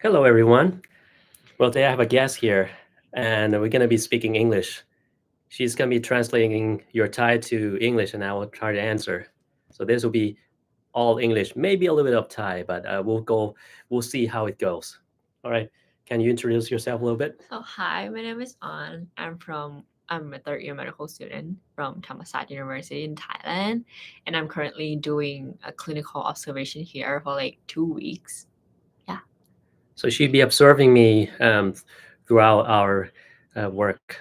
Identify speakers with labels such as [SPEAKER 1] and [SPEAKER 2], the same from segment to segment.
[SPEAKER 1] Hello, everyone. Well, today I have a guest here, and we're going to be speaking English. She's going to be translating your Thai to English, and I will try to answer. So this will be all English, maybe a little bit of Thai, but we'll see how it goes. All right. Can you introduce yourself a little bit?
[SPEAKER 2] So hi, my name is An. I'm a third year medical student from Thammasat University in Thailand, and I'm currently doing a clinical observation here for like 2 weeks. Yeah.
[SPEAKER 1] So she'd be observing me throughout our work.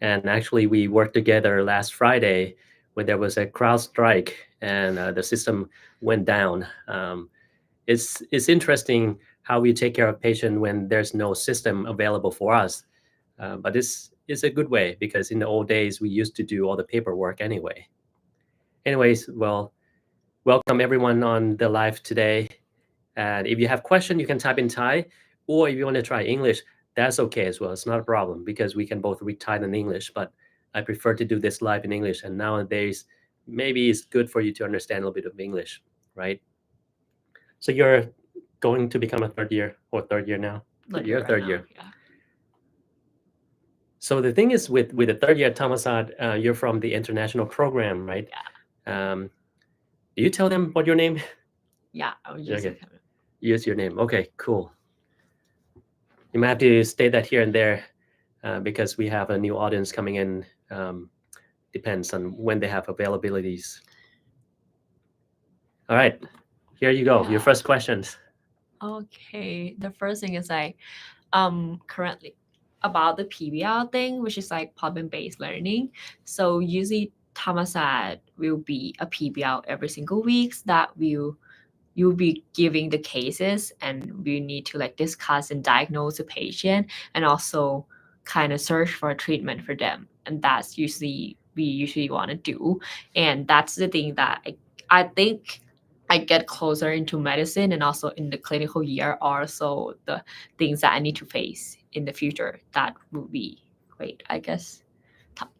[SPEAKER 1] And actually, we worked together last Friday when there was a crowd strike and the system went down. It's interesting how we take care of patient when there's no system available for us. But this is a good way because in the old days we used to do all the paperwork anyway. Anyways, well, welcome everyone on the live today. And if you have question, you can type in Thai, or if you want to try English, that's okay as well. It's not a problem because we can both read Thai and English. But I prefer to do this live in English. And nowadays, maybe it's good for you to understand a little bit of English, right? So you're going to become a third year or third year now.
[SPEAKER 2] Third
[SPEAKER 1] You're
[SPEAKER 2] year
[SPEAKER 1] a
[SPEAKER 2] right
[SPEAKER 1] third
[SPEAKER 2] now.
[SPEAKER 1] year.
[SPEAKER 2] Yeah.
[SPEAKER 1] So the thing is, with the third year at Thammasat, you're from the international program, right?
[SPEAKER 2] Yeah.
[SPEAKER 1] Do you tell them what your name?
[SPEAKER 2] Yeah. I was just
[SPEAKER 1] Okay,
[SPEAKER 2] like,
[SPEAKER 1] use your name. Okay, cool. You might have to state that here and there because we have a new audience coming in. Depends on when they have availabilities. All right, here you go. Your
[SPEAKER 2] yeah.
[SPEAKER 1] first questions.
[SPEAKER 2] Okay. The first thing is like, currently about the PBL thing, which is like problem-based learning. So usually Thammasat will be a PBL every single week that will you'll be giving the cases and we need to like discuss and diagnose the patient and also kind of search for a treatment for them, and that's usually we usually want to do. And that's the thing that I think I get closer into medicine and also in the clinical year, also the things that I need to face in the future that will be great, I guess.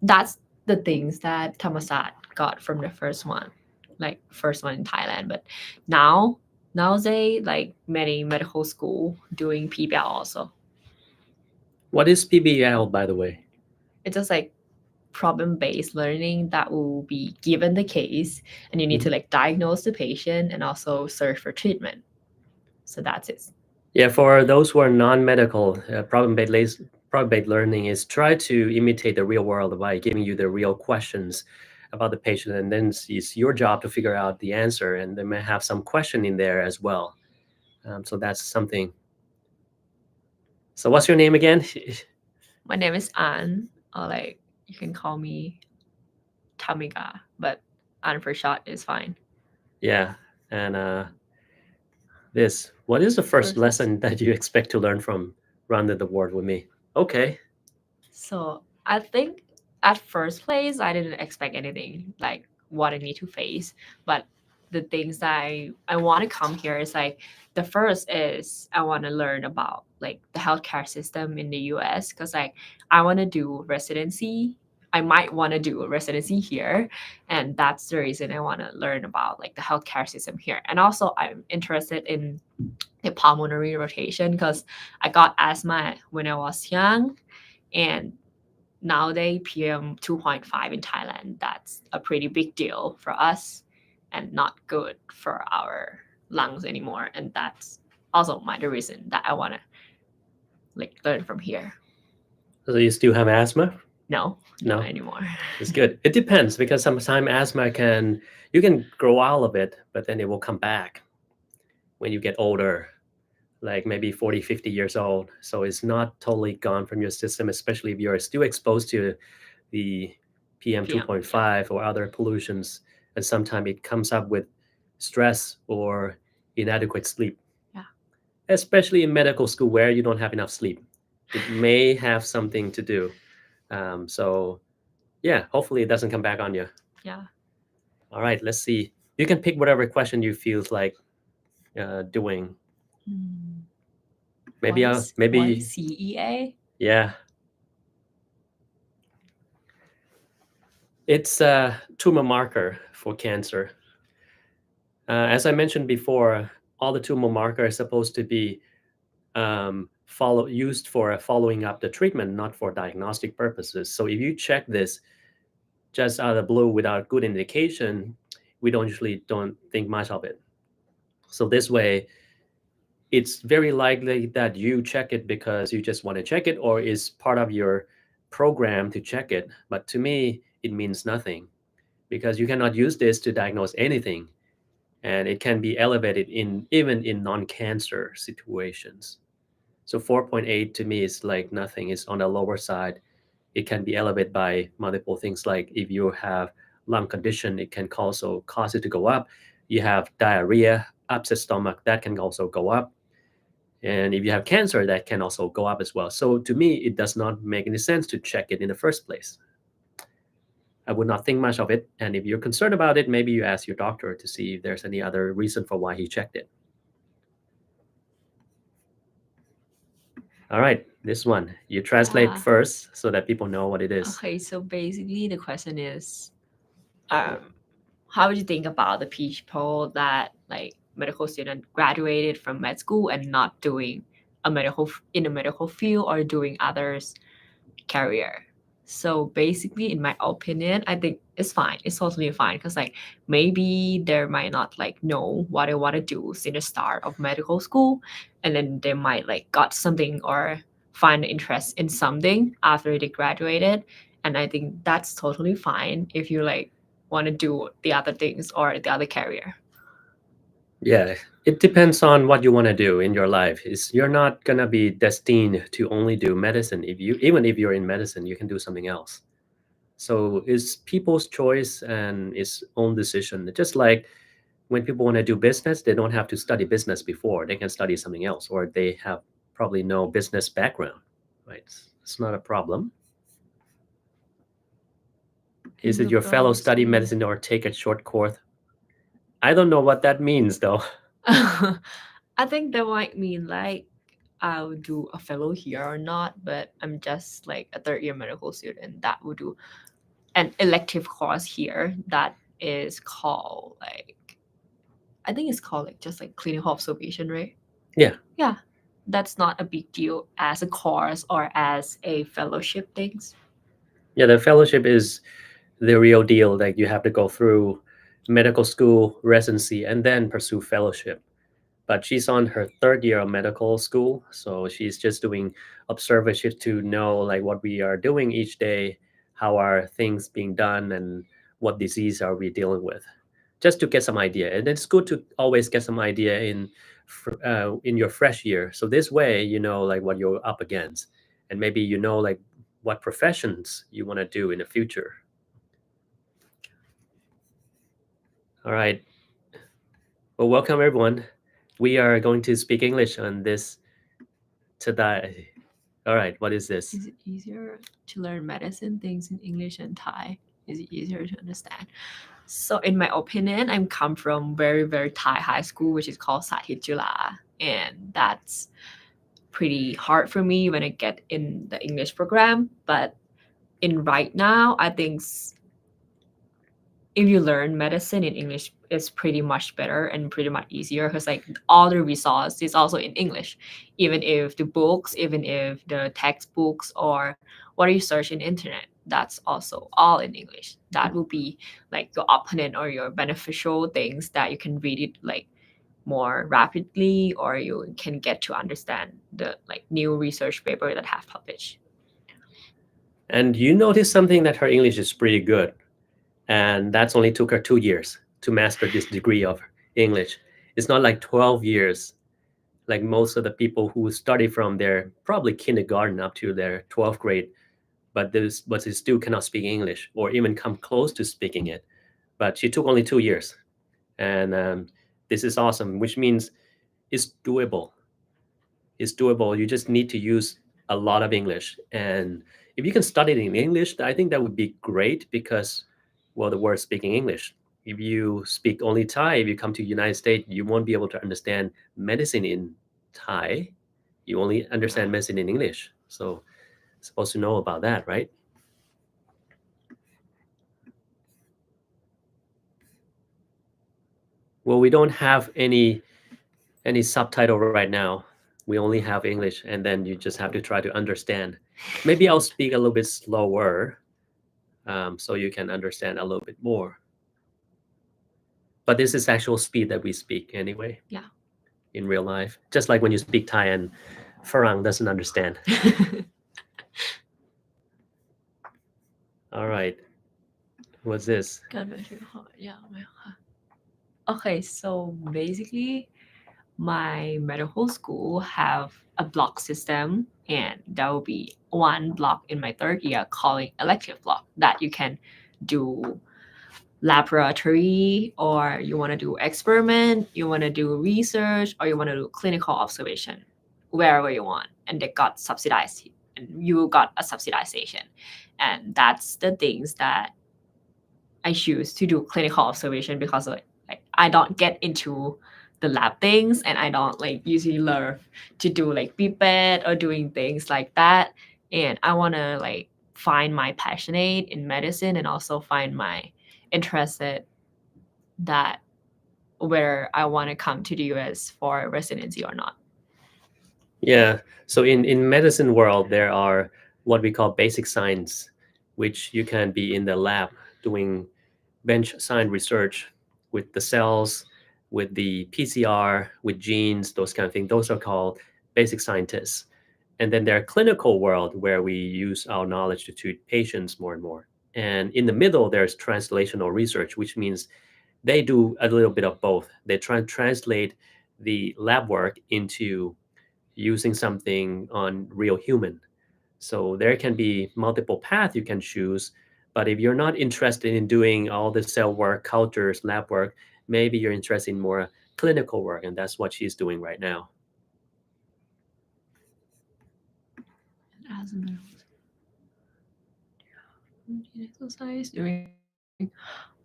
[SPEAKER 2] That's the things that Thammasat got from the first one, like first one in Thailand. But now, nowadays, like many medical school doing PBL also.
[SPEAKER 1] What is PBL, by the way?
[SPEAKER 2] It's just like problem based learning that will be given the case and you need to
[SPEAKER 1] Mhm.
[SPEAKER 2] like diagnose the patient and also search for treatment. So that's it.
[SPEAKER 1] Yeah, for those who are non-medical, problem-based learning is try to imitate the real world by giving you the real questions about the patient, and then it's your job to figure out the answer, and they may have some question in there as well. So that's something. So what's your name again?
[SPEAKER 2] My name is Anne, or like you can call me Tamika, but Anne for short is fine.
[SPEAKER 1] Yeah, and this. What is the first
[SPEAKER 2] First lesson.
[SPEAKER 1] lesson that you expect to learn from Rounded the World with me? Okay.
[SPEAKER 2] So I think at first place I didn't expect anything like what I need to face, but the things that I want to come here is like the first is I want to learn about like the healthcare system in the US because like I want to do residency. I might want to do a residency here, and that's the reason I want to learn about like the healthcare system here. And also I'm interested in the pulmonary rotation because I got asthma when I was young, and nowadays PM 2.5 in Thailand, that's a pretty big deal for us and not good for our lungs anymore. And that's also the reason that I want to like learn from here.
[SPEAKER 1] So you still have asthma?
[SPEAKER 2] No, not
[SPEAKER 1] No,
[SPEAKER 2] anymore.
[SPEAKER 1] it's good. It depends because sometimes asthma can you can grow out of it, but then it will come back when you get older, like maybe 40, 50 years old. So it's not totally gone from your system, especially if you're still exposed to the PM
[SPEAKER 2] PM, yeah,
[SPEAKER 1] 2.5 or other pollutions. And sometimes it comes up with stress or inadequate sleep,
[SPEAKER 2] yeah,
[SPEAKER 1] especially in medical school where you don't have enough sleep. It may have something to do. So, yeah, hopefully it doesn't come back on you.
[SPEAKER 2] yeah.
[SPEAKER 1] All right, let's see. You can pick whatever question you feel like doing.
[SPEAKER 2] Hmm.
[SPEAKER 1] Maybe,
[SPEAKER 2] What is
[SPEAKER 1] maybe,
[SPEAKER 2] CEA?
[SPEAKER 1] yeah. It's a tumor marker for cancer. As I mentioned before, all the tumor marker is supposed to be used for following up the treatment, not for diagnostic purposes. So if you check this just out of the blue without good indication, we don't think much of it. So this way, it's very likely that you check it because you just want to check it, or is part of your program to check it. But to me, it means nothing, because you cannot use this to diagnose anything, and it can be elevated even in non-cancer situations. So 4.8 to me is like nothing. It's on the lower side. It can be elevated by multiple things, like if you have lung condition, it can also cause it to go up. You have diarrhea, upset stomach, that can also go up. And if you have cancer, that can also go up as well. So to me, it does not make any sense to check it in the first place. I would not think much of it. And if you're concerned about it, maybe you ask your doctor to see if there's any other reason for why he checked it. All right, this one. You translate first so that people know what it is.
[SPEAKER 2] Okay, so basically the question is, how would you think about the people that like medical student graduated from med school and not doing a medical field or doing others career? So basically, in my opinion, I think it's fine. It's totally fine, because like maybe they might not like know what they want to do since the start of medical school, and then they might like got something or find interest in something after they graduated. And I think that's totally fine if you like want to do the other things or the other career.
[SPEAKER 1] Yeah, it depends on what you want to do in your life. You're not gonna be destined to only do medicine. Even if you're in medicine, you can do something else. So it's people's choice and its own decision. Just like when people want to do business, they don't have to study business before. They can study something else, or they have probably no business background, right? It's not a problem. Is it your fellow study medicine or take a short course? I don't know what that means, though.
[SPEAKER 2] I think that might mean like I'll do a fellow here or not, but I'm just like a third year medical student that will do an elective course here that is called like, I think it's called like just like clinical observation, right?
[SPEAKER 1] Yeah.
[SPEAKER 2] Yeah. That's not a big deal as a course or as a fellowship things.
[SPEAKER 1] Yeah, the fellowship is the real deal. Like you have to go through medical school, residency, and then pursue fellowship. But she's on her third year of medical school, so she's just doing observership to know like what we are doing each day, how are things being done, and what disease are we dealing with, just to get some idea. And it's good to always get some idea in your fresh year. So this way, you know like what you're up against, and maybe you know like what professions you want to do in the future. All right. Well, welcome everyone. We are going to speak English on this today. All right, what is this?
[SPEAKER 2] Is it easier to learn medicine things in English and Thai? Is it easier to understand? So in my opinion, I'm come from very, very Thai high school, which is called Sahit Jula. And that's pretty hard for me when I get in the English program. But in right now, I think if you learn medicine in English, it's pretty much better and pretty much easier, because like all the resource is also in English. Even if the books, even if the textbooks or what you search in internet, that's also all in English. That will be like your opponent or your beneficial things that you can read it like more rapidly, or you can get to understand the like new research paper that have published.
[SPEAKER 1] And you notice something, that her English is pretty good. And that's only took her 2 years to master this degree of English. It's not like 12 years, like most of the people who study from their probably kindergarten up to their 12th grade, but they still cannot speak English or even come close to speaking it. But she took only 2 years. And this is awesome, which means it's doable. It's doable. You just need to use a lot of English. And if you can study it in English, I think that would be great, because, well, the word speaking English. If you speak only Thai, if you come to United States, you won't be able to understand medicine in Thai. You only understand medicine in English. So supposed to know about that, right? Well, we don't have any subtitle right now. we only have English, and then you just have to try to understand. Maybe I'll speak a little bit slower, so you can understand a little bit more. But this is actual speed that we speak anyway.
[SPEAKER 2] Yeah.
[SPEAKER 1] In real life, just like when you speak Thai and Farang doesn't understand. All right. What's this?
[SPEAKER 2] Yeah. Okay, so basically my medical school have a block system, and there will be one block in my third year calling elective block that you can do laboratory, or you want to do experiment, you want to do research, or you want to do clinical observation wherever you want, and they got subsidized, and you got a subsidization. And that's the things that I choose to do clinical observation, because like I don't get into the lab things, and I don't like usually love to do like pipette or doing things like that. And I want to like find my passionate in medicine, and also find my interested that whether I want to come to the US for residency or not.
[SPEAKER 1] Yeah. So in medicine world, there are what we call basic science, which you can be in the lab doing bench science research with the cells, with the PCR, with genes, those kind of things. Those are called basic scientists. And then there are clinical world where we use our knowledge to treat patients more and more. And in the middle, there's translational research, which means they do a little bit of both. They try and translate the lab work into using something on real human. So there can be multiple paths you can choose. But if you're not interested in doing all the cell work, cultures, lab work, maybe you're interested in more clinical work, and that's what she's doing right now.
[SPEAKER 2] As a exercise doing.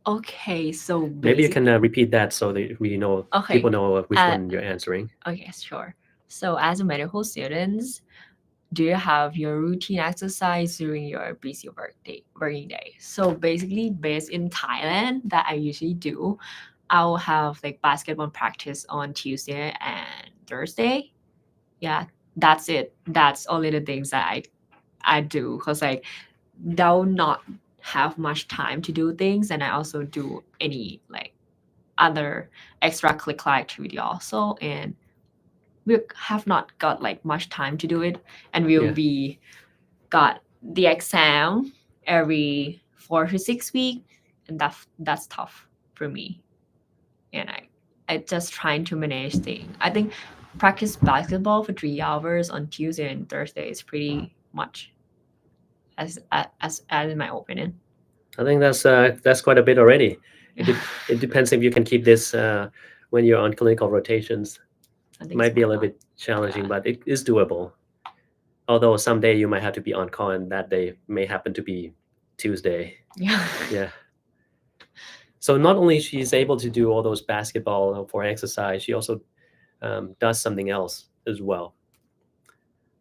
[SPEAKER 2] Okay, so
[SPEAKER 1] maybe you can repeat that so that we know,
[SPEAKER 2] Okay,
[SPEAKER 1] people know which one you're answering.
[SPEAKER 2] Okay, sure. So as a medical student, do you have your routine exercise during your busy working day? So basically, based in Thailand, that I usually do, I'll have like basketball practice on Tuesday and Thursday. Yeah, that's it. That's only the things that I do, because like they'll not have much time to do things, and I also do any like other extracurricular activity also, and we have not got like much time to do it, and we'll
[SPEAKER 1] Yeah.
[SPEAKER 2] be got the exam every 4 to 6 weeks, and that's tough for me. And I just trying to manage things. I think practice basketball for 3 hours on Tuesday and Thursday is pretty much, as in my opinion.
[SPEAKER 1] I think that's quite a bit already. It depends if you can keep this when you're on clinical rotations. It might be a little bit challenging, but it is doable. Although someday you might have to be on call, and that day may happen to be Tuesday.
[SPEAKER 2] Yeah.
[SPEAKER 1] Yeah. So not only she's able to do all those basketball for exercise, she also does something else as well.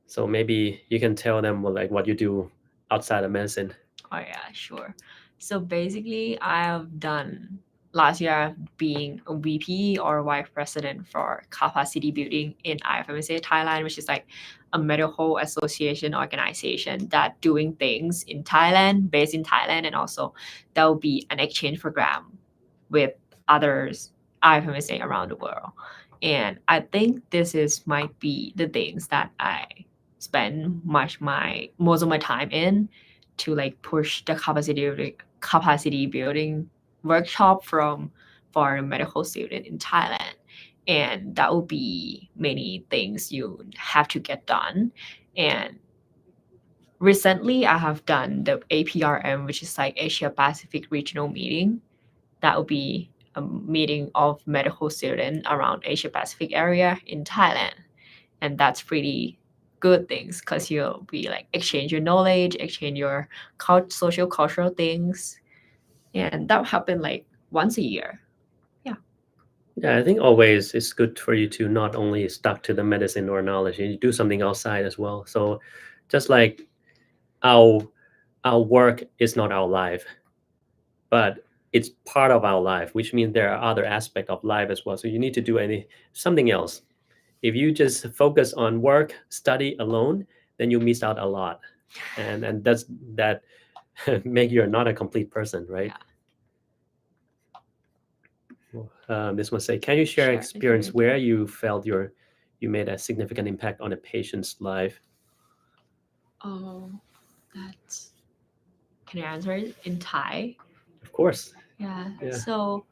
[SPEAKER 1] So maybe you can tell them like what you do outside of medicine.
[SPEAKER 2] Oh yeah, sure. So basically, I have done last year being a VP or vice president for capacity building in IFMSA Thailand, which is like a medical association organization that doing things in Thailand, based in Thailand, and also there will be an exchange program with others IFMSA around the world. And I think this is might be the things that I spend most of my time in, to like push the capacity building workshop for a medical student in Thailand. And that will be many things you have to get done. And recently I have done the APRM, which is like Asia Pacific Regional Meeting. That will be a meeting of medical students around Asia Pacific area in Thailand. And that's pretty good things, because you'll be like exchange your knowledge, exchange your social cultural things, and that will happen like once a year.
[SPEAKER 1] Yeah, I think always it's good for you to not only stuck to the medicine or knowledge, you do something outside as well. So just like our work is not our life, but it's part of our life, which means there are other aspects of life as well. So you need to do something else. If you just focus on work, study alone, then you miss out a lot, and that's that make you not a complete person, right? This one say, can you share experience where you felt you made a significant impact on a patient's life?
[SPEAKER 2] Oh, that's can I answer it in Thai?
[SPEAKER 1] Of course.
[SPEAKER 2] Yeah. So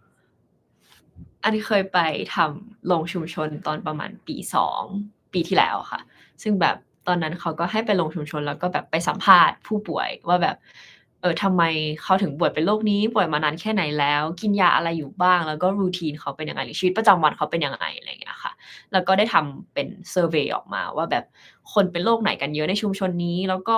[SPEAKER 2] อันนี้เคยไปทำลงชุมชนตอนประมาณปี2ปีที่แล้วค่ะซึ่งแบบตอนนั้นเขาก็ให้ไปลงชุมชนแล้วก็แบบไปสัมภาษณ์ผู้ป่วยว่าแบบทำไมเขาถึงป่วยเป็นโรคนี้ป่วยมานานแค่ไหนแล้วกินยาอะไรอยู่บ้างแล้วก็รูทีนเขาเป็นยังไงหรือชีวิตประจำวันเขาเป็นยังไงอะไรอย่างเงี้ยค่ะแล้วก็ได้ทำเป็นเซอร์เวย์ออกมาว่าแบบคนเป็นโรคไหนกันเยอะในชุมชนนี้แล้วก็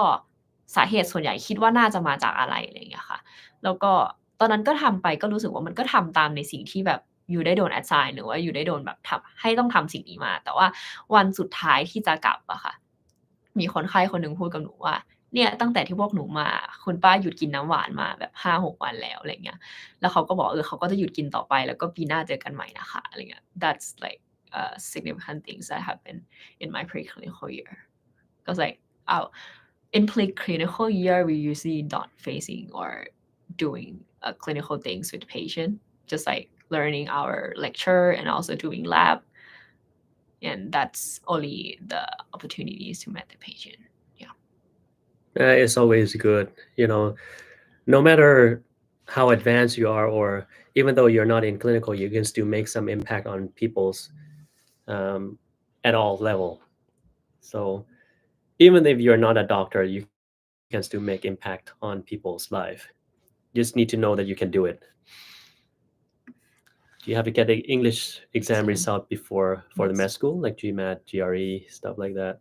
[SPEAKER 2] สาเหตุส่วนใหญ่คิดว่าน่าจะมาจากอะไรอะไรอย่างเงี้ยค่ะแล้วก็ตอนนั้นก็ทำไปก็รู้สึกว่ามันก็ทำตามในสิ่งที่แบบอยู่ได้โดน assign หรือว่าอยู่ได้โดนแบบทำให้ต้องทำสิ่งนี้มาแต่ว่าวันสุดท้ายที่จะกลับอะค่ะมีคนไข้คนหนึ่งพูดกับหนูว่าเนี่ยตั้งแต่ที่พวกหนูมาคุณป้าหยุดกินน้ำหวานมาแบบ 5-6 วันแล้วอะไรเงี้ยแล้วเขาก็บอกเขาก็จะหยุดกินต่อไปแล้วก็ปีหน้าเจอกันใหม่นะคะอะไรเงี้ย that's like significant things that happen in my preclinical year because like in preclinical year we usually not facing or doing clinical things with patient just like learning our lecture and also doing lab and that's only the opportunities to meet the patient.
[SPEAKER 1] It's always good, no matter how advanced you are, or even though you're not in clinical, you can still make some impact on people's at all level. So even if you're not a doctor, you can still make impact on people's life. You just need to know that you can do it. Do you have to get the English exam result before for the med school, like GMAT, GRE, stuff like that?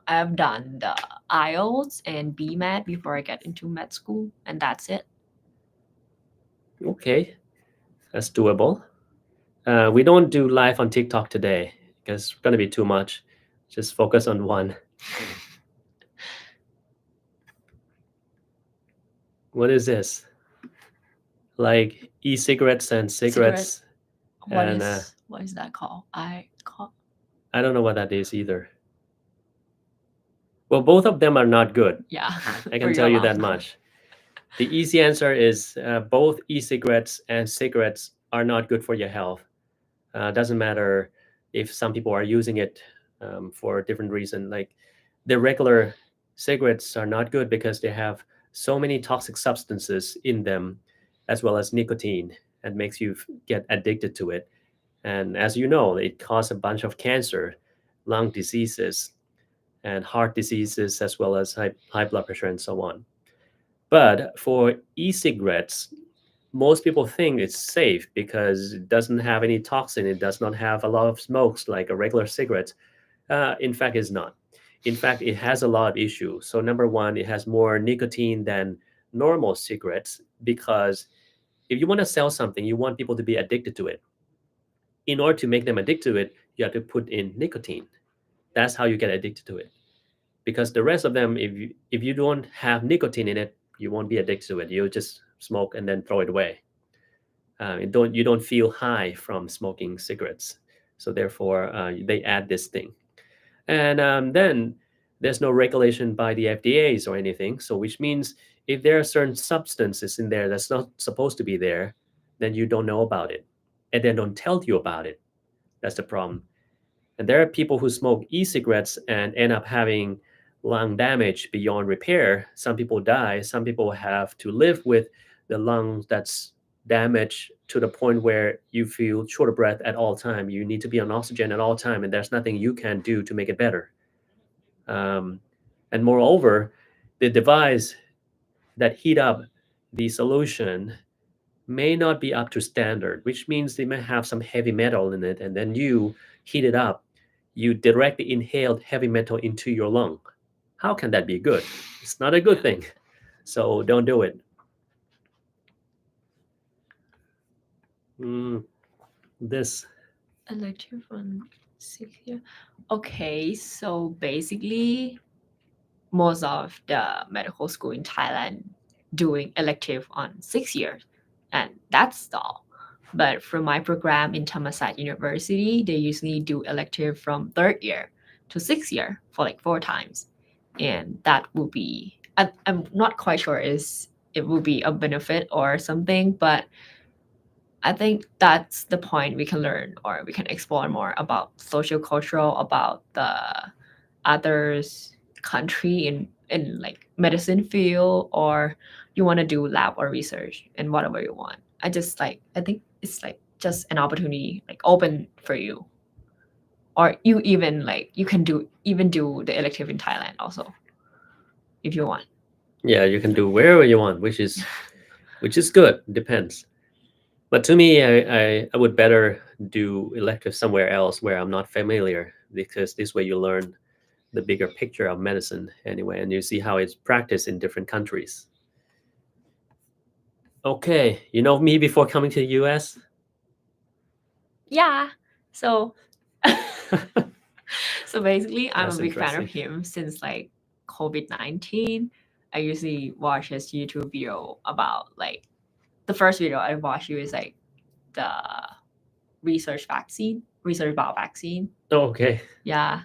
[SPEAKER 2] I've done the IELTS and BMAT before I get into med school, and that's it.
[SPEAKER 1] Okay, that's doable. We don't do live on TikTok today because it's going to be too much. Just focus on one. What is this? Like e-cigarettes and cigarettes.
[SPEAKER 2] What is that called?
[SPEAKER 1] I don't know what that is either. Well, both of them are not good.
[SPEAKER 2] Yeah.
[SPEAKER 1] I can tell you that much. The easy answer is both e-cigarettes and cigarettes are not good for your health. Doesn't matter if some people are using it for a different reason. Like the regular cigarettes are not good because they have so many toxic substances in them, as well as nicotine, and makes you get addicted to it. And as you know, it causes a bunch of cancer, lung diseases, and heart diseases, as well as high blood pressure and so on. But for e-cigarettes, most people think it's safe because it doesn't have any toxin. It does not have a lot of smokes like a regular cigarette. In fact, it's not. In fact, it has a lot of issues. So number one, it has more nicotine than normal cigarettes because if you want to sell something, you want people to be addicted to it. In order to make them addicted to it, you have to put in nicotine. That's how you get addicted to it. Because the rest of them, if you don't have nicotine in it, you won't be addicted to it. You'll just smoke and then throw it away. You don't feel high from smoking cigarettes. So therefore, they add this thing. And then there's no regulation by the FDAs or anything. So which means if there are certain substances in there that's not supposed to be there, then you don't know about it. And they don't tell you about it. That's the problem. And there are people who smoke e-cigarettes and end up having lung damage beyond repair. Some people die. Some people have to live with the lung that's damaged to the point where you feel short of breath at all time. You need to be on oxygen at all time, and there's nothing you can do to make it better. And moreover, the device that heat up the solution may not be up to standard, which means they may have some heavy metal in it, and then you heat it up. You directly inhaled heavy metal into your lung. How can that be good? It's not a good thing. So don't do it. This
[SPEAKER 2] elective on 6 year. Okay, so basically most of the medical school in Thailand doing elective on 6 years, and that's all. But for my program in Thammasat University, they usually do elective from 3rd year to 6th year for like 4 times. And that will be, I'm not quite sure is it will be a benefit or something, but I think that's the point we can learn or we can explore more about social cultural, about the others country in like medicine field, or you want to do lab or research and whatever you want. I think it's like just an opportunity like open for you. Or you even like you can do the elective in Thailand also if you want.
[SPEAKER 1] Yeah, you can do wherever you want, which is good. Depends. But to me, I would better do elective somewhere else where I'm not familiar, because this way you learn the bigger picture of medicine anyway, and you see how it's practiced in different countries. Okay, you know me before coming to the US?
[SPEAKER 2] Yeah. So so basically I'm
[SPEAKER 1] That's
[SPEAKER 2] a big fan of
[SPEAKER 1] interesting.
[SPEAKER 2] him since like COVID-19. I usually watch his YouTube video about like the first video I watched was like the research about vaccine.
[SPEAKER 1] Oh, okay.
[SPEAKER 2] Yeah.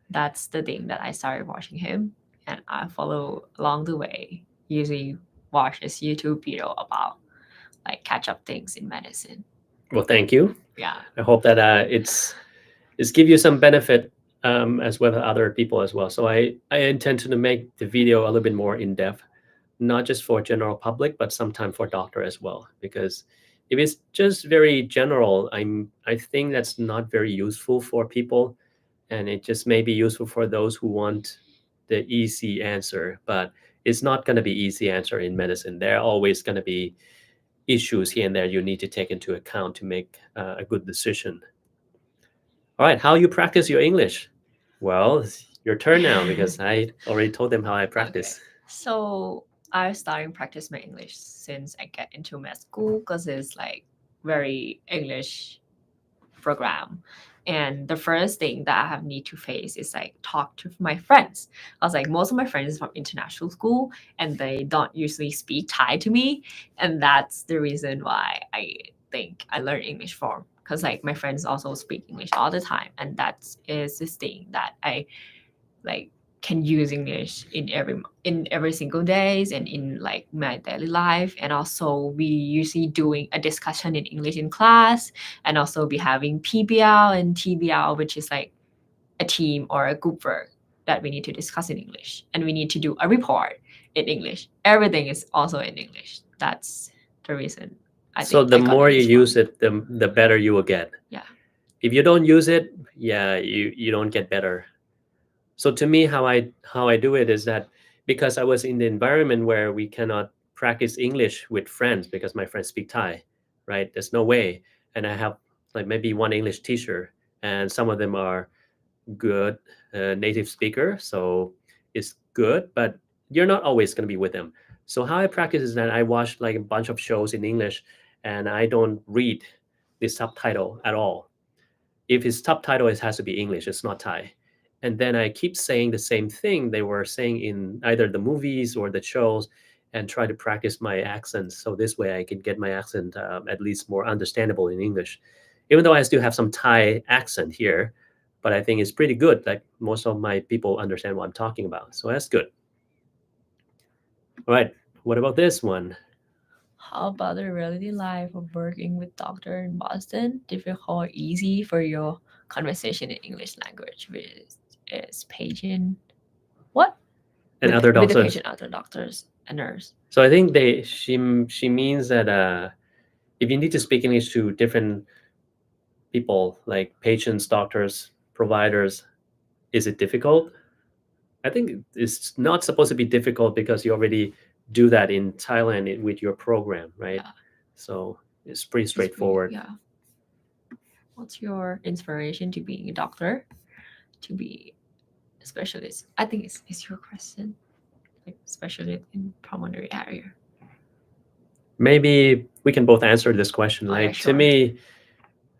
[SPEAKER 2] That's the thing that I started watching him, and I follow along the way. Usually watch his YouTube video about like catch up things in medicine.
[SPEAKER 1] Well, thank you.
[SPEAKER 2] Yeah.
[SPEAKER 1] I hope that it's give you some benefit, as well as other people as well. So I intend to make the video a little bit more in depth, not just for general public, but sometimes for doctor as well. Because if it's just very general, I think that's not very useful for people, and it just may be useful for those who want the easy answer. But it's not going to be easy answer in medicine. There are always going to be issues here and there you need to take into account to make a good decision. All right, how you practice your English? Well, it's your turn now, because I already told them how I practice.
[SPEAKER 2] Okay. So I started practice my English since I get into med school because it's like very English program. And the first thing that I have need to face is like talk to my friends. I was like, most of my friends is from international school and they don't usually speak Thai to me. And that's the reason why I think I learned English from. Because like my friends also speak English all the time. And that is this thing that I like can use English in every single days and in like my daily life. And also we usually doing a discussion in English in class, and also be having PBL and TBL, which is like a team or a group work that we need to discuss in English, and we need to do a report in English. Everything is also in English. That's the reason
[SPEAKER 1] So the more you use it, the better you will get.
[SPEAKER 2] Yeah.
[SPEAKER 1] If you don't use it, yeah, you don't get better. So to me, how I do it is that because I was in the environment where we cannot practice English with friends because my friends speak Thai, right? There's no way. And I have like maybe one English teacher, and some of them are good native speaker, so it's good, but you're not always going to be with them. So how I practice is that I watch like a bunch of shows in English, and I don't read the subtitle at all. If it's subtitle, it has to be English, it's not Thai. And then I keep saying the same thing they were saying in either the movies or the shows, and try to practice my accent. So this way I can get my accent at least more understandable in English. Even though I still have some Thai accent here, but I think it's pretty good. Like most of my people understand what I'm talking about. So that's good. All right. What about this one?
[SPEAKER 2] How about the reality life of working with doctor in Boston? Difficult or easy for your conversation in English language with patient? What?
[SPEAKER 1] And
[SPEAKER 2] with,
[SPEAKER 1] other
[SPEAKER 2] with the
[SPEAKER 1] doctors.
[SPEAKER 2] patient, other doctors, and nurse.
[SPEAKER 1] So I think she means that if you need to speak English to different people, like patients, doctors, providers, is it difficult? I think it's not supposed to be difficult because you already do that in Thailand with your program, right?
[SPEAKER 2] Yeah.
[SPEAKER 1] So it's pretty straightforward.
[SPEAKER 2] Yeah. What's your inspiration to being a doctor? To be a specialist? I think it's your question. Like specialist in pulmonary area.
[SPEAKER 1] Maybe we can both answer this question.
[SPEAKER 2] Okay,
[SPEAKER 1] Like
[SPEAKER 2] sure.
[SPEAKER 1] to me,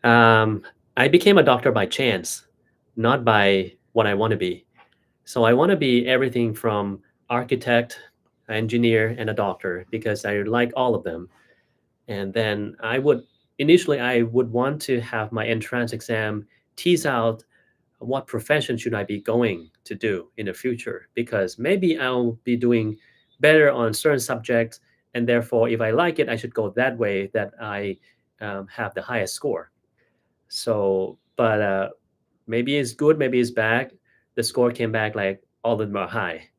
[SPEAKER 1] I became a doctor by chance, not by what I want to be. So I want to be everything from architect, engineer, and a doctor because I like all of them. And then I would initially I would want to have my entrance exam tease out what profession should I be going to do in the future, because maybe I'll be doing better on certain subjects, and therefore if I like it I should go that way, that I have the highest score. So but maybe it's good, maybe it's bad. The score came back like all of them are high,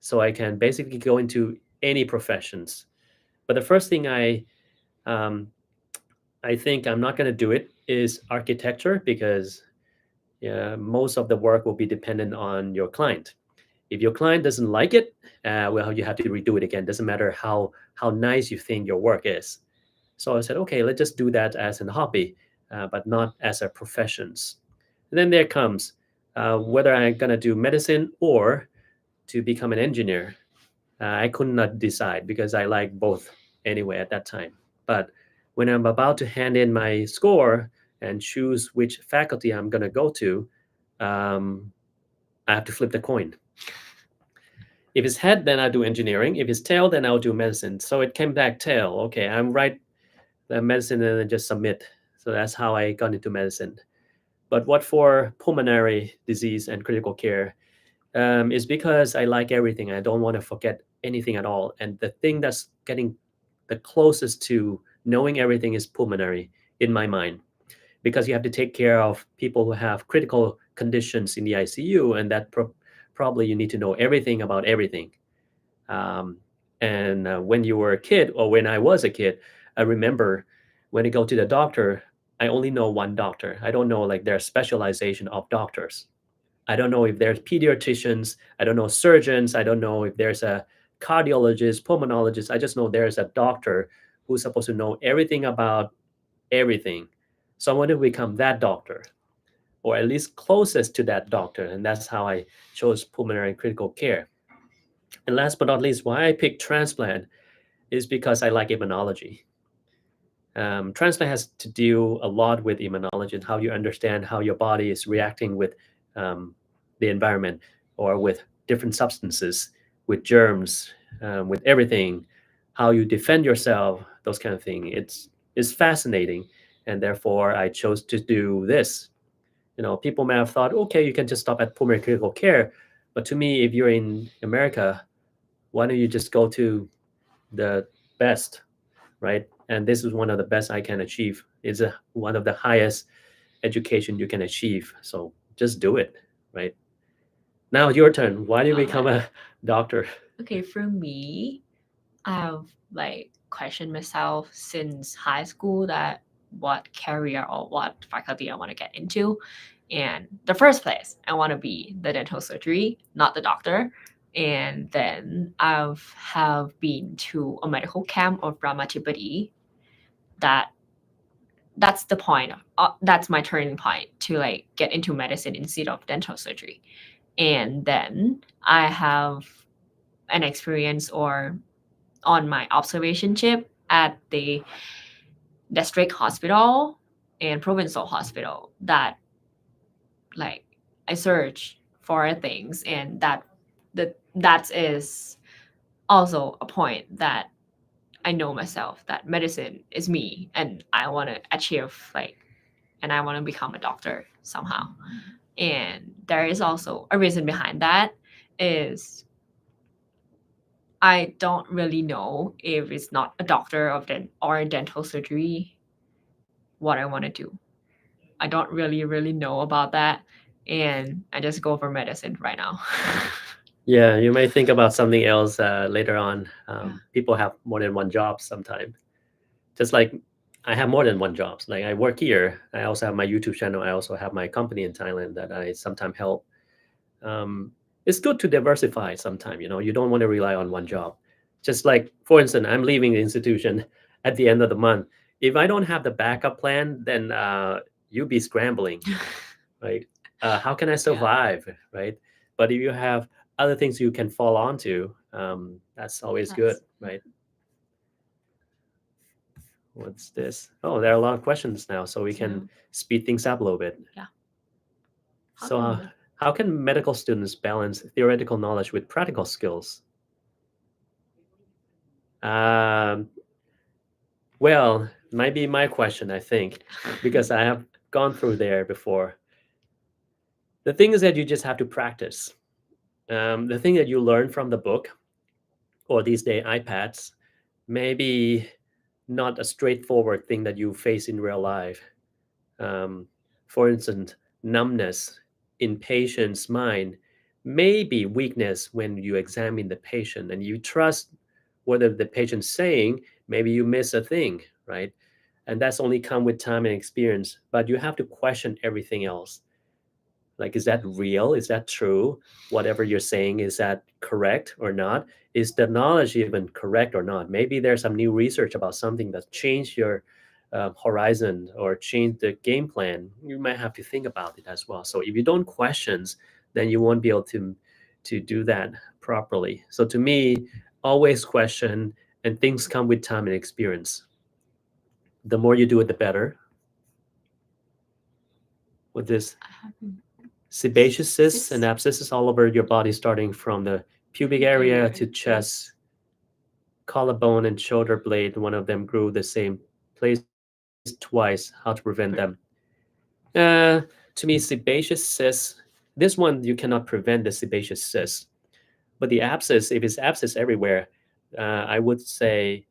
[SPEAKER 1] so I can basically go into any professions. But the first thing um, I think I'm not going to do it is architecture, because yeah, most of the work will be dependent on your client. If your client doesn't like it, well, you have to redo it again. Doesn't matter how nice you think your work is. So I said, okay, let's just do that as a hobby, but not as a professions. And then there comes whether I'm gonna do medicine or to become an engineer. I could not decide because I like both anyway at that time. But when I'm about to hand in my score and choose which faculty I'm gonna go to, um, I have to flip the coin. If it's head, then I'll do engineering. If it's tail, then I'll do medicine. So it came back tail. Okay, I'm right the medicine and then just submit. So that's how I got into medicine. But what for pulmonary disease and critical care is because I like everything. I don't want to forget anything at all. And the thing that's getting the closest to knowing everything is pulmonary in my mind, because you have to take care of people who have critical conditions in the ICU, and that probably you need to know everything about everything. And when you were a kid, or when I was a kid, I remember when I go to the doctor, I only know one doctor. I don't know like their specialization of doctors. I don't know if there's pediatricians. I don't know surgeons. I don't know if there's a cardiologist, pulmonologist. I just know there's a doctor who's supposed to know everything about everything. So I want to become that doctor, or at least closest to that doctor. And that's how I chose pulmonary critical care. And last but not least, why I picked transplant is because I like immunology. Transplant has to do a lot with immunology and how you understand how your body is reacting with the environment, or with different substances, with germs, with everything, how you defend yourself, those kind of things. It's fascinating, and therefore I chose to do this. People may have thought, okay, you can just stop at pulmonary critical care, but to me, if you're in America, why don't you just go to the best, right? And this is one of the best I can achieve. It's one of the highest education you can achieve. So just do it, right? Now your turn. Why do you become a doctor?
[SPEAKER 2] Okay, for me, I've like questioned myself since high school that what career or what faculty I want to get into. And the first place, I want to be the dental surgery, not the doctor. And then have been to a medical camp of Ramatipati. That's the point. That's my turning point to like get into medicine instead of dental surgery. And then I have an experience or on my observation trip at the district hospital and provincial hospital that like I search for things, and that is also a point that I know myself that medicine is me and I want to achieve and I want to become a doctor somehow. And there is also a reason behind that is I don't really know if it's not a doctor or a dental surgery what I want to do. I don't really know about that, and I just go for medicine right now.
[SPEAKER 1] Yeah, you may think about something else later on. People have more than one job sometimes. Just like I have more than one job. Like I work here. I also have my YouTube channel. I also have my company in Thailand that I sometimes help. It's good to diversify sometimes. You don't want to rely on one job. Just like, for instance, I'm leaving the institution at the end of the month. If I don't have the backup plan, then you'll be scrambling, right? How can I survive, right? But if you have other things you can fall onto, that's always good, right? What's this? Oh, there are a lot of questions now, so we can speed things up a little bit.
[SPEAKER 2] Yeah.
[SPEAKER 1] So, how can medical students balance theoretical knowledge with practical skills? Well, might be my question, I think, because I have gone through there before. The thing is that you just have to practice. The thing that you learn from the book or these day iPads, maybe not a straightforward thing that you face in real life. For instance, numbness in patient's mind may be weakness when you examine the patient and you trust whether the patient's saying, maybe you miss a thing, right? And that's only come with time and experience, but you have to question everything else. Like, is that real? Is that true? Whatever you're saying, is that correct or not? Is the knowledge even correct or not? Maybe there's some new research about something that changed your horizon or changed the game plan. You might have to think about it as well. So if you don't question, then you won't be able to do that properly. So to me, always question, and things come with time and experience. The more you do it, the better. With this sebaceous cysts and abscesses all over your body, starting from the pubic area to chest, collarbone, and shoulder blade. One of them grew the same place twice. How to prevent them? To me, sebaceous cysts, this one you cannot prevent the sebaceous cysts. But the abscess, if it's abscess everywhere, I would say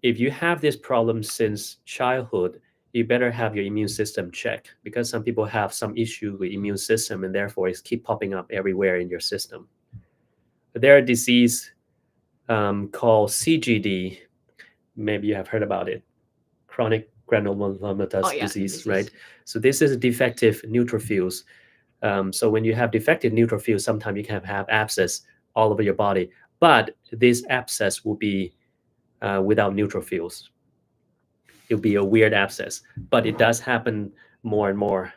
[SPEAKER 1] if you have this problem since childhood, you better have your immune system checked, because some people have some issue with immune system and therefore it's keep popping up everywhere in your system. But there are disease called CGD. Maybe you have heard about it. Chronic granulomatous disease, right? So this is defective neutrophils. So when you have defective neutrophils, sometimes you can have abscess all over your body, but this abscess will be without neutrophils. It'll be a weird abscess, but it does happen more and more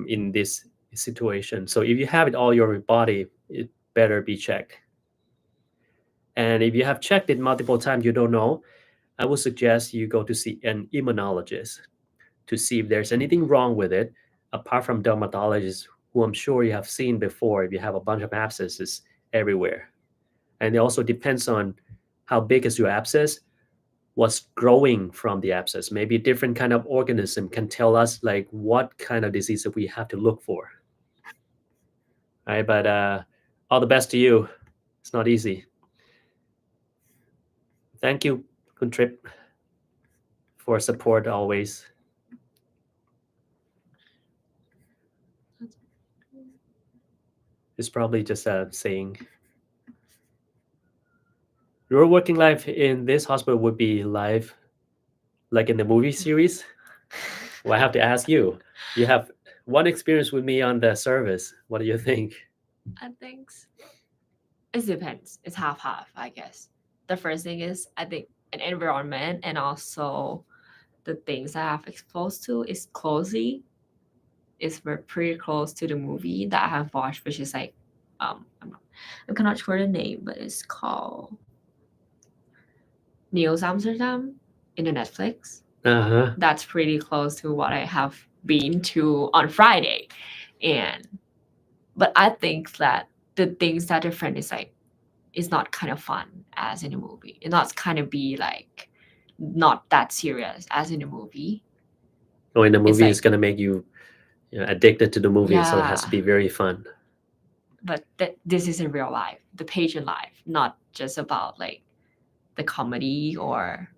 [SPEAKER 1] in this situation. So if you have it all over your body, it better be checked. And if you have checked it multiple times, you don't know, I would suggest you go to see an immunologist to see if there's anything wrong with it, apart from dermatologists, who I'm sure you have seen before if you have a bunch of abscesses everywhere. And it also depends on how big is your abscess, what's growing from the abscess. Maybe a different kind of organism can tell us like what kind of disease that we have to look for. All right, but all the best to you. It's not easy. Thank you, Kun Trip, for support always. It's probably just saying your working life in this hospital would be live like in the movie series. Well, I have to ask you. You have one experience with me on the service. What do you think?
[SPEAKER 2] I think it depends. It's half, I guess. The first thing is, I think, an environment, and also the things I have exposed to is closely. It's pretty close to the movie that I have watched, which is like, I'm not sure the name, but it's called News Amsterdam in the Netflix. That's pretty close to what I have been to on Friday. But I think that the things that are different is like, it's not kind of fun as in a movie. It's not kind of be like not that serious as in a movie.
[SPEAKER 1] Oh, in the movie, it's gonna make you addicted to the movie, so it has to be very fun.
[SPEAKER 2] But this is in real life, the patient life, not just about like the comedy or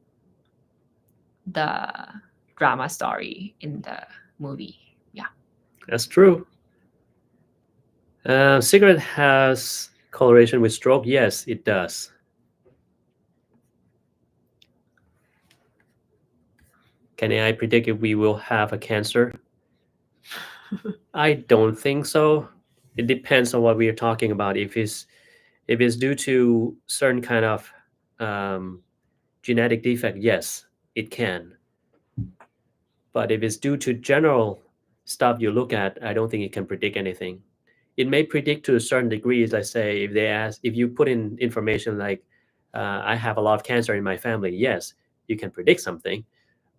[SPEAKER 2] the drama story in the movie. Yeah,
[SPEAKER 1] that's true. Cigarette has correlation with stroke. Yes, it does. Can AI predict if we will have a cancer? I don't think so. It depends on what we are talking about. If it's due to certain kind of genetic defect, yes, it can. But if it's due to general stuff you look at, I don't think it can predict anything. It may predict to a certain degree, as I say, if you put in information like, I have a lot of cancer in my family, yes, you can predict something.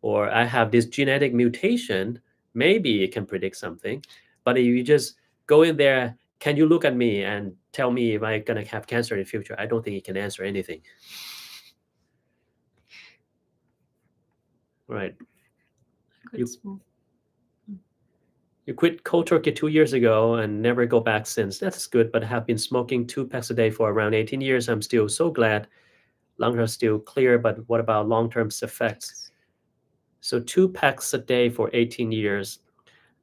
[SPEAKER 1] Or I have this genetic mutation, maybe it can predict something. But if you just go in there, can you look at me and tell me if I'm going to have cancer in the future? I don't think it can answer anything. Right.
[SPEAKER 2] I could
[SPEAKER 1] You-
[SPEAKER 2] smoke.
[SPEAKER 1] You quit cold turkey 2 years ago and never go back since. That's good, but I have been smoking 2 packs a day for around 18 years. I'm still so glad. Lungs are still clear, but what about long-term effects? So 2 packs a day for 18 years.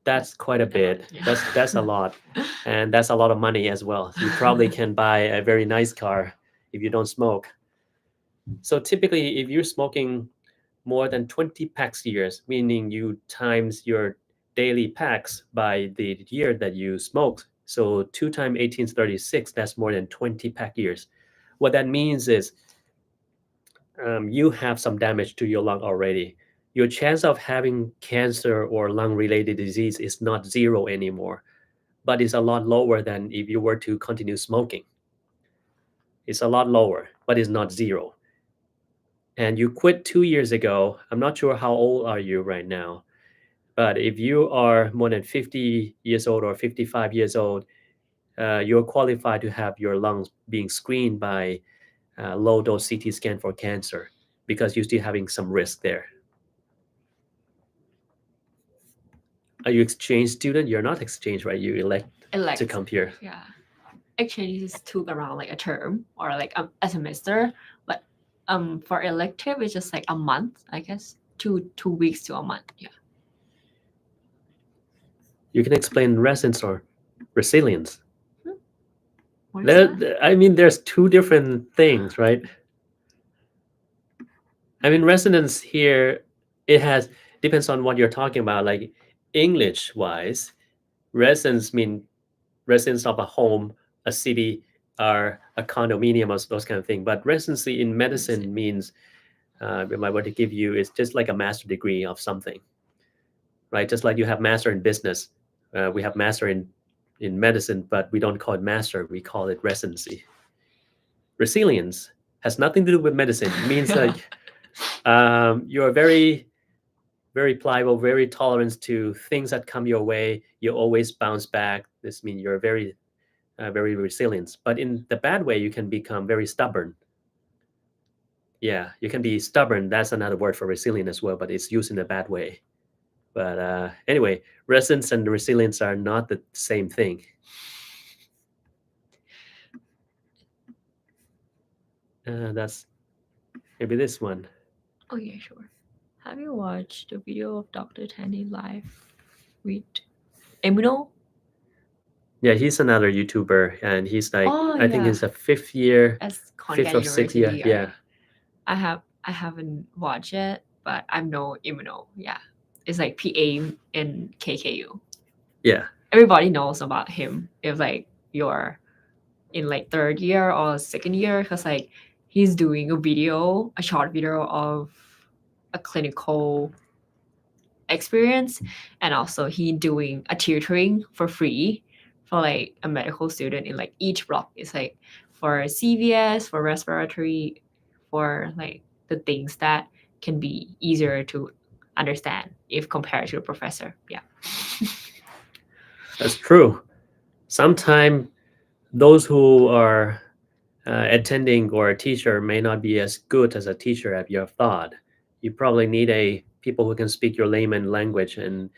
[SPEAKER 1] That's quite a bit.
[SPEAKER 2] Yeah.
[SPEAKER 1] That's a lot. And that's a lot of money as well. You probably can buy a very nice car if you don't smoke. So typically, if you're smoking more than 20 packs a year, meaning you times your daily packs by the year that you smoked. So 2 times 18 is 36. That's more than 20 pack years. What that means is you have some damage to your lung already. Your chance of having cancer or lung-related disease is not zero anymore, but it's a lot lower than if you were to continue smoking. It's a lot lower, but it's not zero. And you quit 2 years ago. I'm not sure how old are you right now, but if you are more than 50 years old or 55 years old, you're qualified to have your lungs being screened by low-dose CT scan for cancer because you're still having some risk there. Are you exchange student? You're not exchange, right? You elect to come here.
[SPEAKER 2] Yeah. Exchanges took around like a term or like a semester, but for elective it's just like a month, I guess. 2 weeks to a month. Yeah.
[SPEAKER 1] You can explain resilience or resilience.
[SPEAKER 2] What is that?
[SPEAKER 1] I mean, there's two different things, right? I mean, resonance here, it has depends on what you're talking about. Like English wise, residence mean residence of a home, a city, or a condominium, or those kind of things. But residency in medicine means, if I were to give you, is just like a master degree of something, right? Just like you have master in business, we have master in medicine, but we don't call it master, we call it residency. Resilience has nothing to do with medicine. It means like you're very pliable, very tolerant to things that come your way. You always bounce back. This means you're very resilient. But in the bad way, you can become very stubborn. Yeah, you can be stubborn. That's another word for resilient as well, but it's used in a bad way. But anyway, resilience and resilience are not the same thing. That's maybe this one.
[SPEAKER 2] Oh yeah, sure. Have you watched the video of Dr. Tanny live with Emino?
[SPEAKER 1] Yeah, he's another YouTuber, and he's like,
[SPEAKER 2] Oh,
[SPEAKER 1] I think
[SPEAKER 2] yeah.
[SPEAKER 1] he's a fifth year,
[SPEAKER 2] As
[SPEAKER 1] fifth or sixth year.
[SPEAKER 2] University,
[SPEAKER 1] Yeah,
[SPEAKER 2] right? I haven't watched it, but I know Emino. Yeah. It's like PA in KKU.
[SPEAKER 1] yeah,
[SPEAKER 2] Everybody knows about him if like you're in like third year or second year, because like he's doing a short video of a clinical experience, and also he doing a tutoring for free for like a medical student in like each block. It's like for CVS, for respiratory, for like the things that can be easier to understand if compared to a professor. Yeah.
[SPEAKER 1] that's true. Sometimes those who are attending or a teacher may not be as good as a teacher as you have thought. You probably need people who can speak your layman language and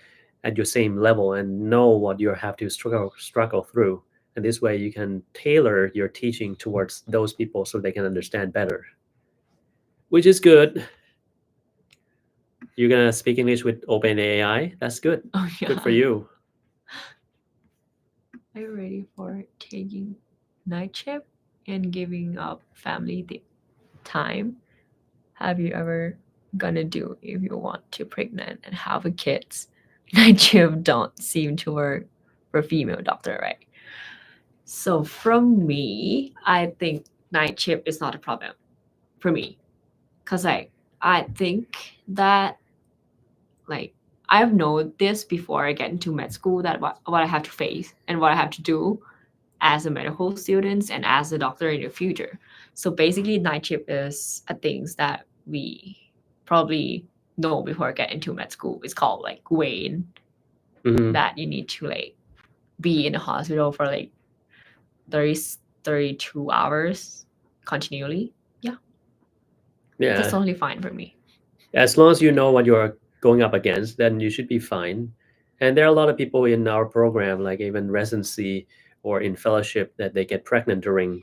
[SPEAKER 1] at your same level and know what you have to struggle through. And this way you can tailor your teaching towards those people so they can understand better, which is good. You're gonna speak English with OpenAI. That's good.
[SPEAKER 2] Oh yeah.
[SPEAKER 1] Good for you.
[SPEAKER 2] Are you ready for taking night shift and giving up family time? Have you ever gonna do if you want to pregnant and have a kids? Night shift don't seem to work for female doctor, right? So from me, I think night shift is not a problem for me, cause like I think that like I've known this before I get into med school, that what I have to face and what I have to do as a medical student and as a doctor in the future. So basically, night shift is a things that we probably know before I get into med school. It's called like Wayne,
[SPEAKER 1] Mhm.
[SPEAKER 2] that you need to like be in the hospital for like 32 hours continually. Yeah,
[SPEAKER 1] Yeah.
[SPEAKER 2] that's totally fine for me.
[SPEAKER 1] As long as you know what you're going up against, then you should be fine. And there are a lot of people in our program, like even residency or in fellowship, that they get pregnant during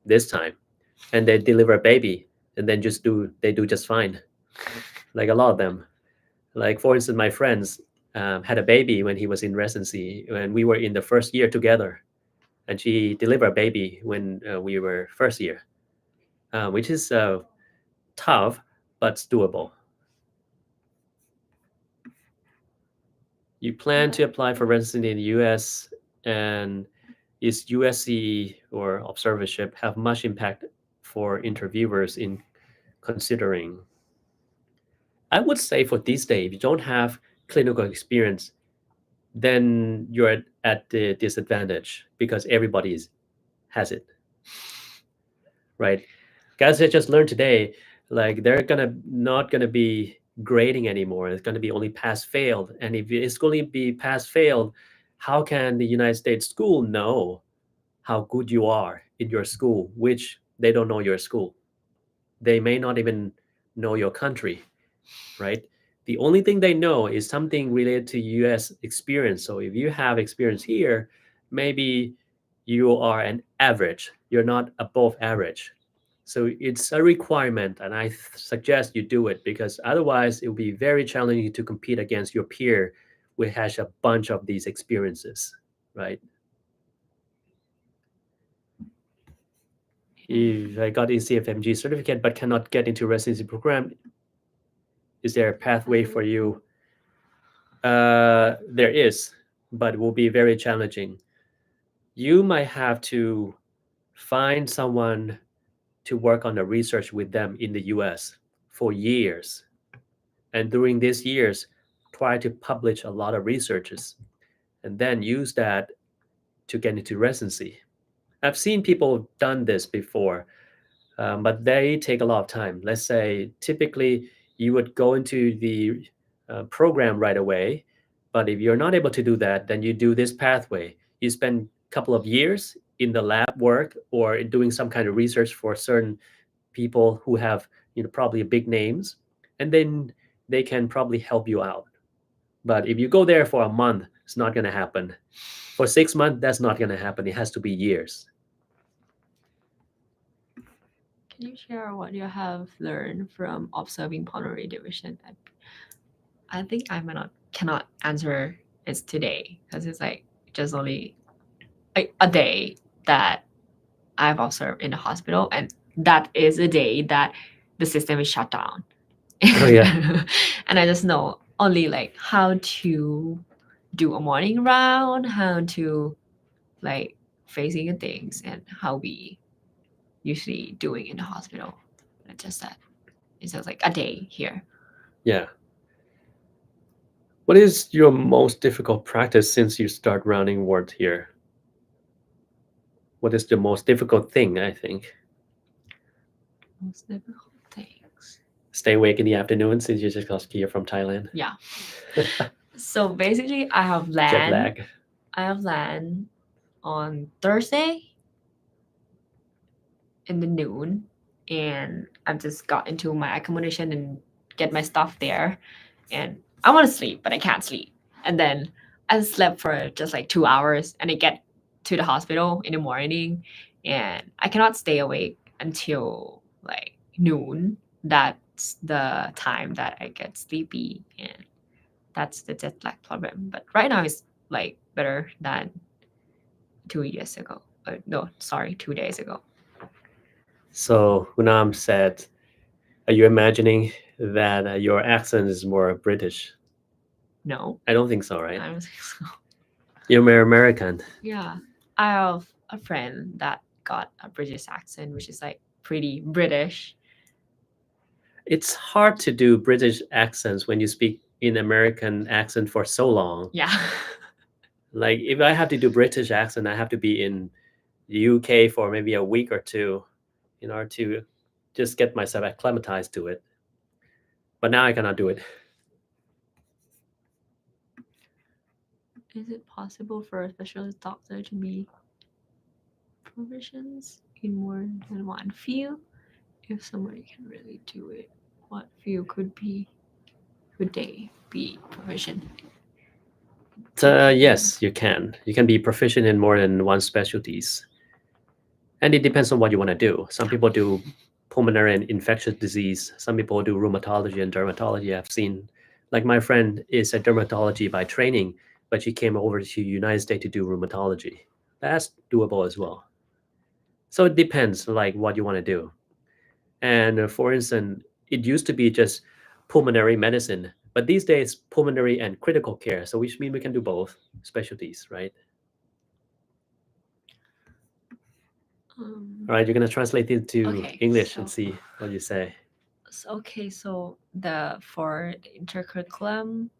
[SPEAKER 1] this time, and they deliver a baby, and then they do just fine. Like a lot of them. Like for instance, my friends had a baby when he was in residency, when we were in the first year together, and she delivered a baby when we were first year, which is tough but doable. You plan to apply for residency in the US, and is USC or observership have much impact for interviewers in considering? I would say for this day, if you don't have clinical experience, then you're at the disadvantage because everybody has it, right? Guys that just learned today, like they're not gonna be grading anymore. It's gonna be only pass failed, and if it's going to be pass failed, how can the United States school know how good you are in your school, which they don't know your school? They may not even know your country, right? The only thing they know is something related to US experience. So if you have experience here, maybe you are an average, you're not above average. So it's a requirement, and I suggest you do it, because otherwise it will be very challenging to compete against your peer who has a bunch of these experiences, right? If I got ECFMG certificate but cannot get into residency program, is there a pathway for you? There is, but it will be very challenging. You might have to find someone to work on the research with them in the US for years. And during these years, try to publish a lot of researches and then use that to get into residency. I've seen people done this before, but they take a lot of time. Let's say typically you would go into the program right away, but if you're not able to do that, then you do this pathway. You spend a couple of years in the lab work or doing some kind of research for certain people who have probably big names, and then they can probably help you out. But if you go there for a month, it's not going to happen. For 6 months, that's not going to happen. It has to be years.
[SPEAKER 2] Can you share what you have learned from observing pulmonary division? I think I cannot answer it today because it's like just only a day that I've observed in the hospital, and that is a day that the system is shut down.
[SPEAKER 1] Oh, yeah.
[SPEAKER 2] And I just know only like how to do a morning round, how to like facing the things, and how we usually doing in the hospital. But just that it's just like a day here.
[SPEAKER 1] Yeah. What is your most difficult practice since you start rounding wards here? What is the most difficult thing, I think?
[SPEAKER 2] Most difficult things.
[SPEAKER 1] Stay awake in the afternoon since you just got here from Thailand.
[SPEAKER 2] Yeah. So basically, I have
[SPEAKER 1] Jet lag.
[SPEAKER 2] land on Thursday in the noon, and I just got into my accommodation and get my stuff there, and I want to sleep, but I can't sleep. And then I slept for just like 2 hours, and I get to the hospital in the morning, and I cannot stay awake until like noon. That's the time that I get sleepy, and that's the jet lag problem. But right now it's like better than 2 years ago. No, sorry, 2 days ago.
[SPEAKER 1] So Hunam said, are you imagining that your accent is more British?
[SPEAKER 2] No,
[SPEAKER 1] I don't think so, right?
[SPEAKER 2] I don't think so.
[SPEAKER 1] You're more American.
[SPEAKER 2] Yeah, I have a friend that got a British accent, which is like pretty British.
[SPEAKER 1] It's hard to do British accents when you speak in American accent for so long.
[SPEAKER 2] Yeah.
[SPEAKER 1] Like if I have to do British accent, I have to be in the UK for maybe a week or two in order to just get myself acclimatized to it. But now I cannot do it.
[SPEAKER 2] Is it possible for a specialist doctor to be proficient in more than one field if somebody can really do it? what field could they be proficient?
[SPEAKER 1] Yes, you can. You can be proficient in more than one specialties. And it depends on what you want to do. Some people do pulmonary and infectious disease. Some people do rheumatology and dermatology. I've seen, like my friend is a dermatology by training, but she came over to United States to do rheumatology. That's doable as well. So it depends, like what you want to do. And for instance, it used to be just pulmonary medicine, but these days pulmonary and critical care. So which means we can do both specialties, right? All right, you're gonna translate it to
[SPEAKER 2] Okay,
[SPEAKER 1] English
[SPEAKER 2] so-
[SPEAKER 1] and see what you say.
[SPEAKER 2] Okay, so for the intercurriculum,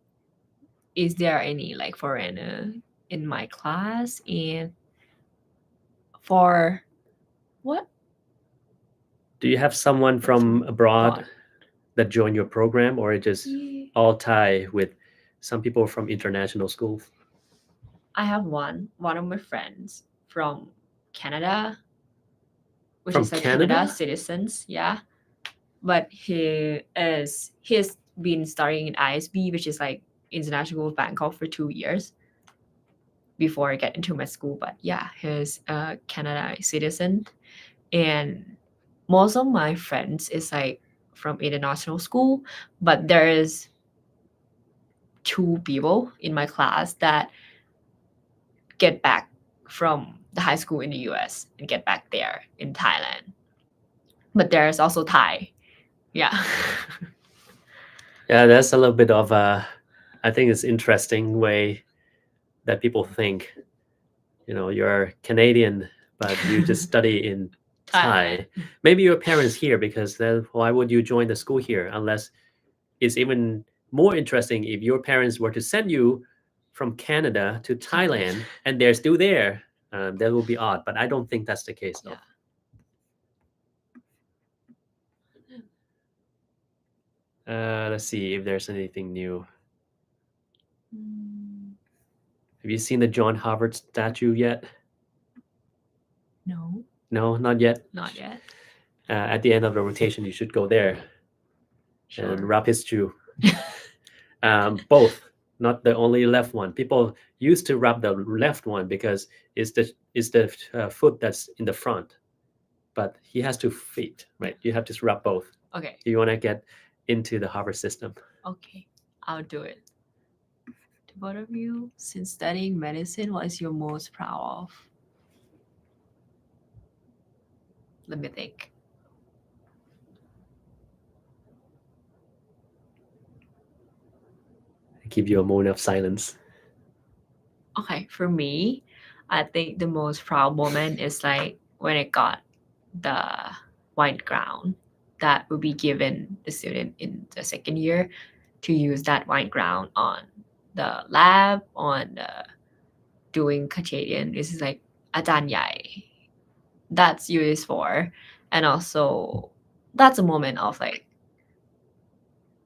[SPEAKER 2] is there any like foreigner in my class? And for what?
[SPEAKER 1] Do you have someone from abroad that joined your program, or it just
[SPEAKER 2] Yeah.
[SPEAKER 1] all Thai with some people from international schools?
[SPEAKER 2] I have one of my friends from Canada, which
[SPEAKER 1] From
[SPEAKER 2] is a
[SPEAKER 1] Canada?
[SPEAKER 2] Canada citizens, yeah. But he's been studying in ISB, which is like International Bangkok, for 2 years before I get into my school. But yeah, he's a Canada citizen, and most of my friends is like from international school, but there is 2 people in my class that get back from the high school in the US and get back there in Thailand. But there's also Thai. Yeah.
[SPEAKER 1] Yeah, that's a little bit of a, I think it's interesting way that people think. You know, you're Canadian, but you just study in Thai. Maybe your parents here, because then why would you join the school here unless it's even more interesting if your parents were to send you from Canada to Thailand and they're still there. That would be odd, but I don't think that's the case though. Let's see if there's anything new. Have you seen the John Harvard statue yet?
[SPEAKER 2] No.
[SPEAKER 1] No, not yet.
[SPEAKER 2] Not yet.
[SPEAKER 1] At the end of the rotation, you should go there and rub his shoe. Both, not the only left one. People used to rub the left one because it's the foot that's in the front, but he has 2 feet, right? You have to rub both.
[SPEAKER 2] Okay.
[SPEAKER 1] You want to get into the Harvard system.
[SPEAKER 2] Okay, I'll do it. To both of you, since studying medicine, what is your most proud of? Let me think.
[SPEAKER 1] I give you a moment of silence.
[SPEAKER 2] Okay, for me, I think the most proud moment is like when I got the white ground that will be given the student in the second year to use that white ground on the lab, on the doing Kachayan. This is like อาจารย์ใหญ่ that's used for. And also that's a moment of like,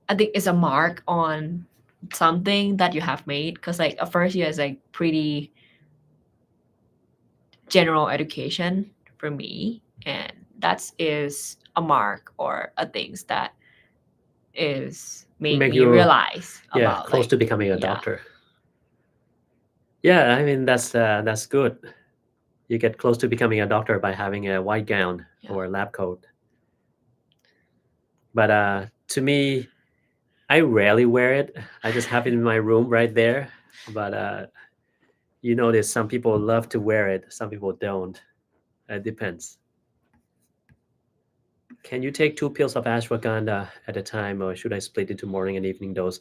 [SPEAKER 2] I think it's a mark on something that you have made, because like a first year is like pretty general education for me, and that is a mark or a things that is make me
[SPEAKER 1] you
[SPEAKER 2] realize about
[SPEAKER 1] close
[SPEAKER 2] like,
[SPEAKER 1] to becoming a doctor. Yeah, I mean that's good. You get close to becoming a doctor by having a white gown or a lab coat. But to me, I rarely wear it. I just have it in my room right there. But you notice some people love to wear it, some people don't. It depends. Can you take 2 pills of ashwagandha at a time, or should I split into morning and evening dose?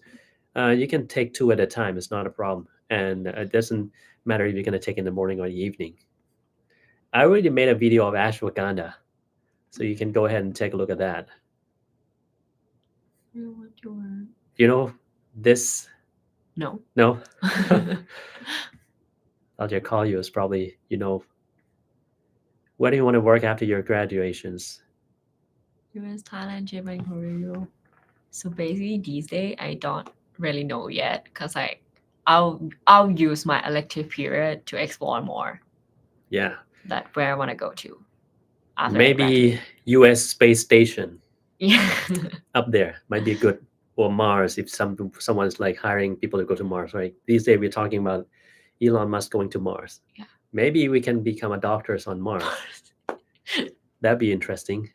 [SPEAKER 1] You can take 2 at a time. It's not a problem, and it doesn't matter if you're going to take in the morning or the evening. I already made a video of ashwagandha, so you can go ahead and take a look at that. You know this?
[SPEAKER 2] No.
[SPEAKER 1] I'll just call you. It's probably, where do you want to work after your graduations?
[SPEAKER 2] US, Thailand, Japan, Korea. So basically these days I don't really know yet, because I'll use my elective period to explore more.
[SPEAKER 1] Yeah.
[SPEAKER 2] That where I want to go to. After
[SPEAKER 1] Maybe US space station.
[SPEAKER 2] Yeah.
[SPEAKER 1] Up there might be good. Or Mars, if someone's like hiring people to go to Mars, right? These days we're talking about Elon Musk going to Mars.
[SPEAKER 2] Yeah.
[SPEAKER 1] Maybe we can become a doctors on Mars. That'd be interesting.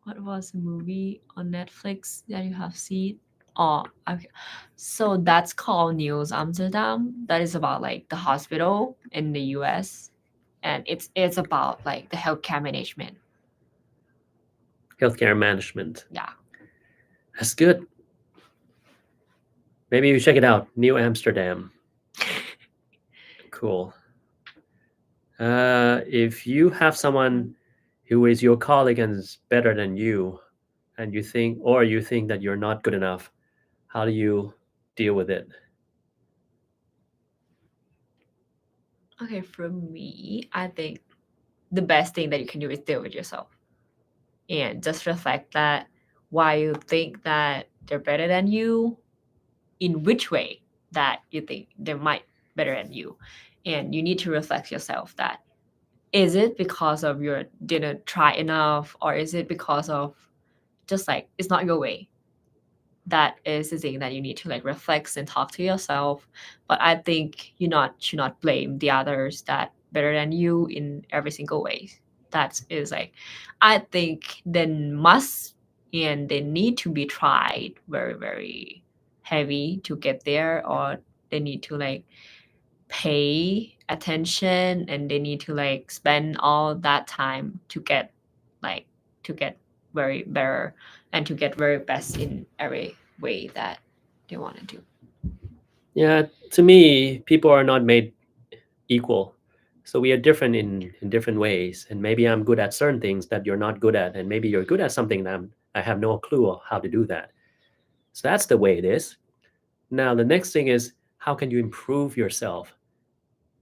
[SPEAKER 2] What was the movie on Netflix that you have seen? Oh, okay. So that's called News Amsterdam. That is about like the hospital in the US, and it's about like the healthcare management.
[SPEAKER 1] Healthcare management.
[SPEAKER 2] Yeah.
[SPEAKER 1] That's good. Maybe you check it out. New Amsterdam. Cool. If you have someone who is your colleague and is better than you, and you think that you're not good enough, how do you deal with it?
[SPEAKER 2] Okay, for me, I think the best thing that you can do is deal with yourself and just reflect that why you think that they're better than you, in which way that you think they might better than you. And you need to reflect yourself that is it because of your didn't try enough, or is it because of just like it's not your way? That is the thing that you need to like reflect and talk to yourself. But I think should not blame the others that better than you in every single way. That is like I think they must and they need to be tried very, very heavy to get there, or they need to like pay attention and they need to like spend all that time to get like to get very better and to get very best in every way that they want to do.
[SPEAKER 1] Yeah, to me, people are not made equal. So we are different in different ways. And maybe I'm good at certain things that you're not good at. And maybe you're good at something that I have no clue of how to do that. So that's the way it is. Now, the next thing is how can you improve yourself?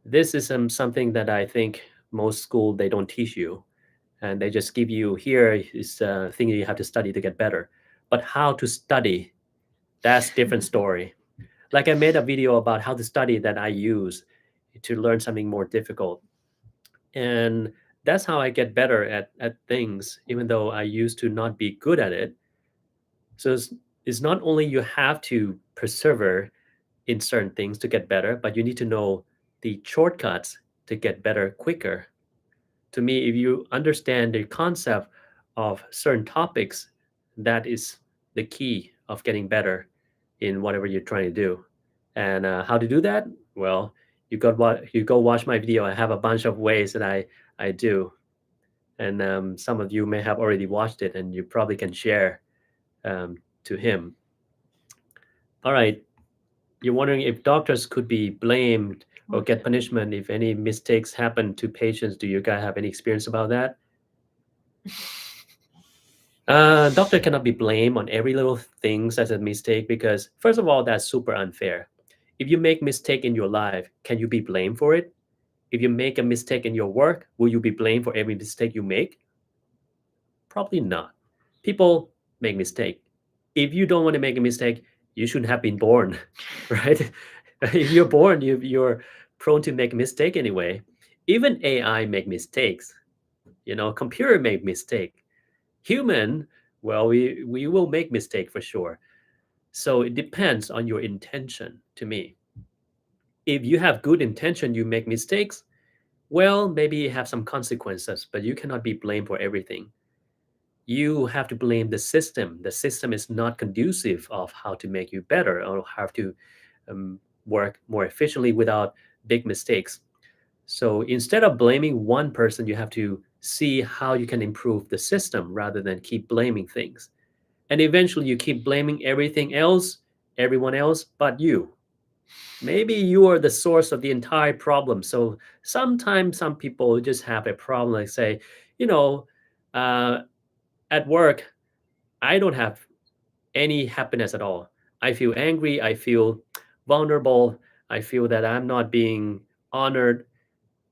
[SPEAKER 1] This is something that I think most school they don't teach you, and they just give you here is a thing you have to study to get better. But how to study, that's different story. Like I made a video about how to study that I use to learn something more difficult, and that's how I get better at things, even though I used to not be good at it. So it's not only you have to persevere in certain things to get better, but you need to know the shortcuts to get better quicker. To me, if you understand the concept of certain topics, that is the key of getting better in whatever you're trying to do. And how to do that? Well, you go watch my video. I have a bunch of ways that I do, and some of you may have already watched it, and you probably can share to him. All right, you're wondering if doctors could be blamed or get punishment if any mistakes happen to patients. Do you guys have any experience about that? Doctor cannot be blamed on every little things as a mistake because first of all, that's super unfair. If you make mistake in your life, can you be blamed for it? If you make a mistake in your work, will you be blamed for every mistake you make? Probably not. People make mistake. If you don't want to make a mistake, you shouldn't have been born, right? If you're born, you're prone to make a mistake anyway. Even AI make mistakes. Computer make mistake. Human, well, we will make mistake for sure. So it depends on your intention to me. If you have good intention, you make mistakes, well, maybe you have some consequences, but you cannot be blamed for everything. You have to blame the system. The system is not conducive of how to make you better or how to work more efficiently without big mistakes. So instead of blaming one person, you have to see how you can improve the system rather than keep blaming things. And eventually you keep blaming everyone else but you. Maybe you are the source of the entire problem. So sometimes some people just have a problem, like say, you know, uh, at work, I don't have any happiness at all. I feel angry. I feel vulnerable. I feel that I'm not being honored.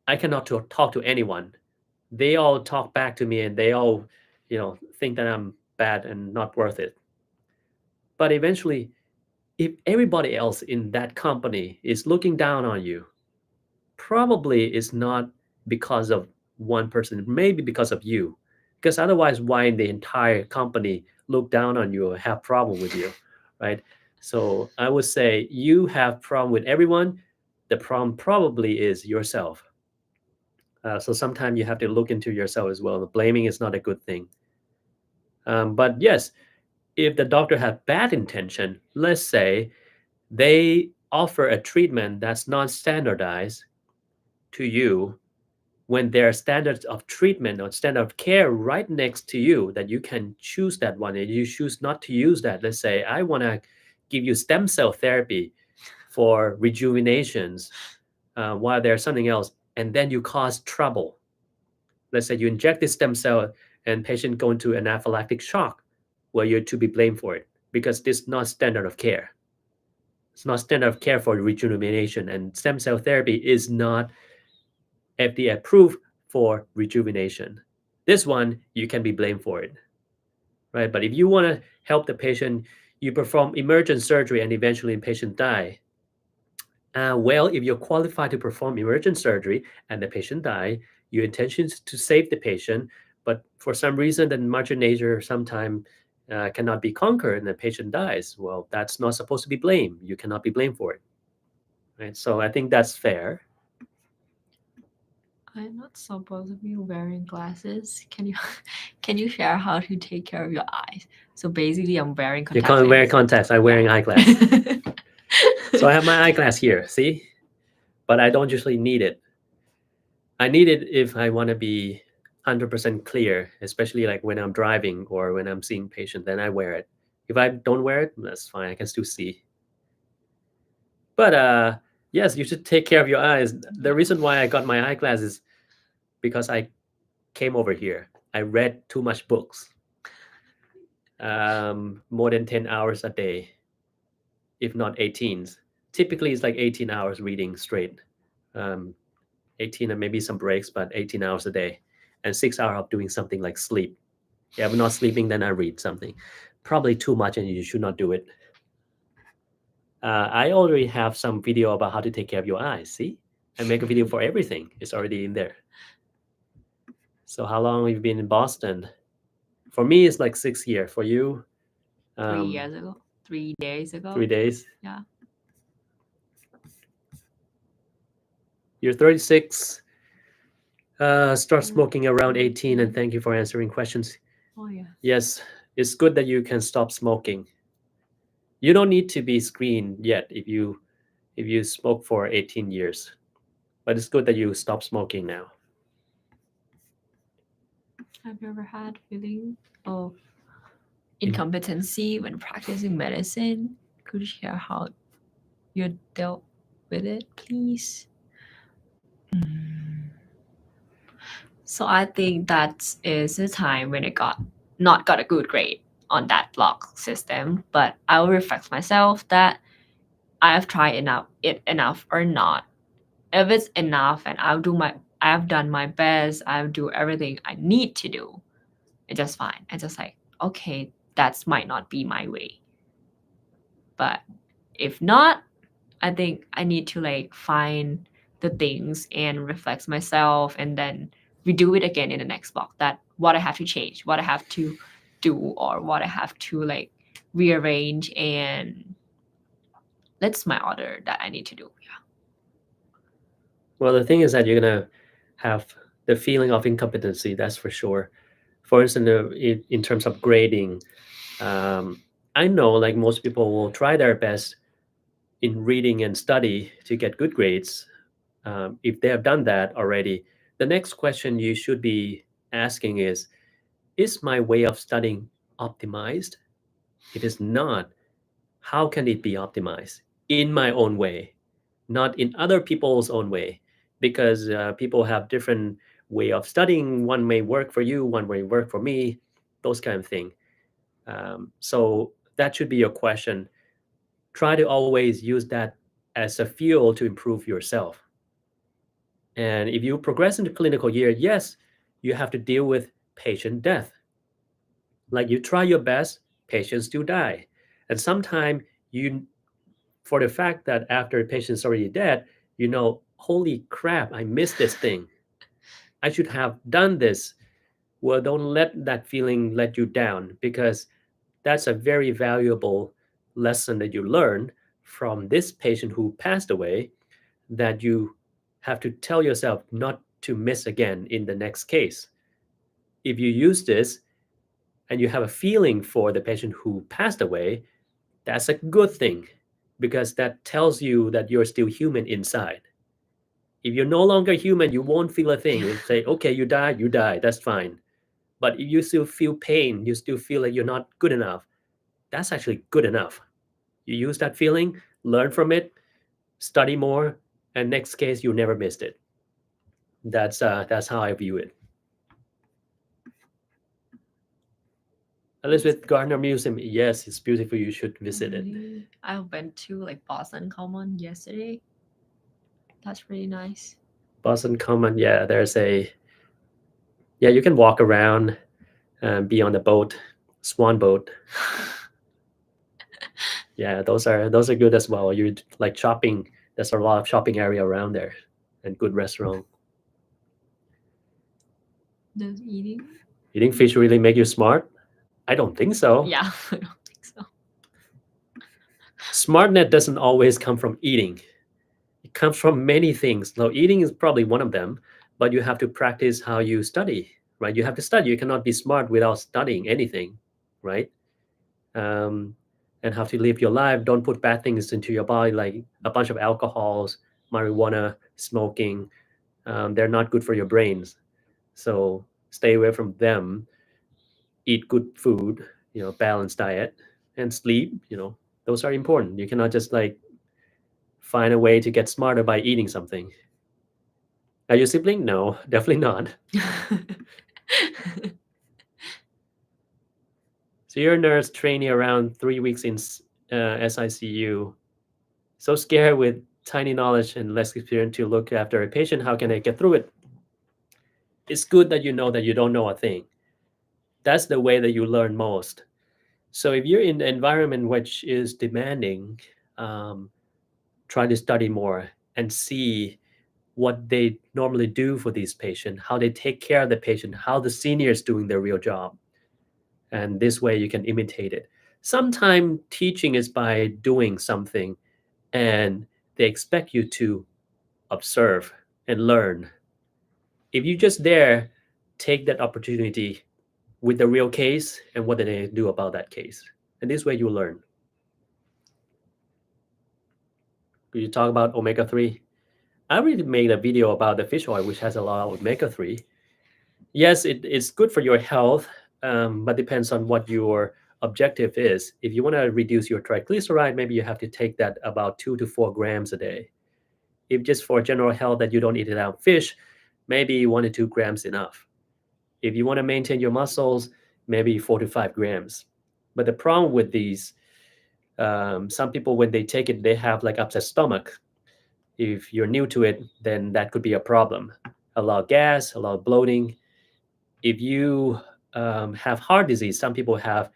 [SPEAKER 1] I cannot talk to anyone. They all talk back to me and they all, think that I'm bad and not worth it. But eventually, if everybody else in that company is looking down on you, probably it's not because of one person, maybe because of you. because otherwise why the entire company look down on you or have problem with you, right? So I would say you have problem with everyone. The problem probably is yourself. So sometimes you have to look into yourself as well. Blaming is not a good thing. But yes, if the doctor have bad intention, let's say they offer a treatment that's not standardized to you when there are standards of treatment or standard of care right next to you, that you can choose that one and you choose not to use that. Let's say I want to give you stem cell therapy for rejuvenations while there's something else, and then you cause trouble. Let's say you inject this stem cell and patient go into anaphylactic shock. Well, you're to be blamed for it because this is not standard of care. It's not standard of care for rejuvenation, and stem cell therapy is not FDA approved for rejuvenation. This one, you can be blamed for it, right? But if you want to help the patient, you perform emergent surgery and eventually the patient die. Well, if you're qualified to perform emergent surgery and the patient die, your intention is to save the patient, but for some reason the mother nature sometimes cannot be conquered and the patient dies. Well, that's not supposed to be blamed. You cannot be blamed for it, right? So I think that's fair.
[SPEAKER 2] I'm not supposed to be wearing glasses. Can you share how to take care of your eyes? So basically, I'm wearing
[SPEAKER 1] You
[SPEAKER 2] contacts.
[SPEAKER 1] can't wear contacts. I'm wearing eyeglass. So I have my eyeglass here, see? But I don't usually need it. I need it if I want to be 100% clear, especially like when I'm driving or when I'm seeing patients, then I wear it. If I don't wear it, that's fine. I can still see. But yes, you should take care of your eyes. The reason why I got my eyeglass is because I came over here. I read too much books. More than 10 hours a day, if not 18. Typically, it's like 18 hours reading straight. 18 and maybe some breaks, but 18 hours a day. And 6 hours of doing something like sleep. If I'm not sleeping, then I read something. Probably too much and you should not do it. I already have some video about how to take care of your eyes. See? I make a video for everything. It's already in there. So how long have you been in Boston? For me, it's like 6 years. For you?
[SPEAKER 2] 3 years ago. 3 days ago.
[SPEAKER 1] 3 days?
[SPEAKER 2] Yeah.
[SPEAKER 1] You're 36. Start smoking around 18, and thank you for answering questions.
[SPEAKER 2] Oh yeah.
[SPEAKER 1] Yes, it's good that you can stop smoking. You don't need to be screened yet if you smoke for 18 years. But it's good that you stop smoking now.
[SPEAKER 2] Have you ever had feeling of incompetency when practicing medicine? Could you share how you dealt with it, please? So I think that is the time when I not got a good grade on that block system, but I will reflect myself that I have tried enough or not. If it's enough and I have done my best, I'll do everything I need to do, it's just fine. I just like, okay, that might not be my way. But if not, I think I need to like find the things and reflect myself and then redo it again in the next block. That what I have to change, what I have to do, or what I have to like rearrange, and that's my order that I need to do. Yeah.
[SPEAKER 1] Well, the thing is that you're gonna have the feeling of incompetency, that's for sure. For instance, in terms of grading, I know like most people will try their best in reading and study to get good grades. If they have done that already, the next question you should be asking is my way of studying optimized? If it's not, how can it be optimized? In my own way, not in other people's own way, because people have different way of studying. One may work for you, one may work for me, those kind of thing. So that should be your question. Try to always use that as a fuel to improve yourself. And if you progress into clinical year, yes, you have to deal with patient death. Like you try your best, patients do die. And sometimes for the fact that after a patient's already dead, holy crap, I missed this thing. I should have done this Well, don't let that feeling let you down, because that's a very valuable lesson that you learn from this patient who passed away, that you have to tell yourself not to miss again in the next case. If you use this and you have a feeling for the patient who passed away, that's a good thing, because that tells you that you're still human inside. If you're no longer human, you won't feel a thing. You say, okay, you die, that's fine. But if you still feel pain, you still feel like you're not good enough, that's actually good enough. You use that feeling, learn from it, study more, and next case you never missed it. That's how I view it. Elizabeth Gardner Museum, yes, it's beautiful. You should visit it.
[SPEAKER 2] Really? I went to like Boston Common yesterday. That's really nice.
[SPEAKER 1] Boston Common, yeah, you can walk around, be on the boat, swan boat. Yeah, those are good as well. You like shopping. There's a lot of shopping area around there, and good restaurant.
[SPEAKER 2] Does
[SPEAKER 1] Eating fish really make you smart? I don't think so.
[SPEAKER 2] Yeah, I don't think so.
[SPEAKER 1] Smartness doesn't always come from eating. It comes from many things. Now, eating is probably one of them, but you have to practice how you study, right? You have to study. You cannot be smart without studying anything, right? And how to live your life. Don't put bad things into your body, like a bunch of alcohols, marijuana, smoking. They're not good for your brains. So stay away from them. Eat good food, balanced diet, and sleep. Those are important. You cannot just like find a way to get smarter by eating something. Are you a sibling? No, definitely not. So you're a nurse trainee around 3 weeks in SICU. So scared with tiny knowledge and less experience to look after a patient. How can I get through it? It's good that you know that you don't know a thing. That's the way that you learn most. So if you're in the environment which is demanding, try to study more and see what they normally do for these patients, how they take care of the patient, how the seniors doing their real job. And this way you can imitate it. Sometimes teaching is by doing something, and they expect you to observe and learn. If you just there, take that opportunity with the real case and what they do about that case. And this way you learn. You talk about omega-3. I already made a video about the fish oil, which has a lot of omega-3. Yes, it's good for your health, but depends on what your objective is. If you want to reduce your triglyceride, maybe you have to take that about 2 to 4 grams a day. If just for general health that you don't eat enough fish, maybe 1 to 2 grams enough. If you want to maintain your muscles, maybe 4 to 5 grams. But the problem with these, some people, when they take it, they have like upset stomach. If you're new to it, then that could be a problem. A lot of gas, a lot of bloating. If you have heart disease, some people have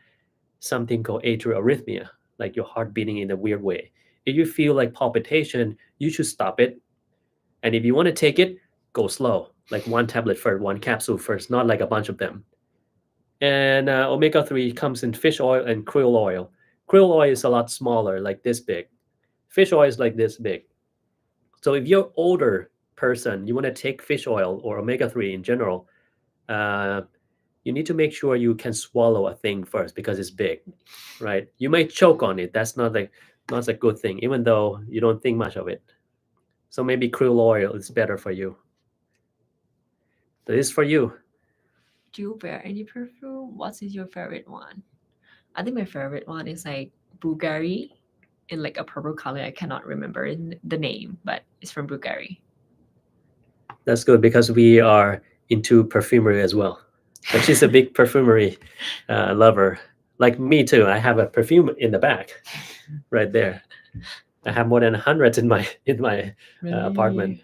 [SPEAKER 1] something called atrial arrhythmia, like your heart beating in a weird way. If you feel like palpitation, you should stop it. And if you want to take it, go slow, like 1 tablet first, 1 capsule first, not like a bunch of them. And omega-3 comes in fish oil and krill oil. Krill oil is a lot smaller, like this big. Fish oil is like this big. So if you're older person, you want to take fish oil or omega-3 in general, you need to make sure you can swallow a thing first, because it's big, right? You might choke on it. That's not a good thing, even though you don't think much of it. So maybe krill oil is better for you. That is for you.
[SPEAKER 2] Do you wear any perfume? What is your favorite one? I think my favorite one is like Bulgari in like a purple color. I cannot remember the name, but it's from Bulgari.
[SPEAKER 1] That's good, because we are into perfumery as well. But she's a big perfumery lover. Like me too. I have a perfume in the back, right there. I have more than 100 in my apartment.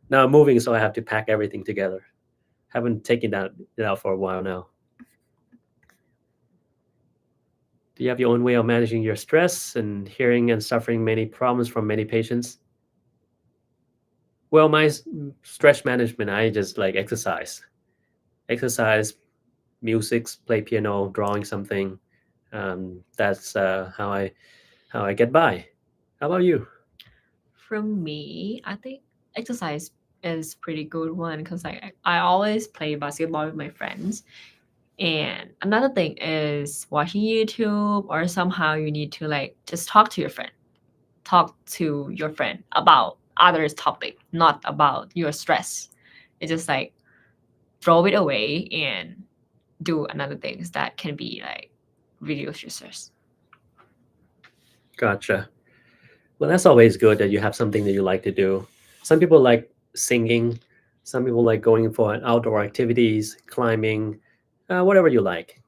[SPEAKER 1] Now I'm moving, so I have to pack everything together. Haven't taken it out for a while now. Do you have your own way of managing your stress and hearing and suffering many problems from many patients? Well, my stress management, I just like exercise. music, play piano, drawing something. That's how I get by. How about you?
[SPEAKER 2] From me, I think exercise is pretty good one because I always play basketball with my friends. And another thing is watching YouTube, or somehow you need to like just talk to your friend about others topic, not about your stress. It's just like throw it away and do another things that can be like reduce your stress.
[SPEAKER 1] Gotcha. Well, that's always good that you have something that you like to do. Some people like singing. Some people like going for outdoor activities, climbing, whatever you like.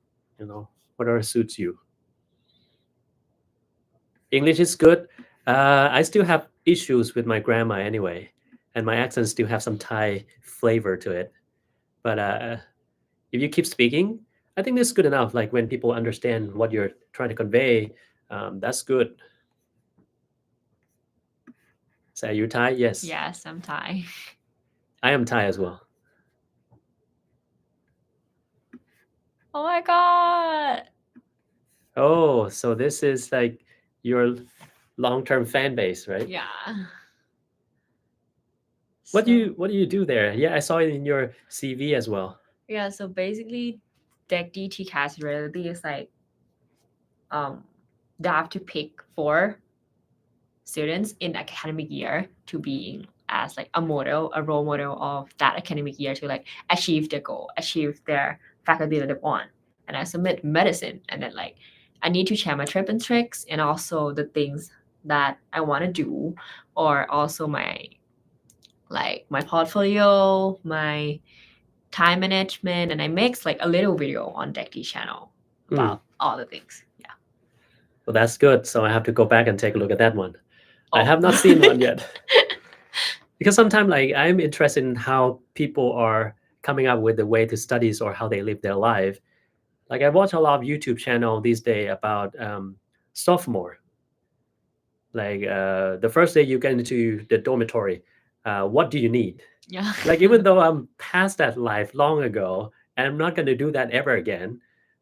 [SPEAKER 1] Whatever suits you. English is good. I still have issues with my grammar anyway, and my accent still have some Thai flavor to it. But if you keep speaking, I think that's good enough. Like when people understand what you're trying to convey, that's good. So are you Thai? Yes.
[SPEAKER 2] Yes, I'm Thai.
[SPEAKER 1] I am Thai as well.
[SPEAKER 2] Oh my god.
[SPEAKER 1] Oh, so this is like your long-term fan base, right?
[SPEAKER 2] Yeah.
[SPEAKER 1] What do you do there? Yeah, I saw it in your CV as well.
[SPEAKER 2] Yeah, so basically DEC TCAS reality is like they have to pick 4 students in academic year to be as like a role model of that academic year to like achieve their goal, achieve their faculty that they want. And I submit medicine, and then like I need to share my trip and tricks, and also the things that I want to do, or also my portfolio, my time management, and I make like a little video on DEC channel about all the things. Yeah.
[SPEAKER 1] Well, that's good. So I have to go back and take a look at that one. I
[SPEAKER 2] Oh.
[SPEAKER 1] have not seen one yet. Because sometimes like I'm interested in how people are coming up with the way to studies or how they live their life. Like I watch a lot of YouTube channel these days about sophomore. Like the first day you get into the dormitory, what do you need?
[SPEAKER 2] Yeah.
[SPEAKER 1] Like even though I'm past that life long ago and I'm not going to do that ever again,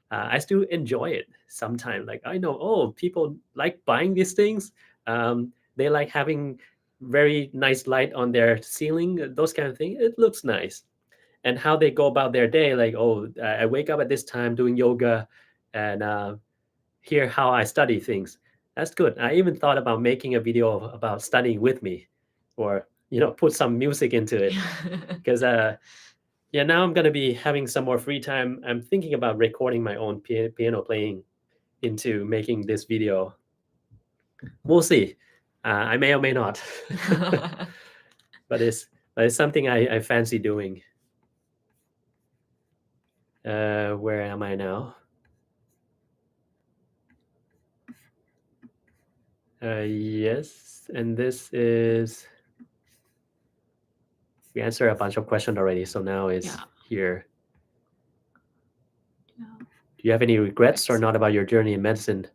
[SPEAKER 1] I still enjoy it sometimes. Like I know, oh, people like buying these things. They like having very nice light on their ceiling, those kind of things. It looks nice. And how they go about their day, like, oh, I wake up at this time doing yoga and hear how I study things. That's good. I even thought about making a video about studying with me, or put some music into it, because yeah, now I'm gonna be having some more free time. I'm thinking about recording my own piano playing into making this video. We'll see. I may or may not, but it's something I fancy doing. Where am I now? Yes, and this is, we answered a bunch of questions already, so now it's here.
[SPEAKER 2] Yeah.
[SPEAKER 1] Do you have any regrets, or not about your journey in medicine,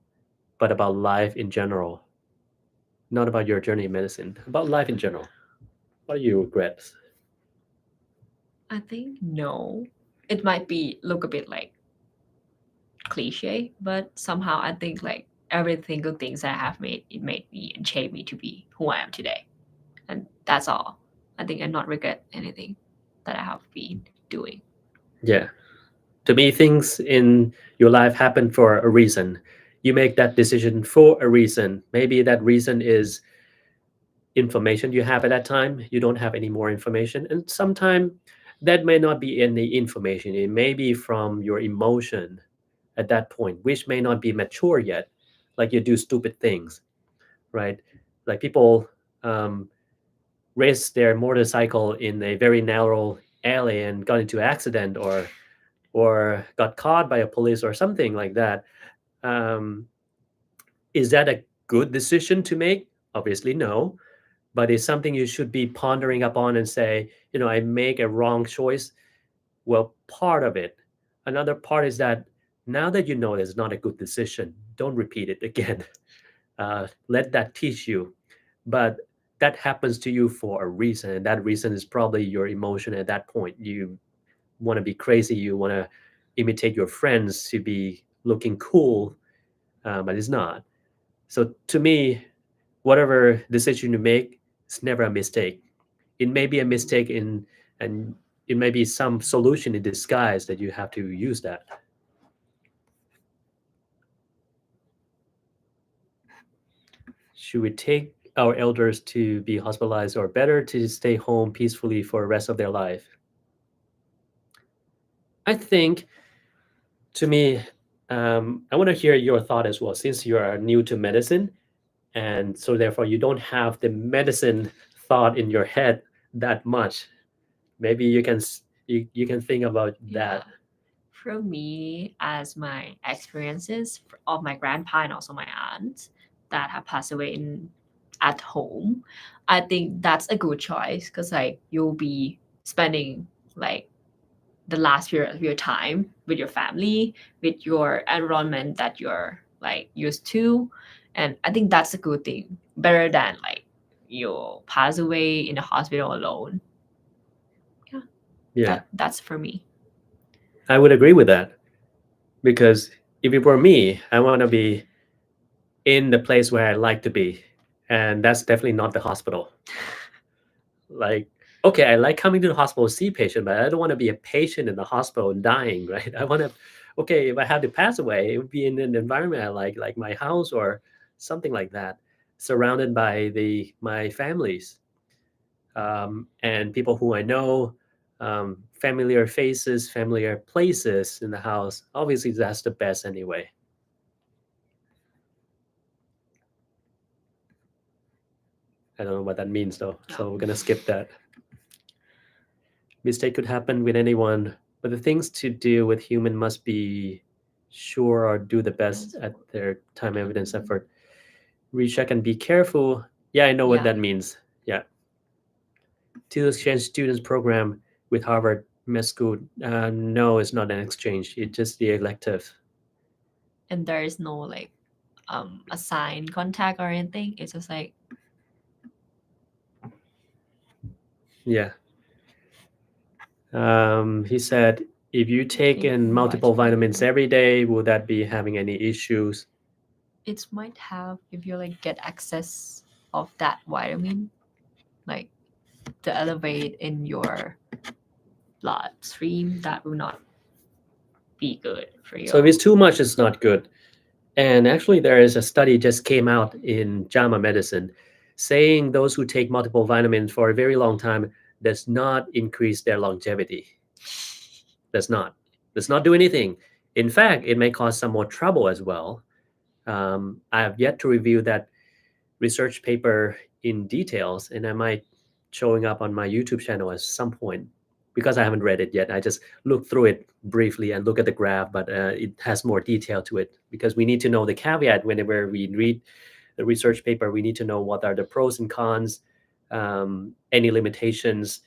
[SPEAKER 1] but about life in general? Not about your journey in medicine, about life in general. What are your regrets?
[SPEAKER 2] I think no. It might look a bit like cliche, but somehow I think like every single things I have made, it made me and shaped me to be who I am today. And that's all. I think I not regret anything that I have been doing.
[SPEAKER 1] Yeah. To me, things in your life happen for a reason. You make that decision for a reason. Maybe that reason is information you have at that time. You don't have any more information. And sometimes that may not be any information. It may be from your emotion at that point, which may not be mature yet. Like you do stupid things, right? Like people race their motorcycle in a very narrow alley and got into an accident, or got caught by a police or something like that. Is that a good decision to make? Obviously no, but it's something you should be pondering upon and say, I make a wrong choice. Well, part of it. Another part is that now that you know it's not a good decision, don't repeat it again. Let that teach you. But that happens to you for a reason, and that reason is probably your emotion at that point. You want to be crazy, you want to imitate your friends to be looking cool, but it's not. So to me, whatever decision you make, it's never a mistake. It may be a mistake and it may be some solution in disguise that you have to use that. Should we take our elders to be hospitalized or better to stay home peacefully for the rest of their life? I think, to me, I want to hear your thought as well, since you are new to medicine, and so therefore you don't have the medicine thought in your head that much. Maybe you can think about that.
[SPEAKER 2] For me, as my experiences of my grandpa and also my aunt that have passed away at home, I think that's a good choice because like you'll be spending like the last period of your time with your family, with your environment that you're like used to, and I think that's a good thing, better than like you pass away in a hospital alone.
[SPEAKER 1] Yeah,
[SPEAKER 2] That's for me.
[SPEAKER 1] I would agree with that, because if it were me, I want to be in the place where I like to be, and that's definitely not the hospital. Like, okay, I like coming to the hospital to see patient, but I don't want to be a patient in the hospital and dying, right? I want to, okay, if I had to pass away, it would be in an environment I like my house or something like that, surrounded by my families, and people who I know, familiar faces, familiar places in the house. Obviously, that's the best anyway. I don't know what that means though, so we're gonna skip that. Mistake could happen with anyone, but the things to do with human must be sure or do the best at their time evidence effort. Recheck and be careful. Yeah, I know what that means. Yeah. To exchange students program with Harvard Med School. No, it's not an exchange. It's just the elective.
[SPEAKER 2] And there is no like assigned contact or anything. It's just like
[SPEAKER 1] Yeah. He said, if you take in multiple vitamins every day, will that be having any issues?
[SPEAKER 2] it might have if you like get access of that vitamin, like to elevate in your bloodstream, that will not be good for you.
[SPEAKER 1] So if it's too much, it's not good. And actually, there is a study just came out in JAMA Medicine saying those who take multiple vitamins for a very long time does not increase their longevity. Does not do anything. In fact, it may cause some more trouble as well. I have yet to review that research paper in details, and I might showing up on my YouTube channel at some point, because I haven't read it yet. I just looked through it briefly and look at the graph, but it has more detail to it, because we need to know the caveat whenever we read the research paper. We need to know what are the pros and cons, any limitations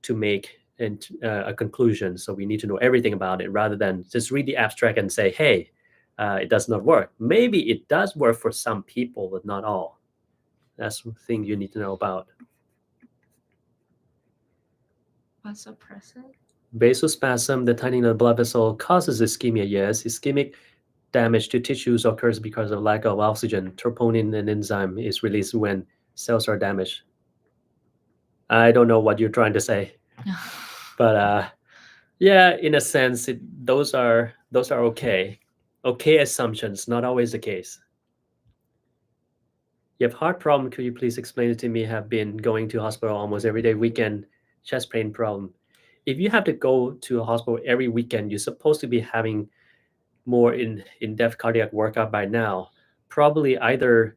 [SPEAKER 1] to make and a conclusion. So we need to know everything about it rather than just read the abstract and say, hey, it does not work. Maybe it does work for some people, but not all. That's the thing you need to know about.
[SPEAKER 2] Vasopressin?
[SPEAKER 1] Vasospasm, the tightening of the blood vessel, causes ischemia. Yes, ischemic damage to tissues occurs because of lack of oxygen. Troponin, an enzyme, is released when cells are damaged. I don't know what you're trying to say, but yeah, in a sense, those are okay assumptions. Not always the case. You have heart problem. Could you please explain it to me? Have been going to hospital almost every day. Weekend chest pain problem. If you have to go to a hospital every weekend, you're supposed to be having more in-depth cardiac workup by now. Probably either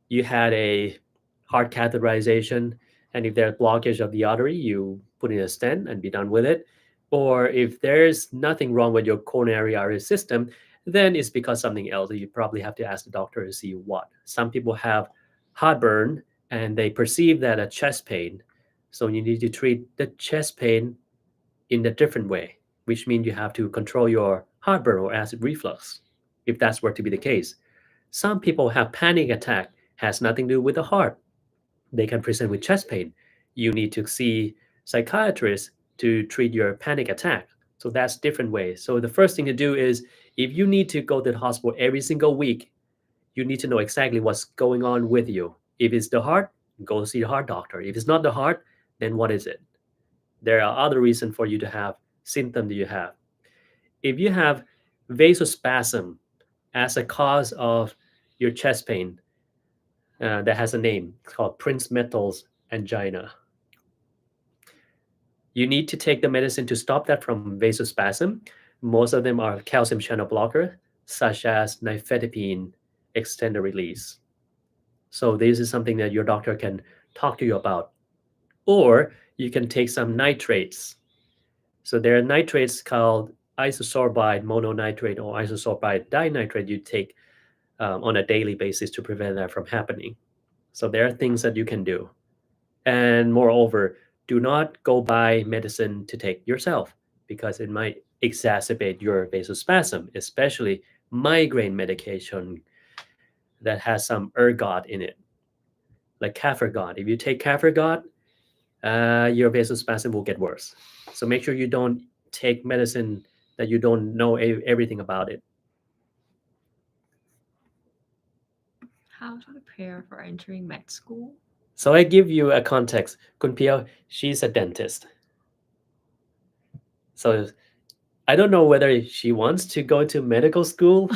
[SPEAKER 1] you had a heart catheterization, and if there's blockage of the artery, you put in a stent and be done with it. Or if there's nothing wrong with your coronary artery system, then it's because something else. You probably have to ask the doctor to see what. Some people have heartburn and they perceive that a chest pain. So you need to treat the chest pain in a different way, which means you have to control your heartburn or acid reflux, if that's were to be the case. Some people have panic attack, has nothing to do with the heart. They can present with chest pain. You need to see psychiatrists to treat your panic attack. So that's different ways. So the first thing to do is if you need to go to the hospital every single week, you need to know exactly what's going on with you. If it's the heart, go see the heart doctor. If it's not the heart, then what is it? There are other reasons for you to have symptoms that you have. If you have vasospasm as a cause of your chest pain, that has a name. It's called Prinzmetal's angina. You need to take the medicine to stop that from vasospasm. Most of them are calcium channel blocker, such as nifedipine extended release. So this is something that your doctor can talk to you about. Or you can take some nitrates. So there are nitrates called isosorbide mononitrate or isosorbide dinitrate you take on a daily basis to prevent that from happening. So there are things that you can do. And moreover, do not go buy medicine to take yourself because it might exacerbate your vasospasm, especially migraine medication that has some ergot in it, like Cafergot. If you take Cafergot, your vasospasm will get worse. So make sure you don't take medicine that you don't know everything about it.
[SPEAKER 2] How to prepare for entering med school?
[SPEAKER 1] So I give you a context. Kun Pio, she's a dentist. So I don't know whether she wants to go to medical school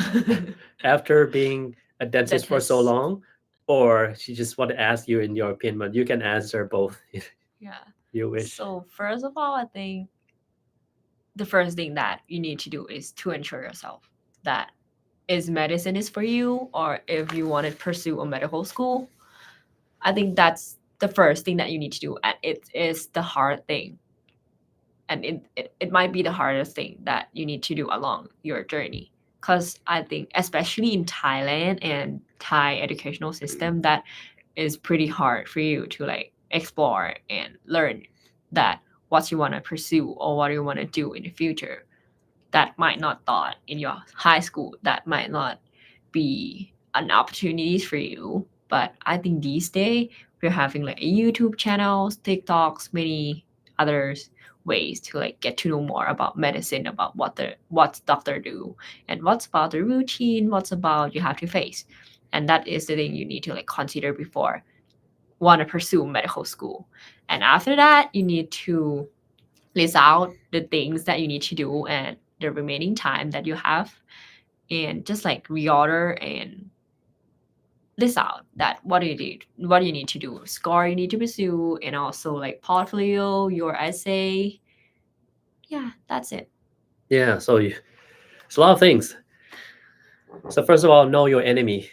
[SPEAKER 1] after being a dentist for so
[SPEAKER 2] Dentist.
[SPEAKER 1] long, or she just want to ask you in your opinion, but you can answer both if
[SPEAKER 2] Yeah.
[SPEAKER 1] you wish.
[SPEAKER 2] So first of all, I think the first thing that you need to do is to ensure yourself that is medicine is for you, or if you want to pursue a medical school. I think that's the first thing that you need to do, and it is the hard thing, and it might be the hardest thing that you need to do along your journey, because I think especially in Thailand and Thai educational system, that is pretty hard for you to like explore and learn that what you want to pursue or what you want to do in the future that might not taught in your high school, that might not be an opportunities for you. But I think these days we're having like YouTube channels, TikToks, many others ways to like get to know more about medicine, about what doctor do, and what's about the routine, what's about you have to face. And that is the thing you need to like consider before want to pursue medical school. And after that, you need to list out the things that you need to do and the remaining time that you have, and just like reorder and list out that what do you need to do, score you need to pursue, and also like portfolio, your essay. Yeah, that's it.
[SPEAKER 1] Yeah, so it's a lot of things. So first of all, know your enemy.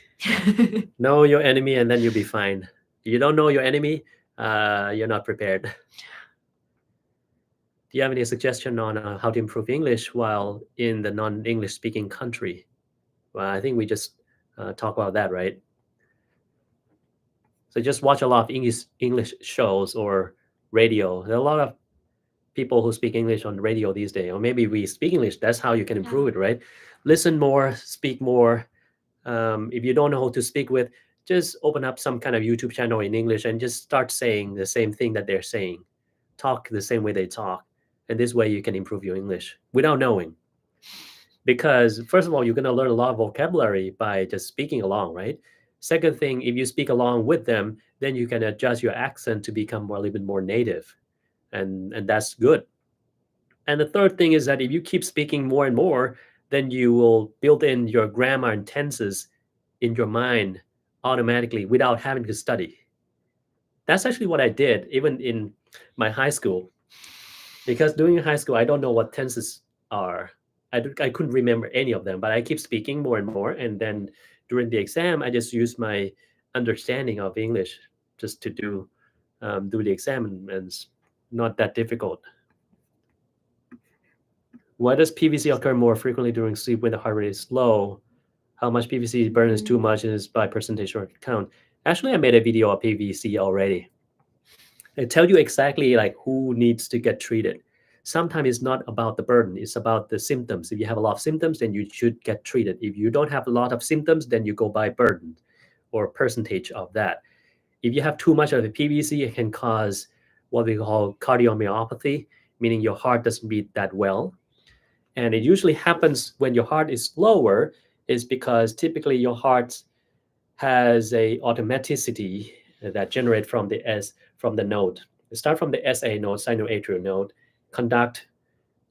[SPEAKER 1] Know your enemy, and then you'll be fine. If you don't know your enemy, you're not prepared. Do you have any suggestion on how to improve English while in the non-English speaking country? Well, I think we just talk about that, right? So just watch a lot of English shows or radio. There are a lot of people who speak English on radio these days, or maybe we speak English. That's how you can improve it, right? Listen more, speak more. If you don't know who to speak with, just open up some kind of YouTube channel in English and just start saying the same thing that they're saying. Talk the same way they talk. And this way you can improve your English without knowing. Because first of all, you're going to learn a lot of vocabulary by just speaking along, right? Second thing, if you speak along with them, then you can adjust your accent to become a little bit more native. And that's good. And the third thing is that if you keep speaking more and more, then you will build in your grammar and tenses in your mind automatically without having to study. That's actually what I did even in my high school. Because during high school, I don't know what tenses are. I couldn't remember any of them, but I keep speaking more and more. And then during the exam, I just use my understanding of English just to do the exam, and it's not that difficult. Why does PVC occur more frequently during sleep when the heart rate is low? How much PVC burn is too much is by percentage or count? Actually, I made a video of PVC already. I tell you exactly like who needs to get treated. Sometimes it's not about the burden, it's about the symptoms. If you have a lot of symptoms, then you should get treated. If you don't have a lot of symptoms, then you go by burden or percentage of that. If you have too much of the PVC, it can cause what we call cardiomyopathy, meaning your heart doesn't beat that well. And it usually happens when your heart is slower, is because typically your heart has a automaticity that generate from the node. It start from the SA node, sinoatrial node, conduct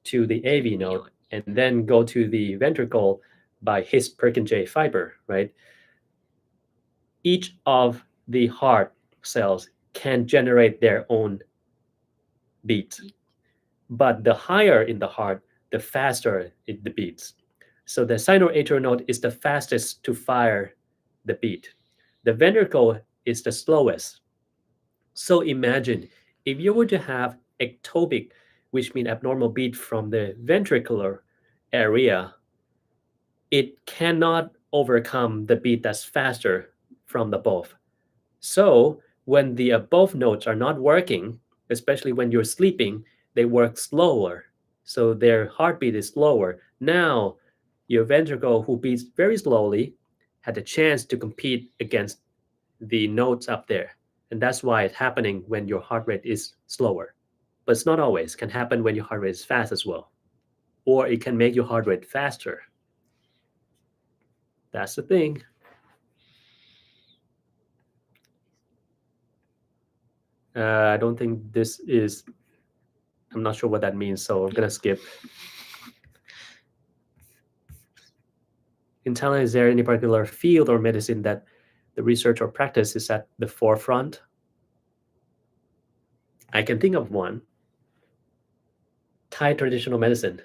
[SPEAKER 1] to the AV node, and then go to the ventricle by His-Purkinje fiber, right? Each of the heart cells can generate their own beat, but the higher in the heart, the faster the beats. So the sinoatrial node is the fastest to fire the beat. The ventricle is the slowest. So imagine if you were to have ectopic, which means abnormal beat from the ventricular area, it cannot overcome the beat that's faster from the above. So when the above notes are not working, especially when you're sleeping, they work slower. So their heartbeat is slower. Now your ventricle, who beats very slowly, had a chance to compete against the notes up there. And that's why it's happening when your heart rate is slower. But it's not always. It can happen when your heart rate is fast as well. Or it can make your heart rate faster. That's the thing. I don't think this is, I'm not sure what that means, so I'm going to skip. In Thailand, is there any particular field or medicine that the research or practice is at the forefront? I can think of one. Thai traditional medicine.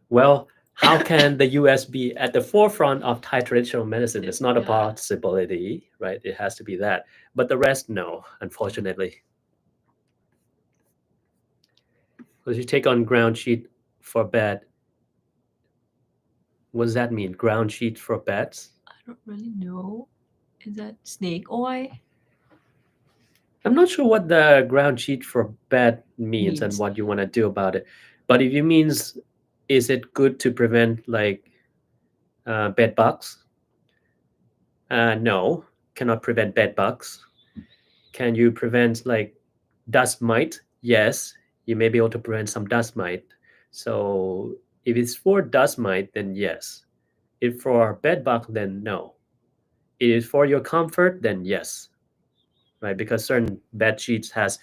[SPEAKER 1] Well, how can the US be at the forefront of Thai traditional medicine? It's not a possibility, right? It has to be that. But the rest, no, unfortunately. Because you take on ground sheet for bed. What does that mean? Ground sheet for beds?
[SPEAKER 2] I don't really know. Is that snake oil?
[SPEAKER 1] I'm not sure what the ground sheet for bed means and what you want to do about it. But if it means, is it good to prevent like bed bugs? No, cannot prevent bed bugs. Can you prevent like dust mite? Yes, you may be able to prevent some dust mite. So if it's for dust mite, then yes. If for bed bug, then no. If it's for your comfort, then yes. Right? Because certain bed sheets has,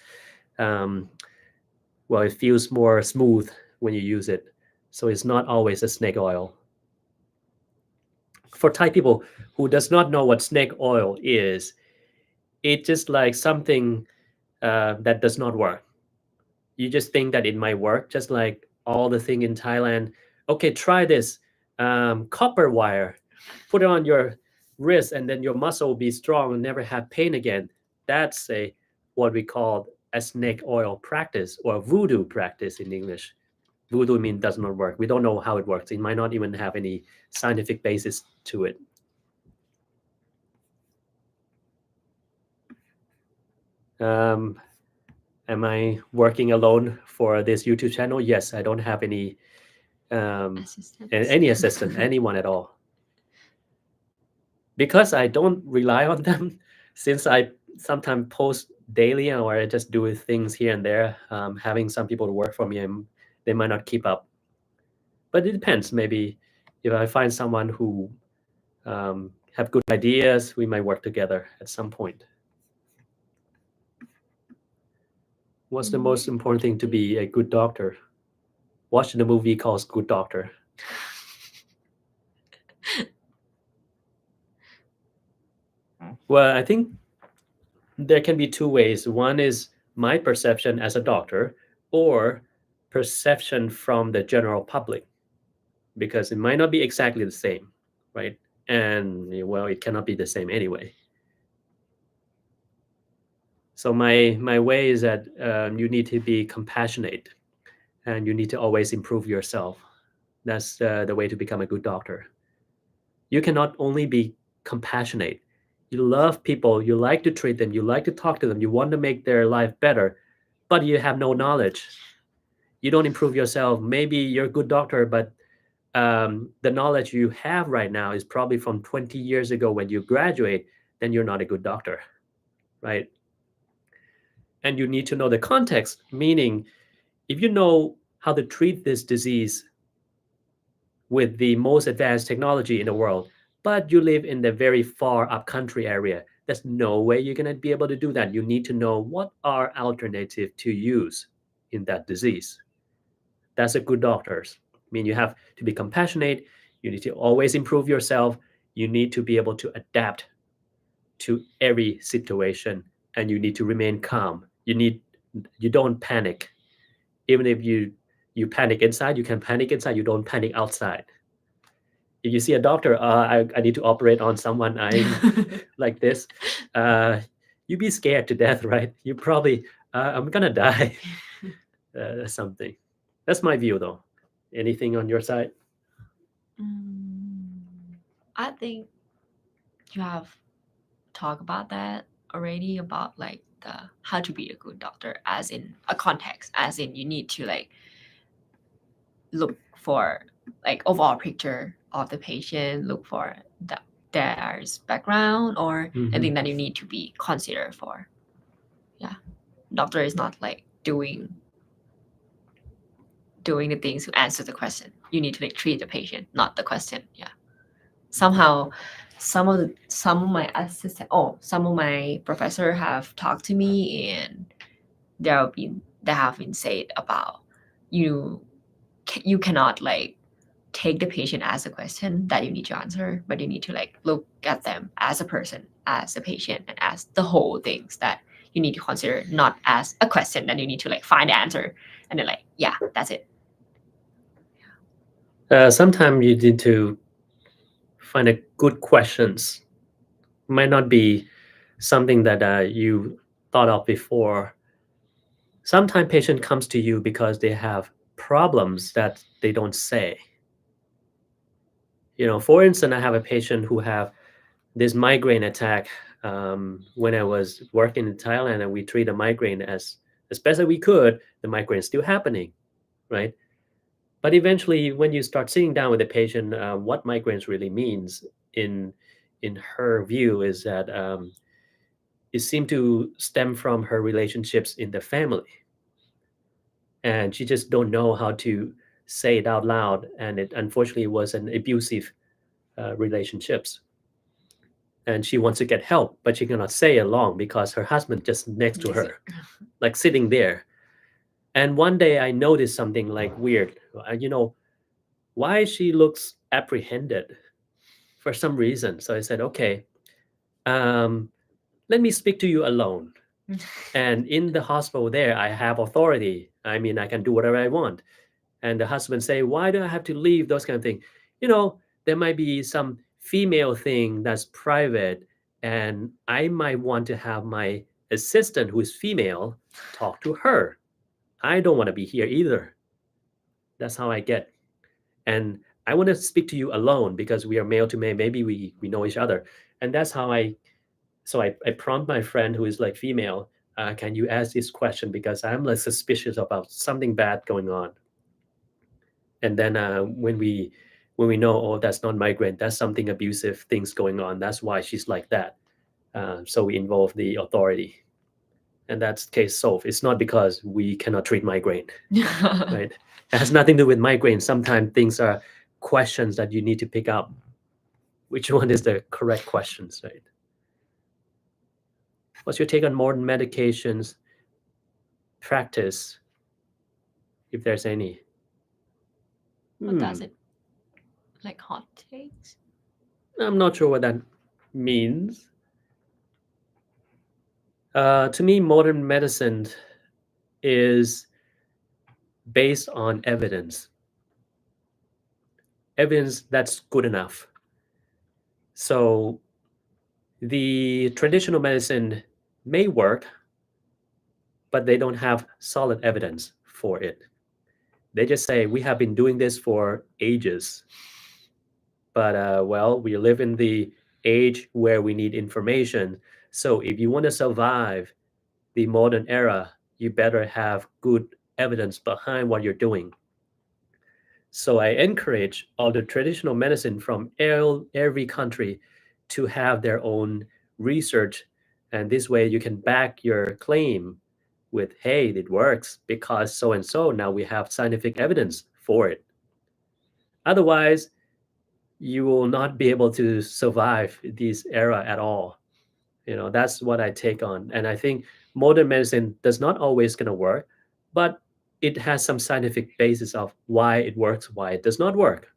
[SPEAKER 1] well, it feels more smooth when you use it. So it's not always a snake oil. For Thai people who does not know what snake oil is, it's just like something that does not work. You just think that it might work, just like all the thing in Thailand. Okay, try this copper wire, put it on your wrist, and then your muscle will be strong and never have pain again. That's what we call a snake oil practice or voodoo practice in English. Voodoo means does not work. We don't know how it works. It might not even have any scientific basis to it. Am I working alone for this YouTube channel? Yes, I don't have any any assistant, anyone at all. Because I don't rely on them, since I sometimes post daily or I just do things here and there, having some people to work for me, they might not keep up. But it depends. Maybe if I find someone who have good ideas, we might work together at some point. What's the most important thing to be a good doctor? Watch the movie called Good Doctor. Well, I think there can be two ways. One is my perception as a doctor or perception from the general public, because it might not be exactly the same, right? And well, it cannot be the same anyway. So my way is that you need to be compassionate and you need to always improve yourself. That's the way to become a good doctor. You cannot only be compassionate. You love people, you like to treat them, you like to talk to them, you want to make their life better, but you have no knowledge. You don't improve yourself. Maybe you're a good doctor, but the knowledge you have right now is probably from 20 years ago when you graduate, then you're not a good doctor, right? And you need to know the context, meaning if you know how to treat this disease with the most advanced technology in the world, but you live in the very far up country area. There's no way you're going to be able to do that. You need to know what are alternative to use in that disease. That's a good doctors. I mean, you have to be compassionate. You need to always improve yourself. You need to be able to adapt to every situation, and you need to remain calm. You don't panic. Even if you panic inside, you can panic inside. You don't panic outside. If you see a doctor, I need to operate on someone, I'm like this, you be scared to death, right? You probably, I'm gonna die. Something. That's my view, though. Anything on your side?
[SPEAKER 2] I think you have talked about that already, about like the how to be a good doctor, as in a context, as in you need to like look for like overall picture of the patient, look for their background or anything that you need to be considered for. Yeah, doctor is not like doing the things to answer the question. You need to like treat the patient, not the question. Yeah. Somehow some of my assistant some of my professor have talked to me, and they have been said about you cannot like take the patient as a question that you need to answer, but you need to like look at them as a person, as a patient, and as the whole things that you need to consider, not as a question that you need to like find the answer and then like, yeah, that's it.
[SPEAKER 1] Sometimes you need to find a good questions. Might not be something that you thought of before. Sometimes patient comes to you because they have problems that they don't say. For instance, I have a patient who have this migraine attack. When I was working in Thailand, and we treat a migraine as best as we could, the migraine is still happening, right? But eventually, when you start sitting down with the patient, what migraines really means in her view is that it seemed to stem from her relationships in the family, and she just don't know how to say it out loud, and it unfortunately was an abusive relationships, and she wants to get help, but she cannot say it long because her husband just next to her, like sitting there. And one day I noticed something like weird. Why she looks apprehended for some reason. So I said, okay, let me speak to you alone. And in the hospital there, I have authority. I mean, I can do whatever I want. And the husband say, why do I have to leave? Those kind of things. There might be some female thing that's private, and I might want to have my assistant, who is female, talk to her. I don't want to be here either. That's how I get. And I want to speak to you alone because we are male to male. Maybe we know each other. And that's how I prompt my friend who is like female, can you ask this question? Because I'm like suspicious about something bad going on. And then when we know, oh, that's not migraine, that's something abusive things going on. That's why she's like that. So we involve the authority. And that's case solved. It's not because we cannot treat migraine, right? It has nothing to do with migraine. Sometimes things are questions that you need to pick up. Which one is the correct questions, right? What's your take on modern medications practice, if there's any?
[SPEAKER 2] What does it? Like hot takes?
[SPEAKER 1] I'm not sure what that means. To me, modern medicine is based on evidence that's good enough. So the traditional medicine may work, but they don't have solid evidence for it. They just say, we have been doing this for ages. But, we live in the age where we need information. So if you want to survive the modern era, you better have good evidence behind what you're doing. So I encourage all the traditional medicine from every country to have their own research. And this way you can back your claim with, hey, it works because so and so, now we have scientific evidence for it. Otherwise, you will not be able to survive this era at all. That's what I take on. And I think modern medicine does not always gonna work, but it has some scientific basis of why it works, why it does not work.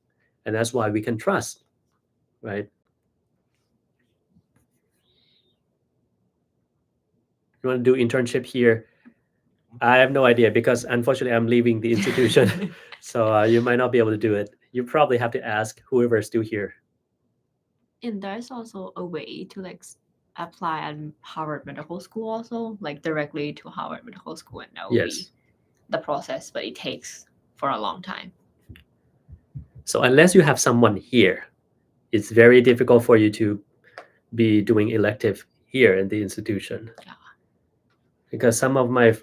[SPEAKER 1] And that's why we can trust, right? You want to do internship here? I have no idea because unfortunately I'm leaving the institution. So you might not be able to do it. You probably have to ask whoever is still here.
[SPEAKER 2] And there's also a way to apply at Harvard Medical School also, directly to Harvard Medical School, and that will be
[SPEAKER 1] Yes.
[SPEAKER 2] the process, but it takes for a long time.
[SPEAKER 1] So unless you have someone here, it's very difficult for you to be doing elective here in the institution.
[SPEAKER 2] Yeah.
[SPEAKER 1] Because some of my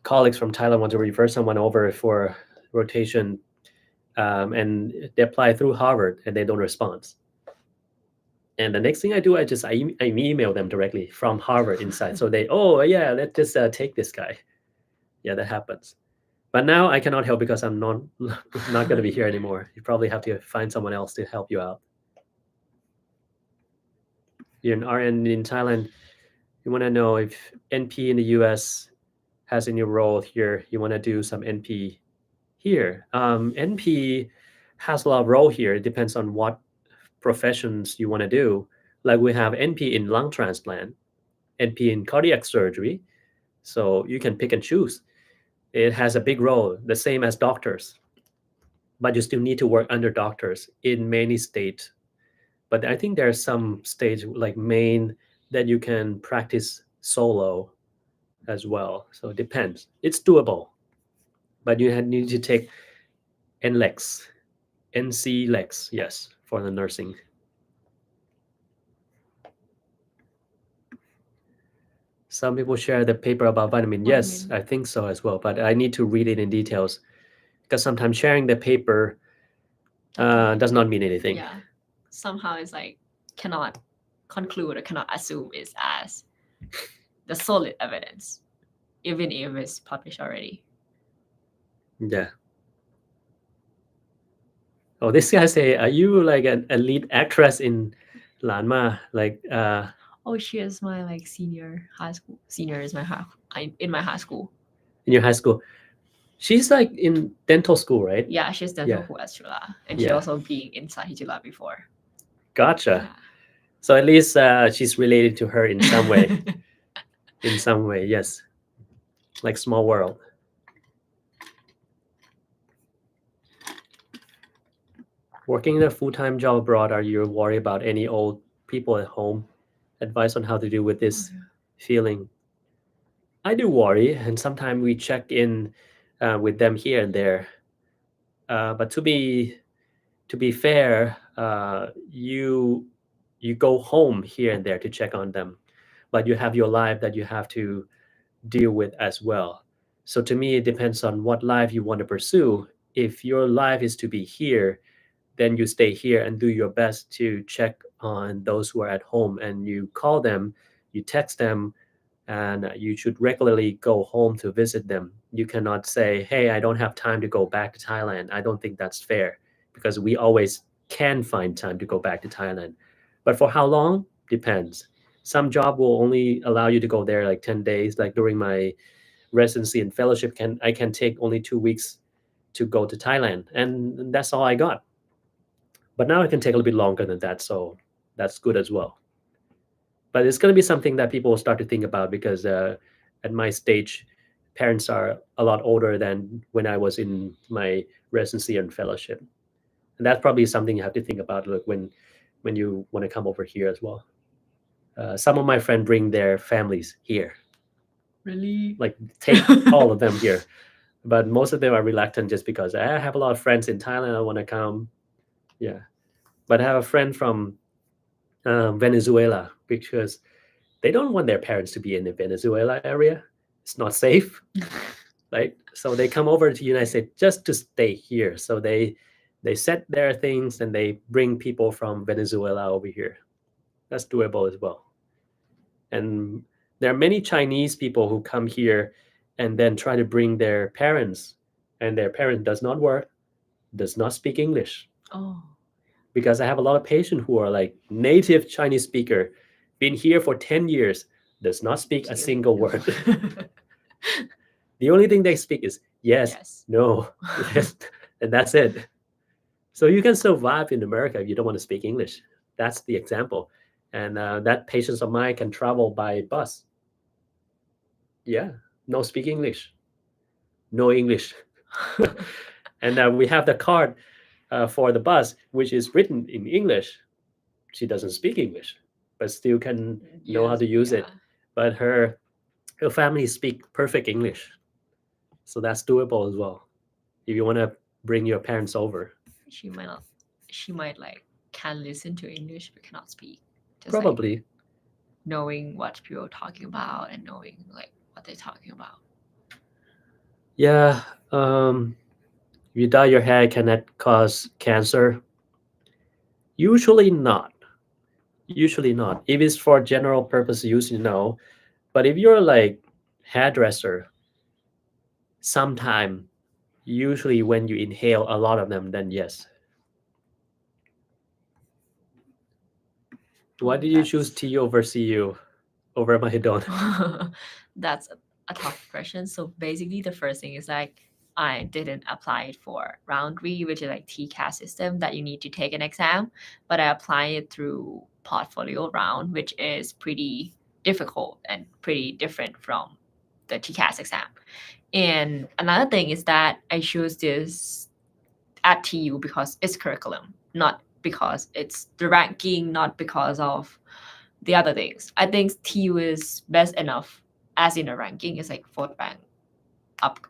[SPEAKER 1] colleagues from Thailand want to refer someone over for rotation, and they apply through Harvard and they don't respond. And the next thing I do, I email them directly from Harvard inside. So they, oh yeah, let's just take this guy. Yeah, that happens. But now I cannot help because I'm not going to be here anymore. You probably have to find someone else to help you out. You're an RN in Thailand. You want to know if NP in the US has any role here. You want to do some NP here. NP has a lot of role here. It depends on what professions you want to do. Like we have NP in lung transplant, NP in cardiac surgery. So you can pick and choose. It has a big role, the same as doctors. But you still need to work under doctors in many states. But I think there are some states like Maine that you can practice solo as well. So it depends. It's doable. But you need to take NLEX, NCLEX, yes, for the nursing. Some people share the paper about vitamin. Yes, I think so as well. But I need to read it in details because sometimes sharing the paper does not mean anything.
[SPEAKER 2] Yeah. Somehow it's cannot conclude or cannot assume it's as the solid evidence, even if it's published already.
[SPEAKER 1] Yeah. Oh, this guy say, are you like a lead actress in Lanma?
[SPEAKER 2] Oh, she is my senior high school. Senior is in my high school.
[SPEAKER 1] In your high school. She's in dental school, right?
[SPEAKER 2] Yeah, she's dental school at Chula. And she also being inside Hijula before.
[SPEAKER 1] Gotcha. Yeah. So at least she's related to her in some way. In some way, yes. Like small world. Working a full-time job abroad, are you worried about any old people at home? Advice on how to deal with this feeling. I do worry, and sometimes we check in with them here and there. But to be fair, you go home here and there to check on them, but you have your life that you have to deal with as well. So to me, it depends on what life you want to pursue. If your life is to be here, then you stay here and do your best to check on those who are at home, and you call them, you text them, and you should regularly go home to visit them. You cannot say, hey, I don't have time to go back to Thailand. I don't think that's fair, because we always can find time to go back to Thailand. But for how long? Depends. Some job will only allow you to go there 10 days. Like during my residency and fellowship, I can take only 2 weeks to go to Thailand, and that's all I got. But now it can take a little bit longer than that, so that's good as well. But it's going to be something that people will start to think about, because at my stage, parents are a lot older than when I was in my residency and fellowship. And that's probably something you have to think about when you want to come over here as well. Some of my friends bring their families here.
[SPEAKER 2] Really?
[SPEAKER 1] Take all of them here. But most of them are reluctant just because I have a lot of friends in Thailand. I want to come. Yeah. But I have a friend from Venezuela, because they don't want their parents to be in the Venezuela area. It's not safe, right? So they come over to the United States just to stay here. So they set their things and they bring people from Venezuela over here. That's doable as well. And There are many Chinese people who come here and then try to bring their parents, and their parent does not work, does not speak English.
[SPEAKER 2] Oh.
[SPEAKER 1] Because I have a lot of patients who are like native Chinese speaker, been here for 10 years, does not speak a single word. The only thing they speak is yes. No, yes, and that's it. So you can survive in America if you don't want to speak English. That's the example. And that patients of mine can travel by bus. Yeah, no speak English. No English. And we have the card for the bus, which is written in English. She doesn't speak English, but still can know how to use it. But her family speak perfect English. So that's doable as well. If you want to bring your parents over.
[SPEAKER 2] She might like can listen to English but cannot speak. Just
[SPEAKER 1] Probably.
[SPEAKER 2] like knowing what people are talking about and knowing like what they're talking about.
[SPEAKER 1] Yeah. If you dye your hair, can that cause cancer? Usually not. Usually not. If it's for general purpose use, no. But if you're like hairdresser, sometime, usually when you inhale a lot of them, then yes. Why did you choose tea over CU over Mahidol?
[SPEAKER 2] That's a tough question. So basically, the first thing is like I didn't apply it for round 3, which is like TCAS system that you need to take an exam, but I applied it through portfolio round, which is pretty difficult and pretty different from the TCAS exam. And another thing is that I choose this at TU because it's curriculum, not because it's the ranking, not because of the other things. I think TU is best enough as in a ranking is like 4th rank up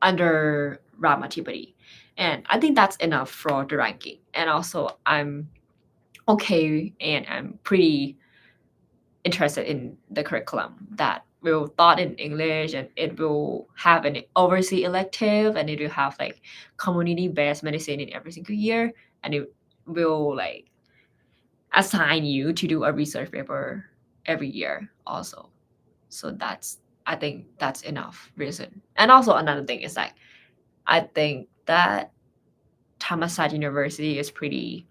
[SPEAKER 2] under Ramatipati. And I think that's enough for the ranking. And also I'm okay and I'm pretty interested in the curriculum that will taught in English, and it will have an overseas elective, and it will have like community-based medicine in every single year, and it will like assign you to do a research paper every year also. So I think that's enough reason. And also another thing is like I think that Thammasat University is pretty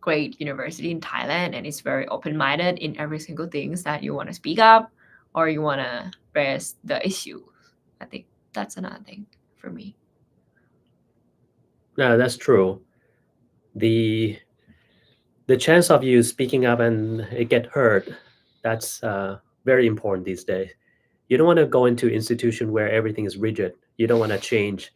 [SPEAKER 2] great university in Thailand, and it's very open-minded in every single things that you want to speak up or you want to raise the issue. I think that's another thing for me.
[SPEAKER 1] Yeah, that's true. The chance of you speaking up and it get heard, that's very important these days. You don't want to go into institution where everything is rigid. You don't want to change.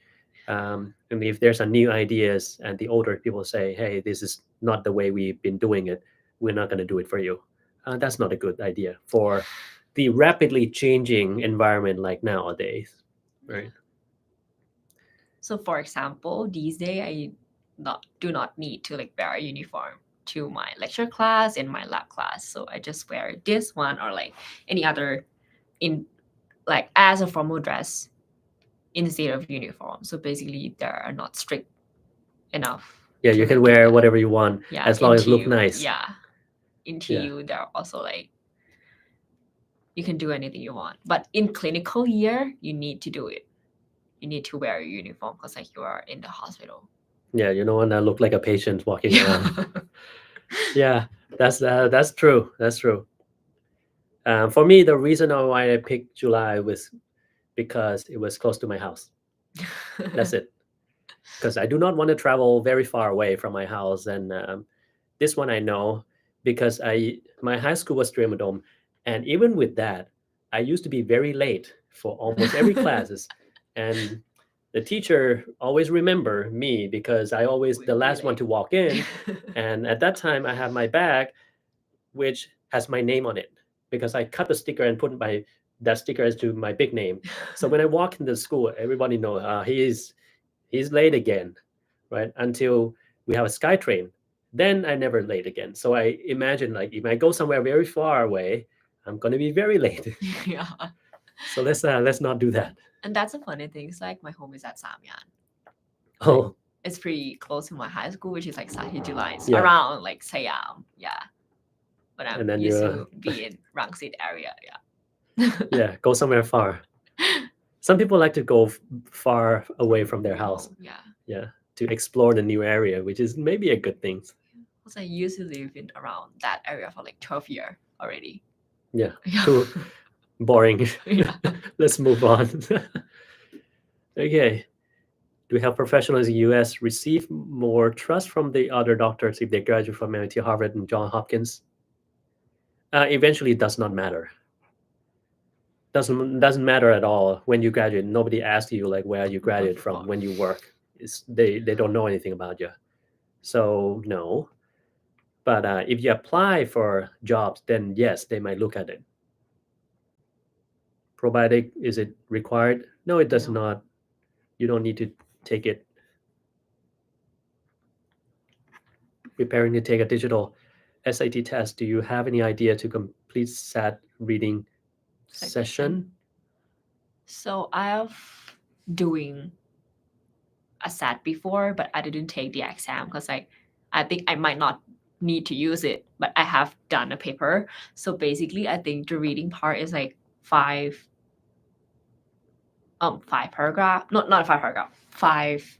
[SPEAKER 1] And if there's a new ideas and the older people say, hey, this is not the way we've been doing it, we're not going to do it for you. That's not a good idea for the rapidly changing environment like nowadays, right?
[SPEAKER 2] So for example, these days I do not need to like wear a uniform to my lecture class and my lab class. So I just wear this one or like any other in like as a formal dress instead of uniform. So basically they are not strict enough.
[SPEAKER 1] Yeah, you can wear whatever you want as long as look nice.
[SPEAKER 2] Yeah. In TU, they're also like you can do anything you want. But in clinical year, you need to do it. You need to wear a uniform because like you are in the hospital.
[SPEAKER 1] Yeah, you don't want to look like a patient walking around. Yeah, that's true. That's true. For me, the reason why I picked July was because it was close to my house. That's it. Because I do not want to travel very far away from my house. And this one I know because my high school was Triamadome. And even with that, I used to be very late for almost every classes. And the teacher always remember me because I always the last one to walk in. And at that time, I have my bag, which has my name on it because I cut the sticker and put that sticker as to my big name. So when I walk into school, everybody know he's late again, right? Until we have a SkyTrain, then I never late again. So I imagine like if I go somewhere very far away, I'm gonna be very late.
[SPEAKER 2] Yeah.
[SPEAKER 1] So let's not do that.
[SPEAKER 2] And that's a funny thing. It's like my home is at Samyan.
[SPEAKER 1] Oh,
[SPEAKER 2] it's pretty close to my high school, which is like Sahiji lines
[SPEAKER 1] Yeah.
[SPEAKER 2] around like Siam. Yeah. but I'm
[SPEAKER 1] And then
[SPEAKER 2] used
[SPEAKER 1] you
[SPEAKER 2] to be in Rangsit area.
[SPEAKER 1] yeah, go somewhere far. Some people like to go far away from their house. Yeah, to explore the new area, which is maybe a good thing.
[SPEAKER 2] Because I used to live in around that area for like 12 years already.
[SPEAKER 1] Yeah, too boring.
[SPEAKER 2] Yeah.
[SPEAKER 1] Let's move on. Okay. Do we have professionals in the US receive more trust from the other doctors if they graduate from MIT, Harvard, and Johns Hopkins? Eventually, it does not matter. Doesn't matter at all when you graduate. Nobody asks you like where you graduate from when you work. They don't know anything about you. So no. But if you apply for jobs, then yes, they might look at it. Probiotic, is it required? No, it does not. You don't need to take it. Preparing to take a digital SAT test. Do you have any idea to complete SAT reading session?
[SPEAKER 2] So I've doing a SAT before, but I didn't take the exam because I think I might not need to use it, but I have done a paper. So basically, I think the reading part is like five paragraph, not 5 paragraph, 5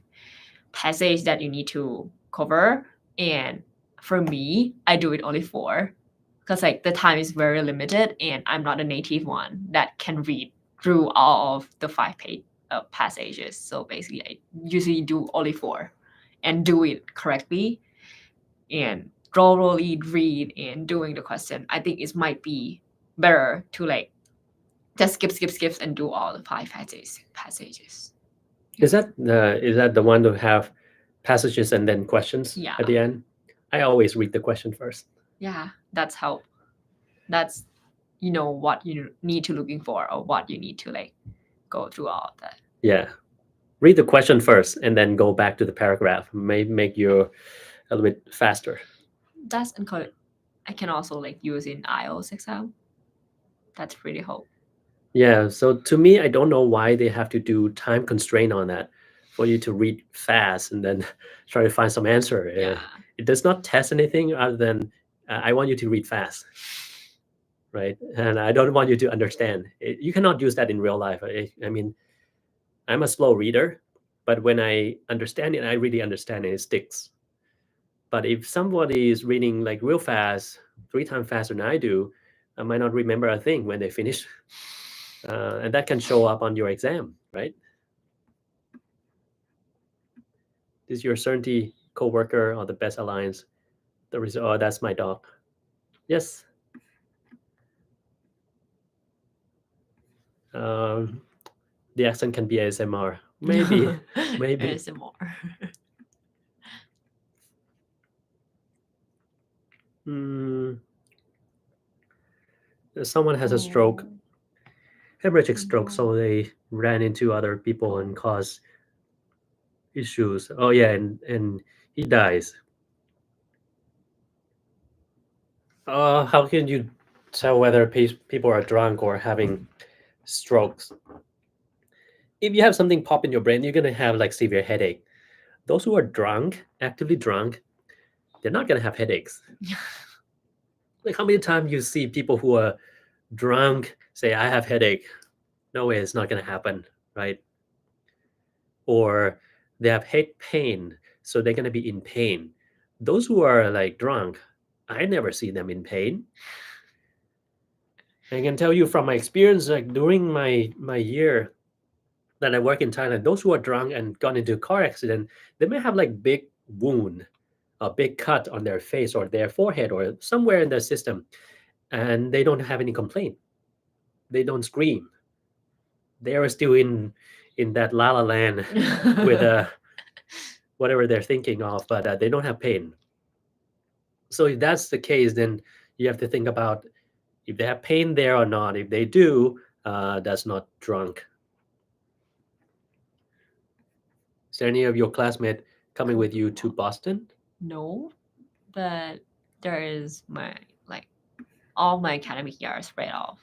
[SPEAKER 2] passage that you need to cover. And for me, I do it only 4 because like the time is very limited and I'm not a native one that can read through all of the 5 passages. So basically, I usually do only 4 and do it correctly and thoroughly read and doing the question. I think it might be better to like just skip and do all the 5 passages.
[SPEAKER 1] Is that the one to have passages and then questions at the end? I always read the question first.
[SPEAKER 2] Yeah, that's what you need to looking for or what you need to like go through all of that.
[SPEAKER 1] Yeah, read the question first and then go back to the paragraph. May make you a little bit faster.
[SPEAKER 2] That's encouraged. I can also like use in IELTS exam. That's pretty helpful.
[SPEAKER 1] Yeah, so to me, I don't know why they have to do time constraint on that for you to read fast and then try to find some answer.
[SPEAKER 2] Yeah.
[SPEAKER 1] It does not test anything other than I want you to read fast, right? And I don't want you to understand. You cannot use that in real life. I mean, I'm a slow reader, but when I understand it, I really understand it. It sticks. But if somebody is reading like real fast, 3 times faster than I do, I might not remember a thing when they finish. And that can show up on your exam, right? Is your certainty coworker or the best alliance? Oh, that's my dog. Yes. The accent can be ASMR. Maybe.
[SPEAKER 2] ASMR.
[SPEAKER 1] Someone has a stroke, hemorrhagic stroke, so they ran into other people and caused issues. Oh yeah, and he dies. How can you tell whether people are drunk or having strokes? If you have something pop in your brain, you're gonna have like severe headache. Those who are drunk, actively drunk, they're not gonna have headaches. Like how many times you see people who are drunk say, "I have headache"? No way, it's not gonna happen, right? Or they have head pain, so they're gonna be in pain. Those who are like drunk, I never see them in pain. I can tell you from my experience, like during my year that I work in Thailand, those who are drunk and got into a car accident, they may have like big wound, a big cut on their face or their forehead or somewhere in their system, and they don't have any complaint. They don't scream. They are still in that la la land with whatever they're thinking of, but they don't have pain. So if that's the case, then you have to think about if they have pain there or not. If they do, that's not drunk. Is there any of your classmates coming with you to Boston?
[SPEAKER 2] No, but there is all my academic years spread off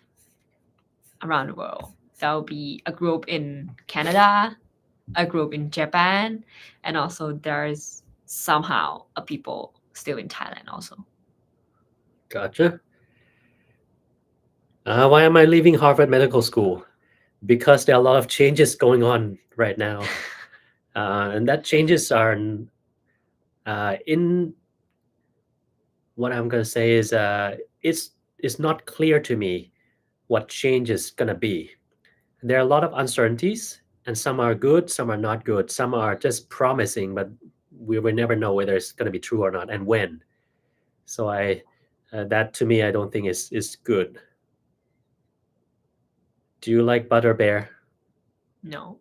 [SPEAKER 2] around the world. There will be a group in Canada, a group in Japan, and also there's somehow a people still in Thailand also.
[SPEAKER 1] Gotcha. Why am I leaving Harvard Medical School? Because there are a lot of changes going on right now, and that changes are in what I'm gonna say is it's not clear to me what change is gonna be. There are a lot of uncertainties, and some are good, some are not good, some are just promising, but we will never know whether it's gonna be true or not and when. So that to me I don't think is good. Do you like Butter Bear?
[SPEAKER 2] No,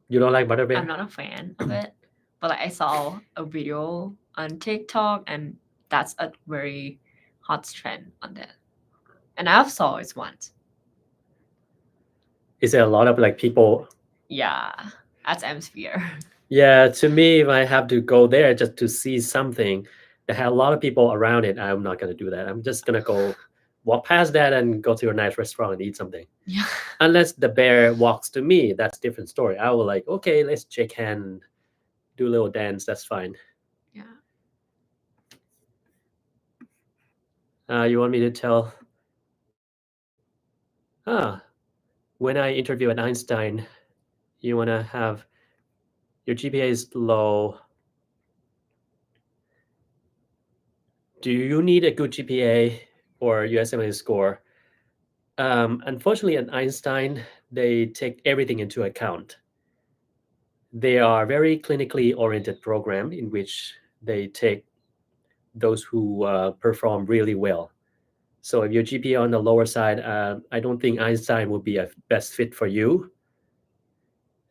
[SPEAKER 1] You don't like Butter
[SPEAKER 2] I'm
[SPEAKER 1] Bear?
[SPEAKER 2] not a fan of it. But like, I saw a video on TikTok, and that's a very hot trend on that. And I've saw it once.
[SPEAKER 1] Is there a lot of like people?
[SPEAKER 2] Yeah, at Atmosphere.
[SPEAKER 1] Yeah, to me, if I have to go there just to see something that had a lot of people around it, I'm not gonna do that. I'm just gonna go walk past that and go to a nice restaurant and eat something.
[SPEAKER 2] Yeah.
[SPEAKER 1] Unless the bear walks to me, that's different story. I will like, okay, let's shake hand, do a little dance. That's fine.
[SPEAKER 2] Yeah.
[SPEAKER 1] You want me to tell? Ah, when I interview at Einstein, you wanna have your GPA is low. Do you need a good GPA or USMLE score? Unfortunately, at Einstein, they take everything into account. They are very clinically oriented program in which they take those who perform really well. So if your GPA on the lower side, I don't think Einstein would be a best fit for you.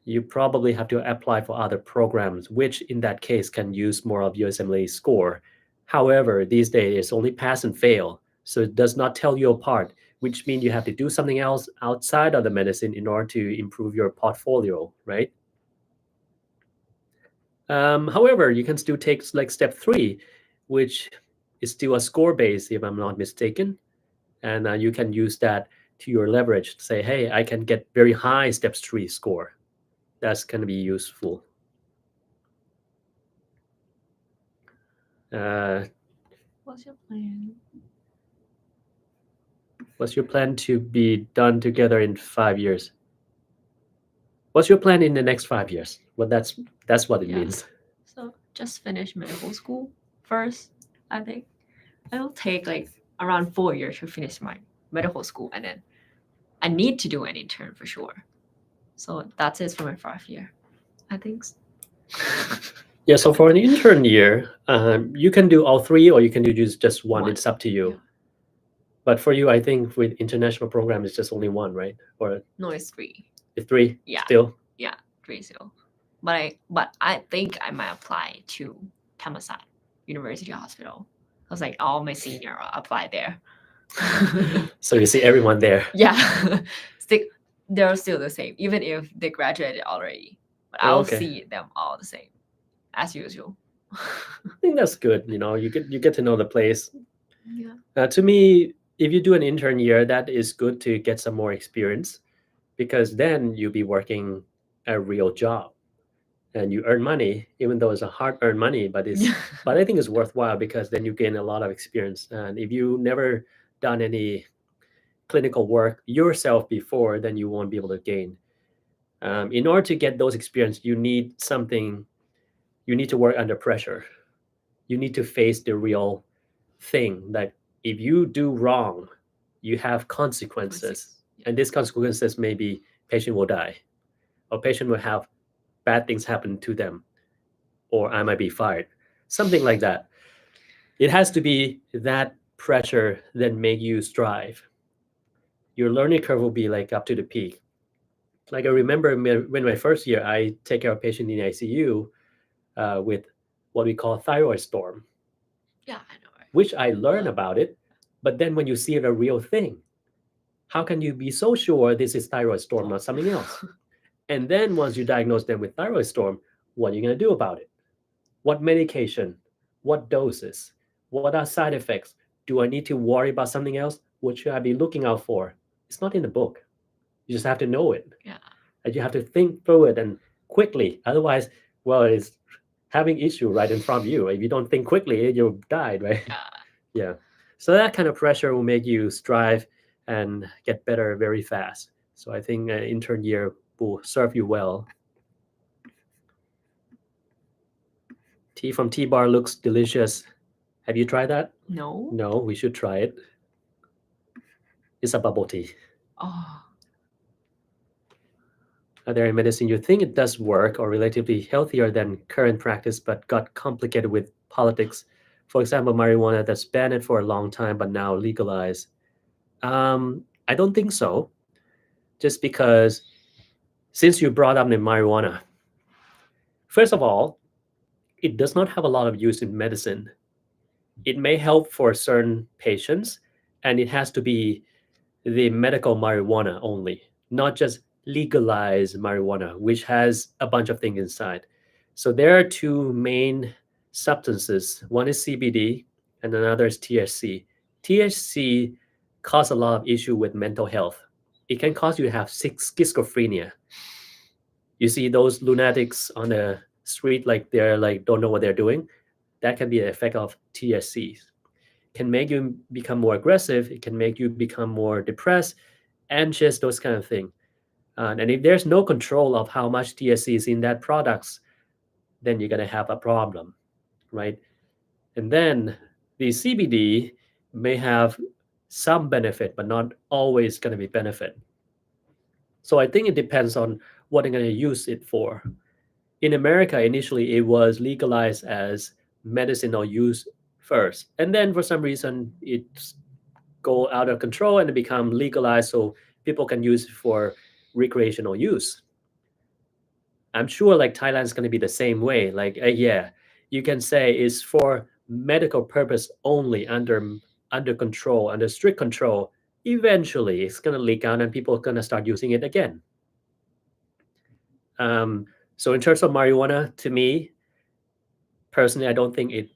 [SPEAKER 1] You probably have to apply for other programs, which in that case can use more of USMLE score. However, these days it's only pass and fail, so it does not tell you apart, which means you have to do something else outside of the medicine in order to improve your portfolio, right? However, you can still take like step 3, which is still a score base, if I'm not mistaken, and you can use that to your leverage to say, hey, I can get very high steps 3 score. That's going to be useful.
[SPEAKER 2] What's your plan?
[SPEAKER 1] What's your plan to be done together in 5 years? What's your plan in the next 5 years? Well, that's what it
[SPEAKER 2] Yeah.
[SPEAKER 1] means.
[SPEAKER 2] So just finish medical school first, I think. It'll take like around 4 years to finish my medical school, and then I need to do an intern for sure. So that's it for my 5th year, I think.
[SPEAKER 1] Yeah, so for an intern year, you can do all 3 or you can do just one. It's up to you.
[SPEAKER 2] Yeah.
[SPEAKER 1] But for you, I think with international program, it's just only 1, right? Or
[SPEAKER 2] No, it's 3.
[SPEAKER 1] it's 3
[SPEAKER 2] Yeah.
[SPEAKER 1] still?
[SPEAKER 2] Yeah, 3 still. But I think I might apply to Thammasat University Hospital, because like all my senior apply there.
[SPEAKER 1] So you see everyone there.
[SPEAKER 2] Yeah. They're still the same, even if they graduated already. But I'll
[SPEAKER 1] Okay.
[SPEAKER 2] see them all the same, as usual.
[SPEAKER 1] I think that's good. You get to know the place.
[SPEAKER 2] Yeah.
[SPEAKER 1] To me, if you do an intern year, that is good to get some more experience, because then you'll be working a real job and you earn money, even though it's a hard earned money, but but I think it's worthwhile because then you gain a lot of experience. And if you never done any clinical work yourself before, then you won't be able to gain. In order to get those experience, you need something. You need to work under pressure. You need to face the real thing that if you do wrong, you have consequences. And these consequences may be patient will die, or patient will have bad things happen to them, or I might be fired, something like that. It has to be that pressure that make you strive. Your learning curve will be like up to the peak. Like I remember when my first year, I take care of patient in the ICU with what we call thyroid storm.
[SPEAKER 2] Yeah, I know. Right?
[SPEAKER 1] Which I learned about it, but then when you see it a real thing, how can you be so sure this is thyroid storm, not something else? And then once you diagnose them with thyroid storm, what are you going to do about it? What medication? What doses? What are side effects? Do I need to worry about something else? What should I be looking out for? It's not in the book. You just have to know it.
[SPEAKER 2] Yeah.
[SPEAKER 1] And you have to think through it and quickly. Otherwise, well, it's having issue right in front of you. If you don't think quickly, you'll die, right?
[SPEAKER 2] Yeah.
[SPEAKER 1] Yeah. So that kind of pressure will make you strive and get better very fast. So I think intern year will serve you well. Tea from Tea Bar looks delicious. Have you tried that?
[SPEAKER 2] No.
[SPEAKER 1] No, we should try it. It's a bubble tea.
[SPEAKER 2] Oh.
[SPEAKER 1] Are there in medicine you think it does work or relatively healthier than current practice but got complicated with politics? For example, marijuana that's banned for a long time but now legalized. I don't think so. Just because since you brought up the marijuana, first of all, it does not have a lot of use in medicine. It may help for certain patients, and it has to be the medical marijuana only, not just legalized marijuana, which has a bunch of things inside. So there are two main substances. One is CBD and another is THC. THC cause a lot of issue with mental health. It can cause you to have schizophrenia. You see those lunatics on the street, like they're like don't know what they're doing. That can be an effect of THC. Can make you become more aggressive. It can make you become more depressed, anxious, those kind of things. And if there's no control of how much THC is in that products, then you're gonna have a problem, right? And then the CBD may have some benefit, but not always gonna be benefit. So I think it depends on what they're gonna use it for. In America, initially it was legalized as medicinal use first, and then for some reason it's go out of control and it become legalized so people can use it for recreational use. I'm sure like Thailand is going to be the same way. Like yeah, you can say it's for medical purpose only under control, under strict control. Eventually, it's going to leak out and people are going to start using it again. So in terms of marijuana, to me personally, I don't think it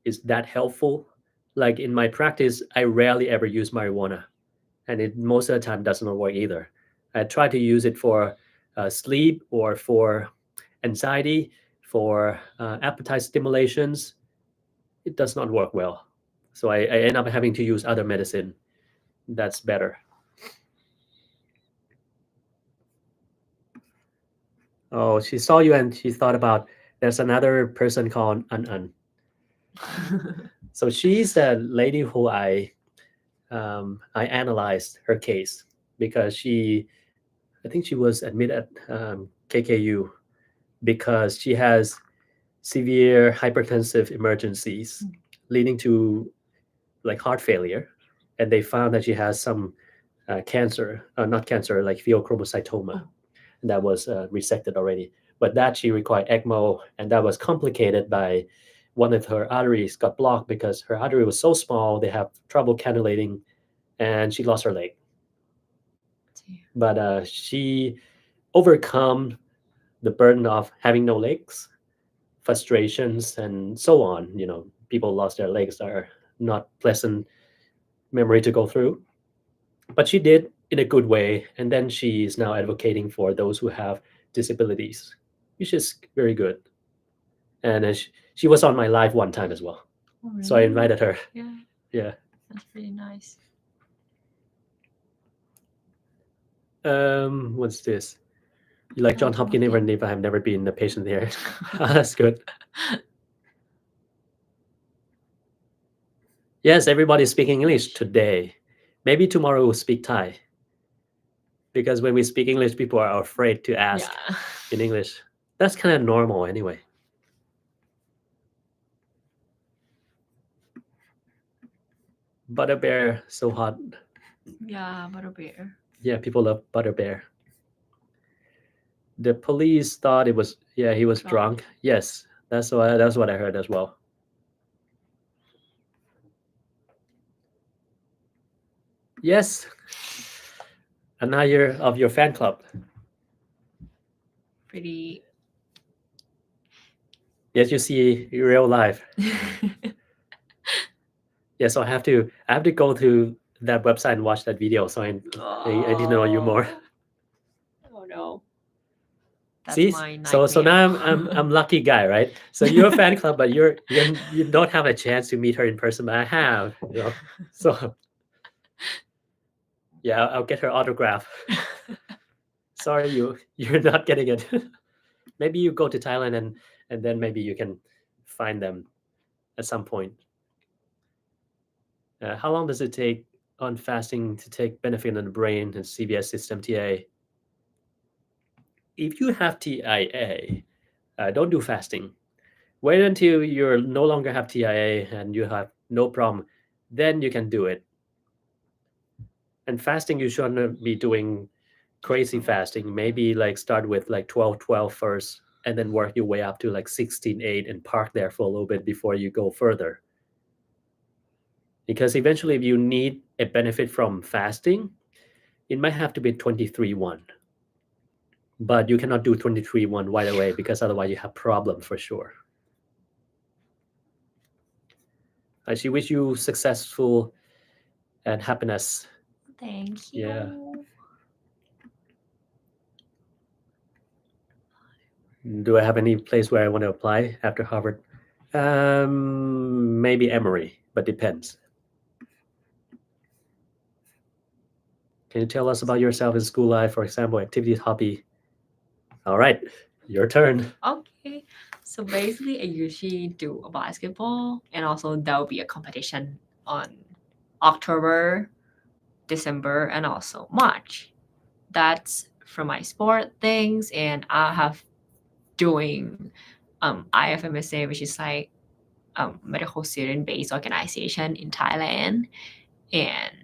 [SPEAKER 1] is that helpful. Like in my practice, I rarely ever use marijuana, and it most of the time doesn't work either. I try to use it for sleep or for anxiety, for appetite stimulations. It does not work well. So I end up having to use other medicine that's better. Oh, she saw you and she thought about there's another person called An. So she's a lady who I analyzed her case because I think she was admitted at KKU because she has severe hypertensive emergencies leading to like heart failure, and they found that she has some cancer, not cancer, like pheochromocytoma, and that was resected already. But that she required ECMO, and that was complicated by one of her arteries got blocked because her artery was so small they have trouble cannulating, and she lost her leg. But she overcome the burden of having no legs, frustrations, and so on. You know, people lost their legs are not pleasant memory to go through, but she did in a good way. And then she is now advocating for those who have disabilities, which is very good. And she was on my live one time as well.
[SPEAKER 2] Oh, really?
[SPEAKER 1] So I invited her.
[SPEAKER 2] Yeah. That's pretty nice.
[SPEAKER 1] What's this? You like John Hopkins University, but I've never been a patient there. That's good. Yes, everybody's speaking English today. Maybe tomorrow we'll speak Thai. Because when we speak English, people are afraid to ask in English. That's kind of normal anyway. Butter bear, so hot.
[SPEAKER 2] Yeah, butter bear.
[SPEAKER 1] Yeah, people love butter bear. The police thought it was he was drunk. Yes, that's what I heard as well. Yes, another of your fan club.
[SPEAKER 2] Pretty.
[SPEAKER 1] Yes, you see real life. Yeah, so I have to go to that website and watch that video. So I didn't know you more.
[SPEAKER 2] Oh no. That's
[SPEAKER 1] See,
[SPEAKER 2] my
[SPEAKER 1] so now I'm lucky guy, right? So you're a fan club, but you don't have a chance to meet her in person, but I have, you know. So Yeah, I'll get her autograph. Sorry, you're not getting it. Maybe you go to Thailand and then maybe you can find them at some point. How long does it take on fasting to take benefit on the brain and CVS system TIA? If you have TIA, don't do fasting. Wait until you no longer have TIA and you have no problem. Then you can do it. And fasting, you shouldn't be doing crazy fasting. Maybe like start with like 12 first and then work your way up to like 16-8 and park there for a little bit before you go further. Because eventually if you need a benefit from fasting, it might have to be 23-1. But you cannot do 23-1 right away because otherwise you have problem for sure. I should wish you successful and happiness.
[SPEAKER 2] Thank you.
[SPEAKER 1] Yeah. Do I have any place where I want to apply after Harvard? Maybe Emory, but depends. Can you tell us about yourself in school life, for example, activities, hobby? All right, your turn.
[SPEAKER 2] Okay. So basically, I usually do a basketball, and also there will be a competition on October, December, and also March. That's for my sport things, and I have doing IFMSA, which is like medical student-based organization in Thailand, and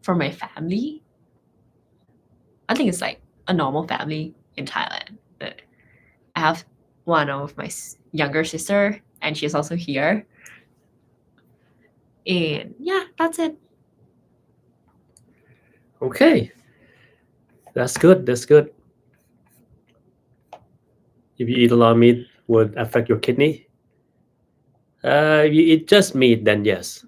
[SPEAKER 2] for my family, I think it's like a normal family in Thailand. I have one of my younger sister, and she's also here. And yeah, that's it.
[SPEAKER 1] Okay, that's good. That's good. If you eat a lot of meat, would affect your kidney? If you eat just meat, then yes.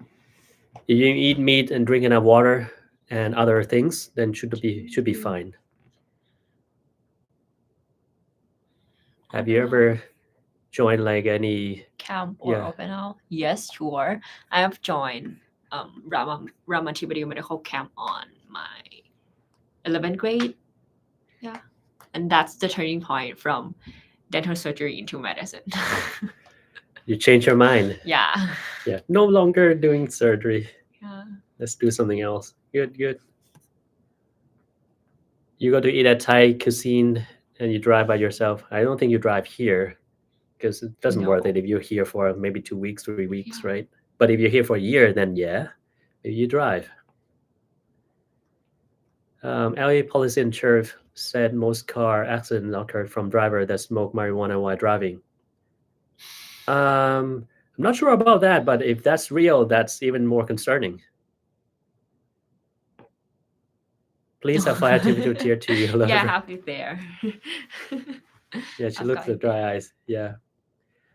[SPEAKER 1] If you eat meat and drink enough water and other things, then should be fine. Have you ever joined like any
[SPEAKER 2] camp or open house? Yes, sure. I have joined Ramatibadi Medical Camp on my 11th grade. Yeah. And that's the turning point from dental surgery into medicine.
[SPEAKER 1] You change your mind?
[SPEAKER 2] Yeah.
[SPEAKER 1] Yeah. No longer doing surgery.
[SPEAKER 2] Yeah.
[SPEAKER 1] Let's do something else. Good. You go to eat at Thai cuisine and you drive by yourself. I don't think you drive here because it doesn't worth it if you're here for maybe 2 weeks, 3 weeks, right? But if you're here for a year, then yeah, maybe you drive. LA police and sheriff said most car accidents occurred from driver that smoke marijuana while driving. I'm not sure about that, but if that's real, that's even more concerning. Please have fire activity tier 2.
[SPEAKER 2] Yeah, I have it there.
[SPEAKER 1] Yeah, she looks at dry eyes. Yeah.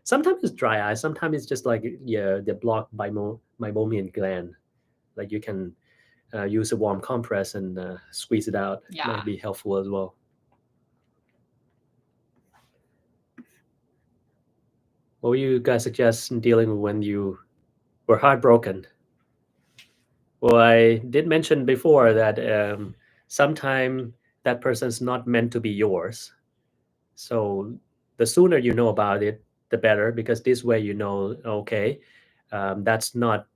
[SPEAKER 1] Sometimes it's dry eyes. Sometimes it's just like, yeah, they're blocked by meibomian gland. Like you can use a warm compress and squeeze it out.
[SPEAKER 2] Yeah.
[SPEAKER 1] Might be helpful as well. What would you guys suggest in dealing with when you were heartbroken? Well, I did mention before that sometimes that person's not meant to be yours. So the sooner you know about it, the better, because this way you know, okay, that's not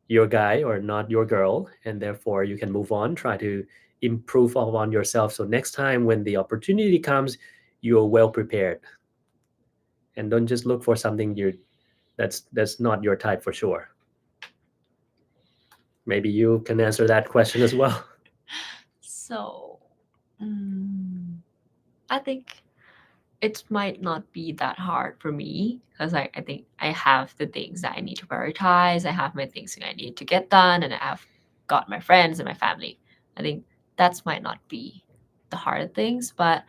[SPEAKER 1] your guy or not your girl, and therefore you can move on, try to improve upon yourself. So next time when the opportunity comes, you're well prepared. And don't just look for something that's not your type for sure. Maybe you can answer that question as well.
[SPEAKER 2] So, I think it might not be that hard for me because I think I have the things that I need to prioritize. I have my things that I need to get done, and I have got my friends and my family. I think that might not be the hard things, but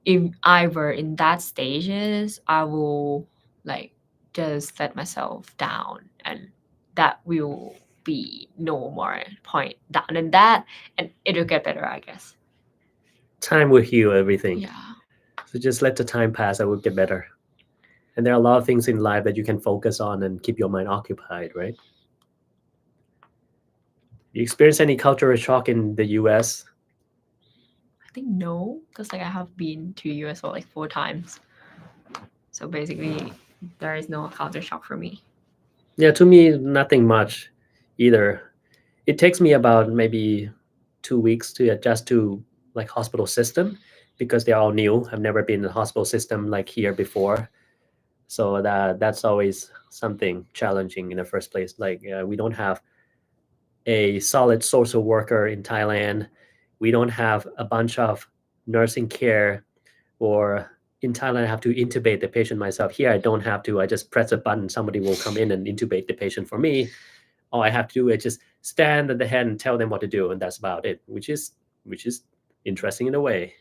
[SPEAKER 2] if I were in that stages, I will like just let myself down, and that will be no more point down than that, and it'll get better, I guess.
[SPEAKER 1] Time will heal everything.
[SPEAKER 2] Yeah.
[SPEAKER 1] So just let the time pass, it will get better. And there are a lot of things in life that you can focus on and keep your mind occupied, right? You experience any cultural shock in the US?
[SPEAKER 2] I think no, because like I have been to US for like 4 times. So basically, there is no culture shock for me.
[SPEAKER 1] Yeah, to me, nothing much either. It takes me about maybe 2 weeks to adjust to like hospital system because they're all new. I've never been in a hospital system like here before. So that's always something challenging in the first place. Like we don't have a solid social worker in Thailand. We don't have a bunch of nursing care, or in Thailand, I have to intubate the patient myself. Here, I don't have to. I just press a button, somebody will come in and intubate the patient for me. All I have to do is just stand at the head and tell them what to do, and that's about it, which is interesting in a way.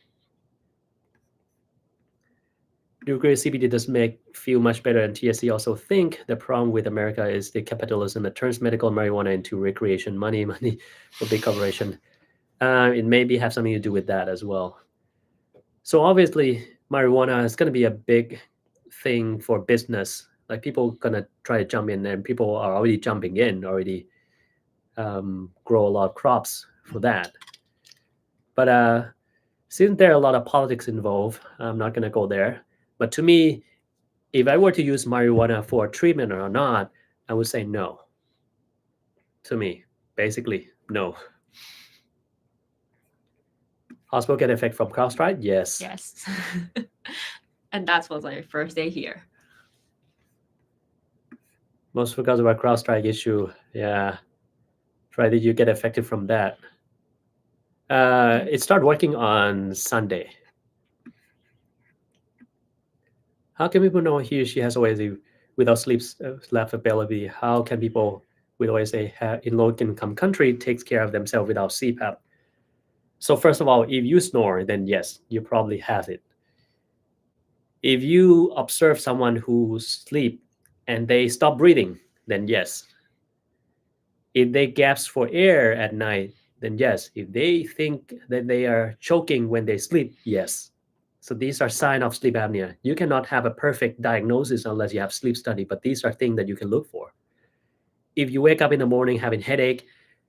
[SPEAKER 1] Do you agree CBD does make feel much better, and TSC also think the problem with America is the capitalism that turns medical marijuana into recreation, money for big corporation. It maybe have something to do with that as well. So obviously, marijuana is going to be a big thing for business. Like people gonna try to jump in, and people are already jumping in, already grow a lot of crops for that. But since there are a lot of politics involved, I'm not gonna go there. But to me, if I were to use marijuana for treatment or not, I would say no. To me, basically, no. Hospital get effect from CrowdStrike? Yes.
[SPEAKER 2] Yes. And that was my first day here.
[SPEAKER 1] Most because of our CrowdStrike issue. Yeah. Right, did you get affected from that? It started working on Sunday. How can people know he or she has OSA without sleep ability? How can people with OSA in low-income country takes care of themselves without CPAP? So first of all, if you snore, then yes, you probably have it. If you observe someone who sleep and they stop breathing, then yes. If they gasp for air at night, then yes. If they think that they are choking when they sleep, yes. So these are signs of sleep apnea. You cannot have a perfect diagnosis unless you have sleep study, but these are things that you can look for. If you wake up in the morning having headache,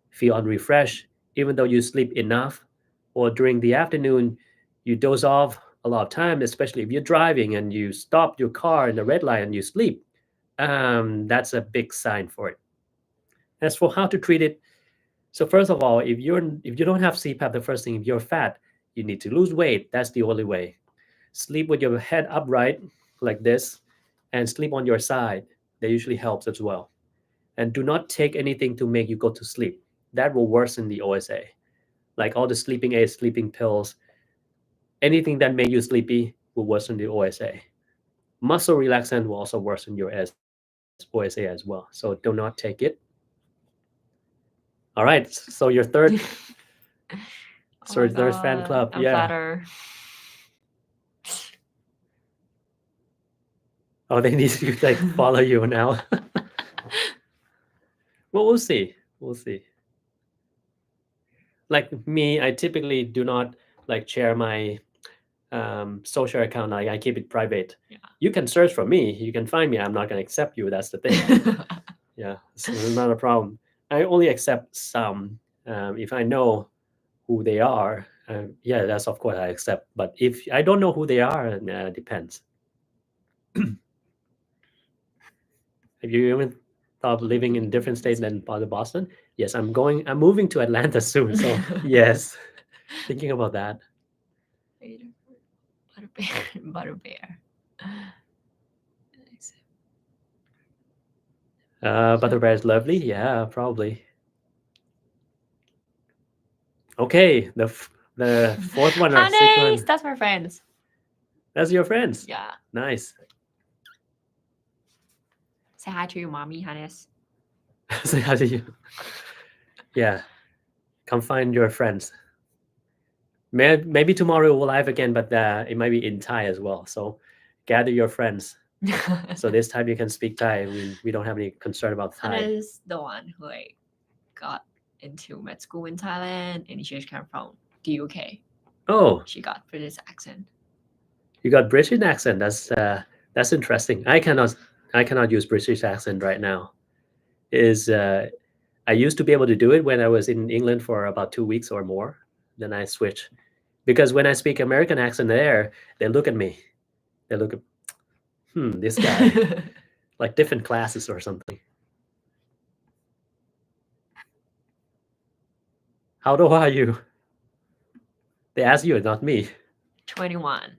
[SPEAKER 1] feel unrefreshed, even though you sleep enough, or during the afternoon, you doze off a lot of time, especially if you're driving and you stop your car in the red light and you sleep, that's a big sign for it. As for how to treat it, so first of all, if you don't have CPAP, the first thing, if you're fat, you need to lose weight. That's the only way. Sleep with your head upright like this, and sleep on your side. That usually helps as well. And do not take anything to make you go to sleep. That will worsen the OSA. Like all the sleeping aids, sleeping pills, anything that make you sleepy will worsen the OSA. Muscle relaxant will also worsen your OSA as well. So do not take it. All right. So your third, third fan club.
[SPEAKER 2] I'm flatter.
[SPEAKER 1] Oh, they need to like follow you now. Well, we'll see. We'll see. Like me, I typically do not like share my social account. Like I keep it private.
[SPEAKER 2] Yeah.
[SPEAKER 1] You can search for me. You can find me. I'm not gonna accept you. That's the thing. Yeah, so it's not a problem. I only accept some if I know who they are. Yeah, that's of course I accept. But if I don't know who they are, it depends. Have you even thought of living in a different state than part of Boston? Yes, I'm moving to Atlanta soon. So yes, thinking about that.
[SPEAKER 2] Butter bear.
[SPEAKER 1] Butter bear is lovely. Yeah, probably. Okay, the fourth one or sixth one.
[SPEAKER 2] That's my friends.
[SPEAKER 1] That's your friends.
[SPEAKER 2] Yeah.
[SPEAKER 1] Nice.
[SPEAKER 2] Say hi to your mommy, Hannes.
[SPEAKER 1] Say hi to you. Yeah, come find your friends. Maybe tomorrow we'll live again, but it might be in Thai as well. So gather your friends. So this time you can speak Thai. We don't have any concern about Thai.
[SPEAKER 2] Hannes is the one who like got into med school in Thailand, and she came from the UK.
[SPEAKER 1] Oh,
[SPEAKER 2] she got British accent.
[SPEAKER 1] You got British accent. That's interesting. I cannot use British accent right now. I used to be able to do it when I was in England for about 2 weeks or more. Then I switch because when I speak American accent there, they look at me. They look at, this guy, like different classes or something. How old are you? They ask you, not me.
[SPEAKER 2] 21.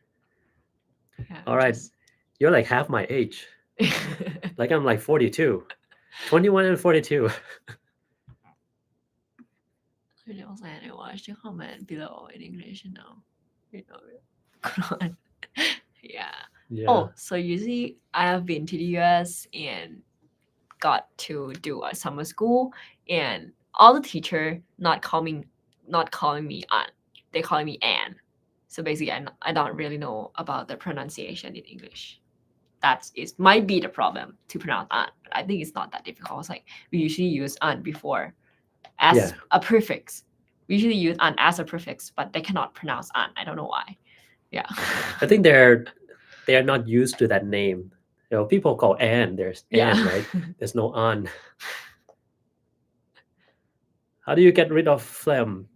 [SPEAKER 2] Yeah,
[SPEAKER 1] All right. You're like half my age. Like I'm like 42. 21 and 42.
[SPEAKER 2] I was like, I watched the comment below in English now. You know, yeah. Oh, so usually I have been to the US and got to do a summer school, and all the teacher not calling me Aunt, they calling me Anne. So basically, I don't really know about the pronunciation in English. That might be the problem to pronounce Aunt, but I think it's not that difficult. It's like we usually use Aunt before as a prefix. We usually use Aunt as a prefix, but they cannot pronounce Aunt. I don't know why. Yeah.
[SPEAKER 1] I think they are not used to that name. People call Anne. There's Anne, right? There's no An. How do you get rid of phlegm?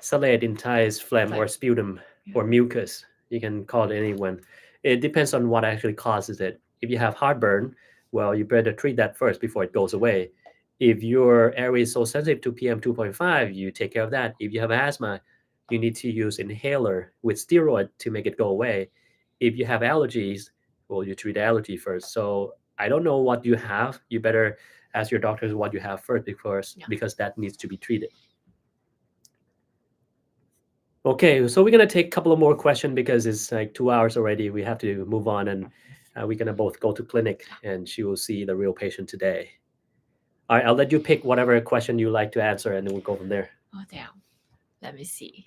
[SPEAKER 1] Salate in Thai is phlegm or sputum or mucus. You can call it anyone. It depends on what actually causes it. If you have heartburn, well, you better treat that first before it goes away. If your area is so sensitive to PM 2.5, you take care of that. If you have asthma, you need to use inhaler with steroid to make it go away. If you have allergies, well, you treat allergy first. So I don't know what you have. You better ask your doctors what you have first because that needs to be treated. Okay, so we're gonna take a couple of more questions because it's like 2 hours already. We have to move on, and we're gonna both go to clinic, and she will see the real patient today. All right, I'll let you pick whatever question you like to answer, and then we'll go from there.
[SPEAKER 2] Oh damn! Let me see.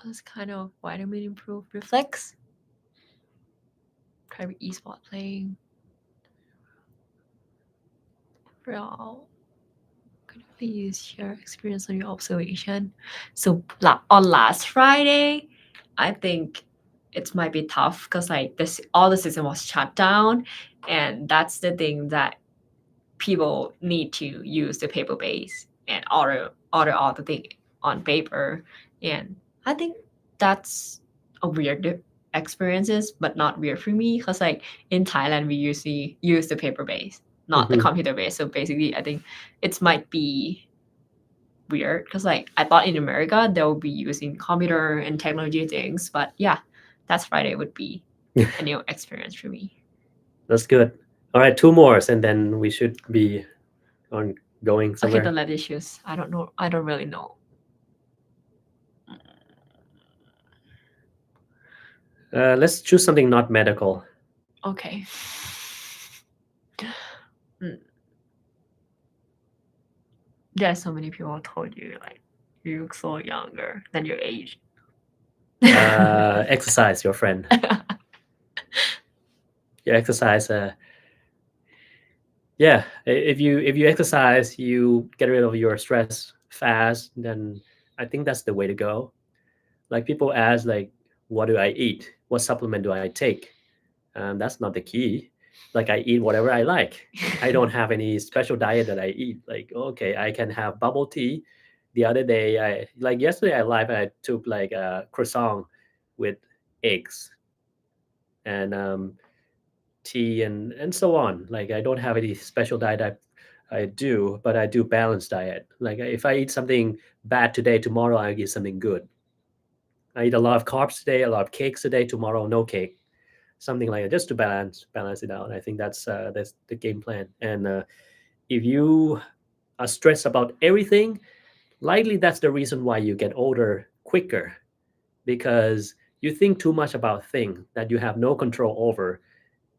[SPEAKER 2] This kind of vitamin improved reflex. Try e-sport playing. Real. Could you please share experience on your observation? So on last Friday, I think it might be tough because like all the system was shut down, and that's the thing that people need to use the paper base and order all the thing on paper, and I think that's a weird experiences, but not weird for me because like in Thailand we usually use the paper base, not the computer base. So basically, I think it might be weird because like I thought in America they would be using computer and technology things, but yeah, that's Friday would be a new experience for me.
[SPEAKER 1] That's good. All right, 2 more, and then we should be on going somewhere.
[SPEAKER 2] Okay, the lead issues. I don't know. I don't really know.
[SPEAKER 1] Let's choose something not medical.
[SPEAKER 2] Okay. There are so many people told you like you look so younger than your age.
[SPEAKER 1] Exercise, your friend. You exercise. Yeah, if you exercise, you get rid of your stress fast. Then I think that's the way to go. Like people ask, like, what do I eat? What supplement do I take? That's not the key. Like I eat whatever I like. I don't have any special diet that I eat. Like okay, I can have bubble tea. The other day, yesterday, I took like a croissant with eggs and tea and so on. Like I don't have any special diet I do, but I do balanced diet. Like if I eat something bad today, tomorrow I eat something good. I eat a lot of carbs today, a lot of cakes today, tomorrow no cake, something like that, just to balance it out. I think that's the game plan. And if you are stressed about everything, likely that's the reason why you get older quicker, because you think too much about things that you have no control over,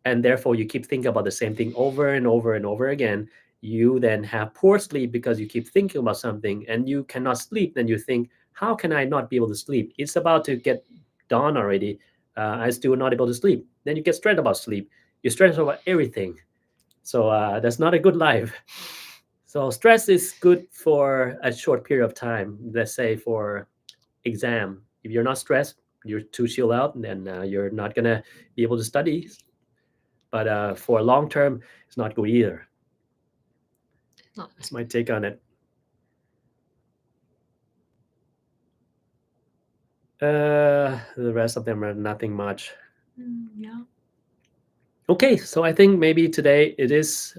[SPEAKER 1] and therefore you keep thinking about the same thing over and over and over again. You then have poor sleep because you keep thinking about something and you cannot sleep. Then you think, how can I not be able to sleep? It's about to get dawn already. I still not able to sleep. Then you get stressed about sleep. You stress about everything. So that's not a good life. So stress is good for a short period of time. Let's say for exam. If you're not stressed, you're too chill out, then you're not gonna be able to study. but for long term, it's not good either.
[SPEAKER 2] Not
[SPEAKER 1] That's my take on it. The rest of them are nothing much.
[SPEAKER 2] yeah.
[SPEAKER 1] Okay, so I think maybe today it is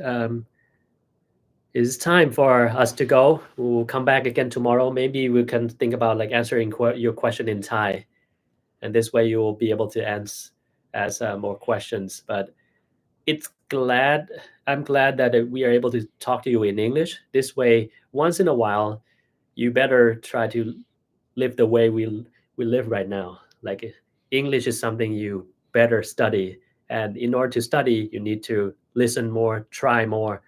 [SPEAKER 1] time for us to go. We'll come back again tomorrow. Maybe we can think about like answering your question in Thai, and this way you will be able to ask more questions. But I'm glad that we are able to talk to you in English. This way, once in a while, you better try to live the way we live right now. Like English is something you better study, and in order to study, you need to listen more, try more,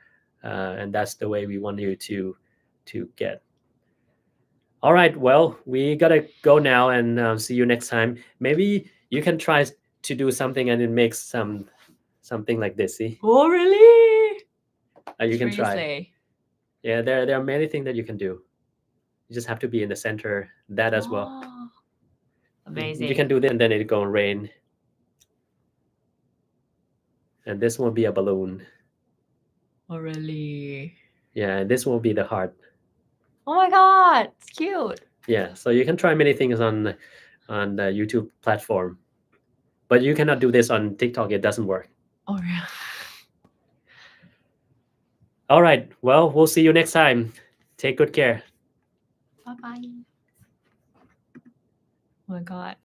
[SPEAKER 1] and that's the way we want you to get. All right, well, we gotta go now, and see you next time. Maybe you can try to do something, and it makes something like this. See,
[SPEAKER 2] Oh, really?
[SPEAKER 1] you can try.
[SPEAKER 2] Seriously?
[SPEAKER 1] Yeah, there are many things that you can do. You just have to be in the center. That as well.
[SPEAKER 2] Oh,
[SPEAKER 1] You
[SPEAKER 2] amazing.
[SPEAKER 1] can do this, and then it's gonna rain. And this will be a balloon.
[SPEAKER 2] Oh, really?
[SPEAKER 1] Yeah, and this will be the heart.
[SPEAKER 2] Oh my god, it's cute.
[SPEAKER 1] Yeah, so you can try many things on the YouTube platform, but you cannot do this on TikTok. It doesn't work.
[SPEAKER 2] Oh, yeah.
[SPEAKER 1] All right, well, we'll see you next time. Take good care.
[SPEAKER 2] Bye bye. Oh my god.